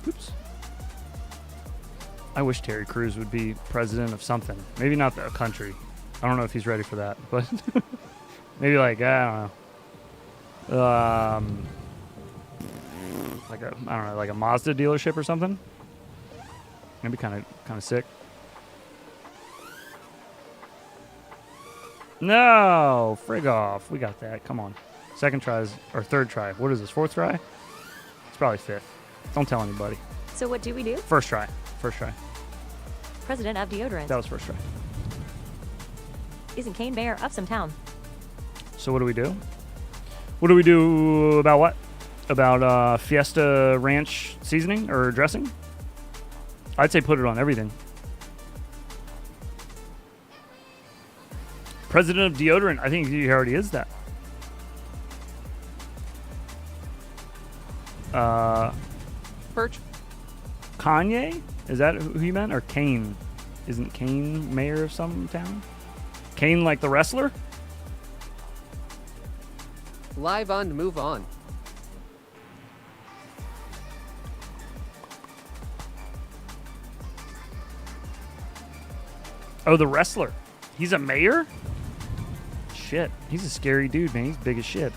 Oops. I wish Terry Crews would be president of something. Maybe not a country. I don't know if he's ready for that, but maybe like, I don't know. Like a, I don't know, like a Mazda dealership or something. Maybe kind of sick. No, frig off. We got that. Come on. Second try or third try. What is this? Fourth try? It's probably fifth. Don't tell anybody. So what do we do? First try. First try. President of deodorant. That was first try. Isn't Kane mayor of some town? So what do we do? What do we do about what? About Fiesta Ranch seasoning or dressing? I'd say put it on everything. President of deodorant. I think he already is that. Perch. Kanye? Is that who you meant? Or Kane? Isn't Kane mayor of some town? Kane like the wrestler? Live on, move on. Oh, the wrestler. He's a mayor? Shit. He's a scary dude, man. He's big as shit.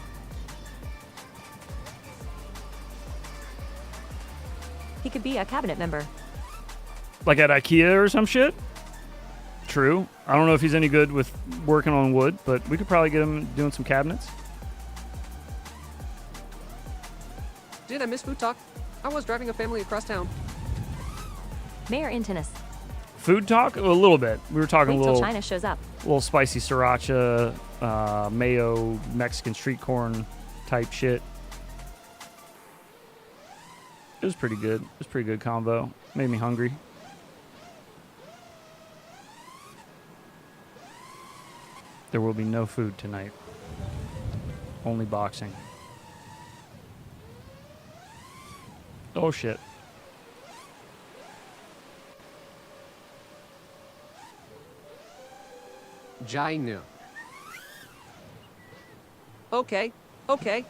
He could be a cabinet member. Like at IKEA or some shit? True. I don't know if he's any good with working on wood, but we could probably get him doing some cabinets. Did I miss food talk? I was driving a family across town. Mayor in tennis. Food talk? A little bit. We were talking Wait a till little, China shows up. little spicy sriracha, mayo, Mexican street corn type shit. It was pretty good. It was a pretty good combo. Made me hungry. There will be no food tonight. Only boxing. Oh shit. Jai knew. Okay, okay.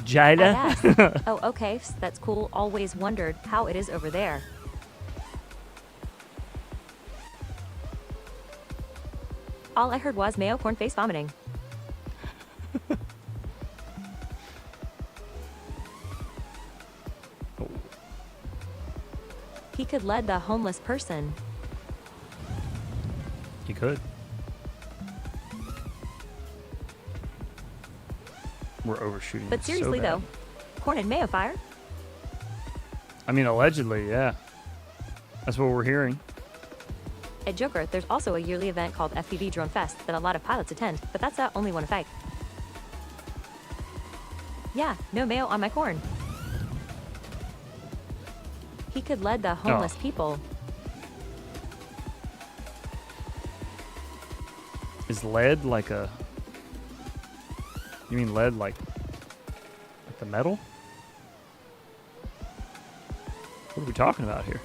Jida? Oh, okay. That's cool. Always wondered how it is over there. All I heard was mayo corn face vomiting. He could lead the homeless person. He could. We're overshooting. But seriously so bad. though, corn and mayo fire? I mean, allegedly, yeah. That's what we're hearing. At Joker, there's also a yearly event called FPV Drone Fest that a lot of pilots attend, but that's the only one in fake. Yeah, no mayo on my corn. He could lead the homeless people. Is lead like a... You mean lead like the metal? What are we talking about here?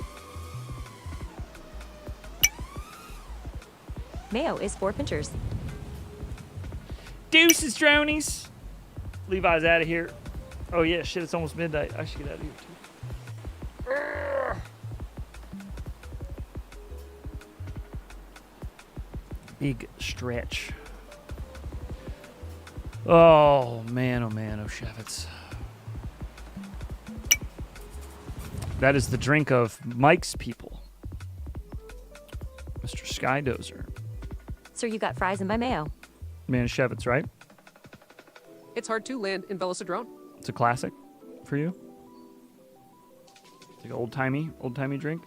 Mayo is for pinchers. Deuces, dronies! Levi's out of here. Oh yeah, shit, it's almost midnight. I should get out of here too. Big stretch. Oh man, oh Shevitz. That is the drink of Mike's people. Mr. Skydozer. Sir, you got fries in my mayo. Shevitz, right? It's hard to land in Velocidrone. It's a classic for you. It's like an old-timey drink.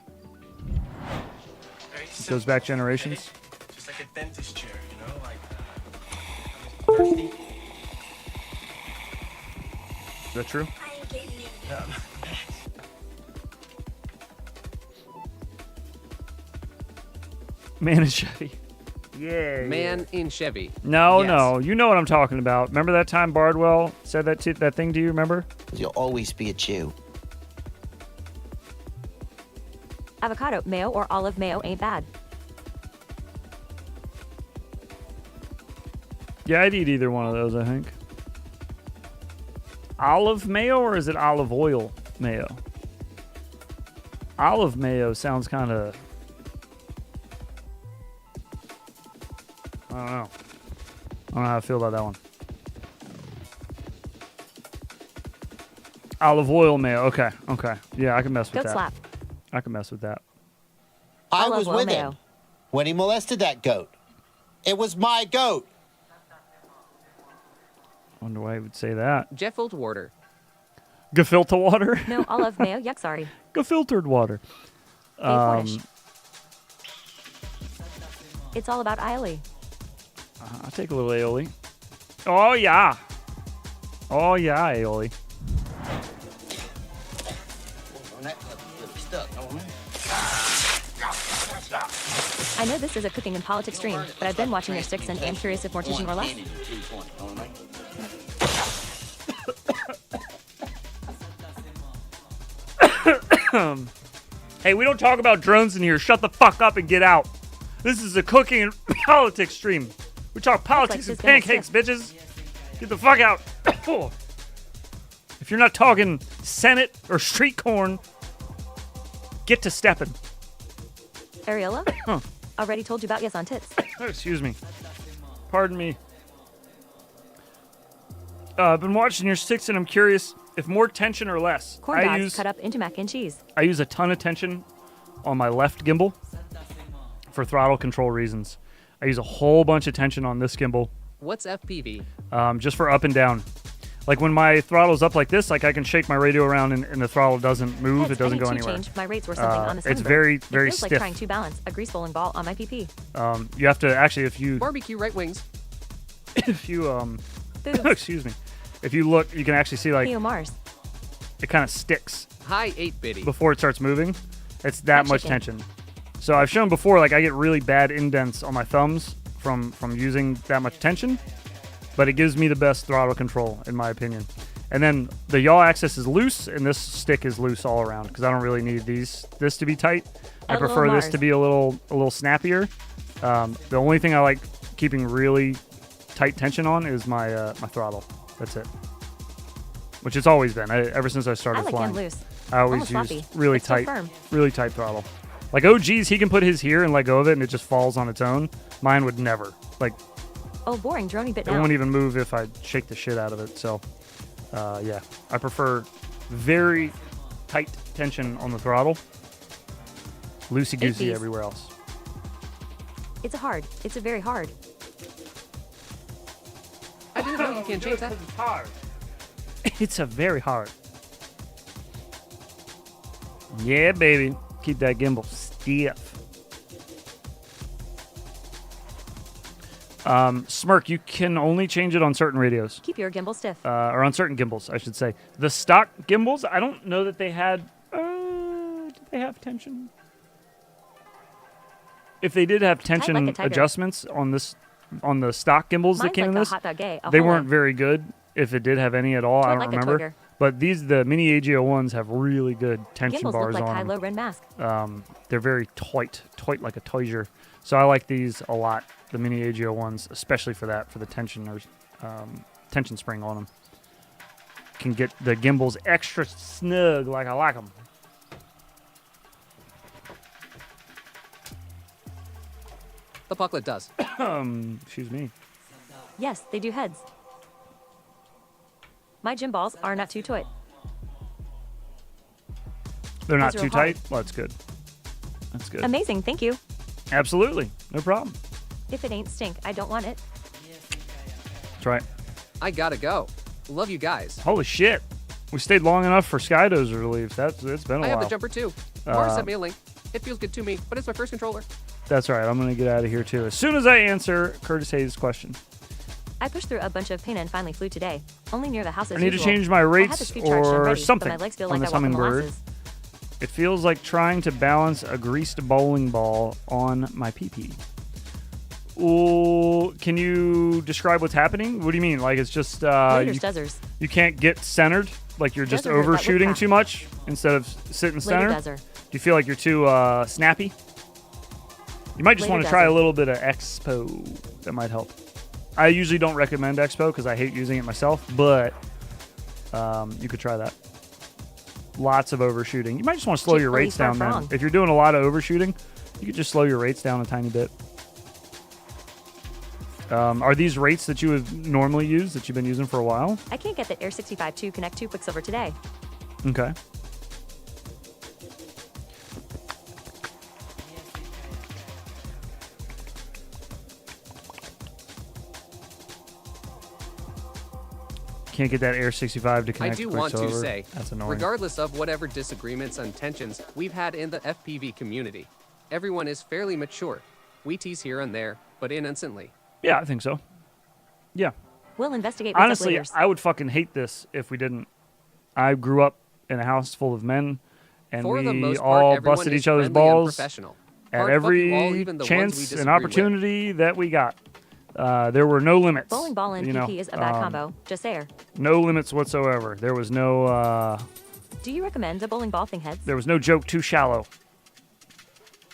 It goes back generations. Just like a dentist chair, you know, like thirsty. Is that true? Man in Chevy. Yeah. Man in Chevy. No, Yes. no. You know what I'm talking about. Remember that time Bardwell said that thing to you, remember? You'll always be a Jew. Avocado mayo or olive mayo ain't bad. Yeah, I'd eat either one of those, I think. Olive mayo or is it olive oil mayo? Olive mayo sounds kind of... I don't know. I don't know how I feel about that one. Olive oil mayo. Okay. Yeah, I can mess with Goat that. slap. I can mess with that. I Olive was oil with mayo. him when he molested that goat. It was my goat. Wonder why he would say that. Gefiltered water. Gefilter water? No olive mayo, yuck, sorry. Gefiltered water. It's all about aioli. I'll take a little aioli. Oh, yeah. Oh, yeah, aioli. I know this is a cooking and politics stream, but I've been watching your sticks and am curious if more teaching or less. Hey, we don't talk about drones in here. Shut the fuck up and get out. This is a cooking and politics stream. We talk politics and pancakes, bitches. Get the fuck out. If you're not talking Senate or street corn, get to stepping. Ariola? Already told you about yes on tits. Excuse me. Pardon me. I've been watching your sticks and I'm curious if more tension or less. Corn dogs cut up into mac and cheese. I use a ton of tension on my left gimbal for throttle control reasons. I use a whole bunch of tension on this gimbal. What's FPV? Just for up and down. Like when my throttle's up like this, like I can shake my radio around and the throttle doesn't move. It doesn't go anywhere. Change my rates or something on the it's very, very it feels stiff. like trying to balance a grease bowling ball on my PP. You have to actually, if you barbecue right wings. If you excuse me, if you look, you can actually see like Theo Mars. It kind of sticks. High 8-bitty. Before it starts moving, it's that much chicken. tension. So I've shown before, like I get really bad indents on my thumbs from using that much tension, but it gives me the best throttle control in my opinion. And then the yaw axis is loose, and this stick is loose all around because I don't really need this to be tight. I prefer this to be a little snappier. The only thing I like keeping really tight tension on is my my throttle. That's it. Which it's always been ever since I started I like flying. them loose. I always Almost use floppy. really It's so tight, firm. really tight throttle. Like OG's, he can put his here and let go of it, and it just falls on its own. Mine would never. Like, Oh, boring. Droney bit it now. won't even move if I shake the shit out of it. So, yeah, I prefer very tight tension on the throttle, loosey goosey Piece. everywhere else. It's a very hard. I didn't know you can change that. It's hard. It's a very hard. Yeah, baby. Keep that gimbal stiff. Smirk, you can only change it on certain radios. Keep your gimbal stiff. Or on certain gimbals, I should say. The stock gimbals, I don't know that they had... did they have tension? If they did have tension like a tiger. adjustments on the stock gimbals that Mine's came in like a this, hot dog gay, a they holo. weren't very good. If it did have any at all, I don't Like a remember. Tiger. But the mini AGO ones have really good tension Gimbals bars look like on them. high-low red mask. They're very tight like a toiser. So I like these a lot, the mini AGO ones, especially for that, for the tension or tension spring on them. Can get the gimbals extra snug like I like them. The Pucklet does. Excuse me. Yes, they do heads. My gym balls are not too tight. They're not Those are too hard. tight? Well, that's good. That's good. Amazing, thank you. Absolutely. No problem. If it ain't stink, I don't want it. That's right. I gotta go. Love you guys. Holy shit. We stayed long enough for Skydozer to leave. It's been a while. I have the jumper too. Mars sent me a link. It feels good to me, but it's my first controller. That's right. I'm going to get out of here too. As soon as I answer Curtis Hayes' question. I pushed through a bunch of pain and finally flew today. Only near the house as I need to usual. change my I had rates the speed traction or ready, something but my legs feel on like this I walk on hummingbird. molasses. It feels like trying to balance a greased bowling ball on my pee-pee. Ooh, can you describe what's happening? What do you mean? Like it's just you can't get centered? Like you're just Dozer hurt that overshooting woodcock. too much instead of sitting center? Dozer. Do you feel like you're too snappy? You might just Later want to try a Dozer. little bit of Expo. That might help. I usually don't recommend Expo because I hate using it myself, but you could try that. Lots of overshooting. You might just want to slow your rates down then. If you're doing a lot of overshooting, you could just slow your rates down a tiny bit. Are these rates that you would normally use, that you've been using for a while? I can't get the Air 65 to connect to Quicksilver today. Okay. Can't get that Air 65 to I connect do to want to Quicksilver. say, That's annoying. regardless of whatever disagreements and tensions we've had in the FPV community, everyone is fairly mature. We tease here and there, but innocently. Yeah, I think so. Yeah. We'll investigate what's up Honestly, later. I would fucking hate this if we didn't. I grew up in a house full of men, and For we the most part, all everyone busted is each other's friendly and balls professional. at Hard fuck every you all, even the ones we chance disagree and with. opportunity that we got. There were no limits. Bowling ball and you know, PP is a bad combo. Just air. No limits whatsoever. There was no. Do you recommend a bowling ball thing heads? There was no joke too shallow.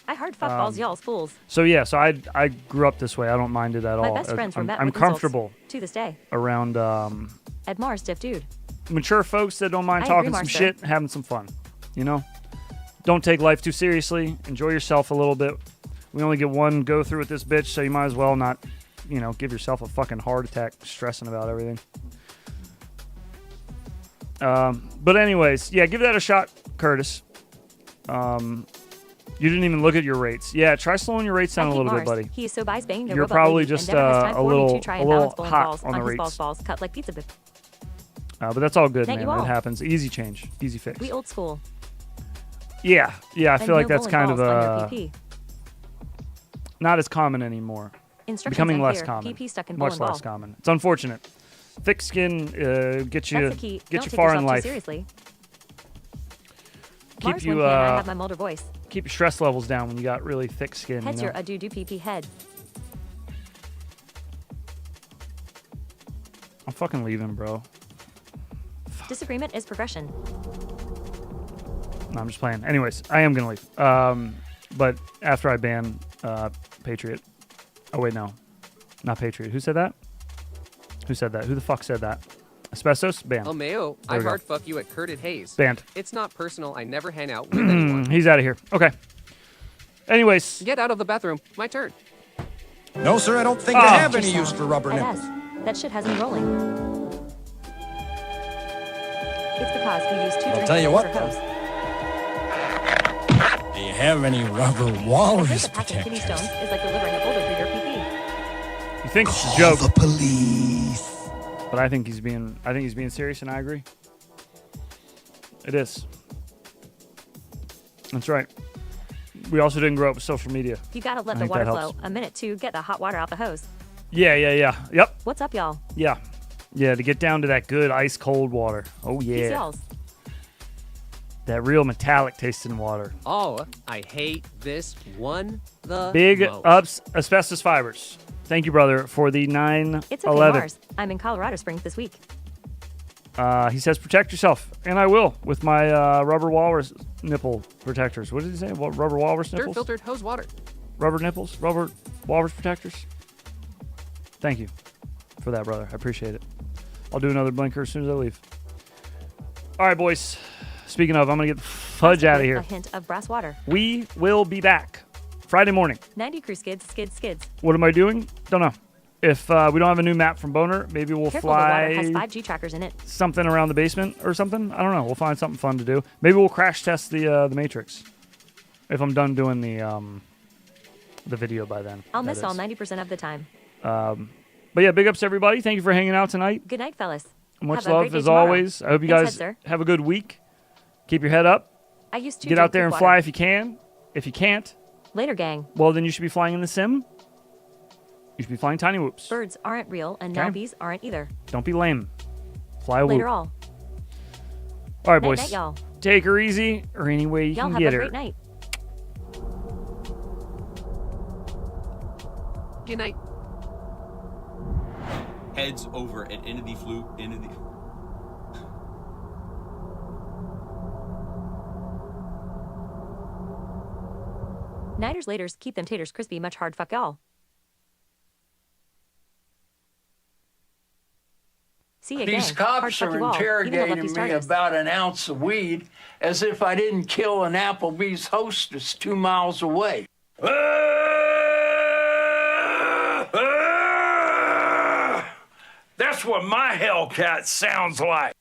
I hard fuck balls, y'all's fools. So yeah, so I grew up this way. I don't mind it at My all. best friends were met I'm with comfortable insults. To this day. around Ed Mars, stiff dude. mature folks that don't mind I talking agree, some Martha. shit, having some fun. You know, don't take life too seriously. Enjoy yourself a little bit. We only get one go through with this bitch, so you might as well not, you know, give yourself a fucking heart attack stressing about everything. But anyways, yeah, give that a shot, Curtis. You didn't even look at your rates. Yeah, try slowing your rates down a I hate little bit, Mars. buddy. He is so biased banging the You're robot probably lady, just and never has time a for me little to try and balance bowling hot balls on the his rates. balls cut like pizza. But that's all good, Thank man. you all. It happens. Easy change, easy fix. We old school. Yeah, I And feel like no that's bowling kind of balls on your PP. not as common anymore. Instructions Becoming less unclear. common. PP stuck in Much bowling less ball. common. It's unfortunate. Thick skin gets you That's the key. get Don't you take far yourself in too life. seriously. Keep Mars, you when can I have my Mulder voice? keep your stress levels down when you got really thick skin. Heads you know? your do PP head. I'm fucking leaving, bro. Disagreement is progression. No, I'm just playing. Anyways, I am gonna leave. But after I ban Patriot. Oh wait, no, not Patriot. Who said that? Who said that? Who the fuck said that? Asbestos? Banned. Mayo, There I we go. hard fuck you at Curtis Hayes. Banned. It's not personal. I never hang out with anyone. He's out of here. Okay. Anyways. Get out of the bathroom. My turn. No, sir, I don't think they have any use for rubber It nipples. has. That shit has me rolling. It's because we use 2 I'll drinks tell you of what, water hose. Do you have any rubber I think walrus that packing kidney protectors? stones is like delivering a boulder through your PP. You think it's a joke? The police. But I think he's being serious, and I agree. It is. That's right. We also didn't grow up with social media. You gotta let I the think water that flow helps. a minute to get the hot water out the hose. Yeah. Yep. What's up, y'all? Yeah. To get down to that good ice cold water. Oh Peace, yeah. y'alls. That real metallic tasting water. Oh, I hate this one the Big most. ups, asbestos fibers. Thank you, brother, for the 9/11. It's okay, Mars. I'm in Colorado Springs this week. He says, protect yourself. And I will with my rubber walrus nipple protectors. What did he say? What, rubber walrus nipples? Dirt-filtered hose water. Rubber nipples? Rubber walrus protectors? Thank you for that, brother. I appreciate it. I'll do another blinker as soon as I leave. All right, boys. Speaking of, I'm going to get the fudge out of here. A hint of brass water. We will be back Friday morning. 90 crew skids. What am I doing? Don't know. If we don't have a new map from Boner, maybe we'll Careful, the water has fly 5G trackers in it. something around the basement or something. I don't know. We'll find something fun to do. Maybe we'll crash test the Matrix if I'm done doing the video by then. I'll that miss all is. 90% of the time. But yeah, big ups to everybody. Thank you for hanging out tonight. Good night, fellas. Much Have a love great day as tomorrow. always. I hope you Thanks, guys head, sir. have a good week. Keep your head up. I used to Get drink out there and poop fly water. if you can. If you can't, Later, gang. well, then you should be flying in the sim. You should be flying tiny whoops. Birds aren't real, and now Okay. bees aren't either. Don't be lame. Fly a whoop. Later, all. All right, Night, boys. night, y'all. Take her easy, or any way you Y'all can have get a her. great night. Good night. Heads over at end of the flu. End of the. Nighters laters, keep them taters crispy, much hard fuck y'all. See ya, These gang. Hard cops fuck are you all, even the interrogating lefties me charges. about an ounce of weed as if I didn't kill an Applebee's hostess 2 miles away. That's what my Hellcat sounds like.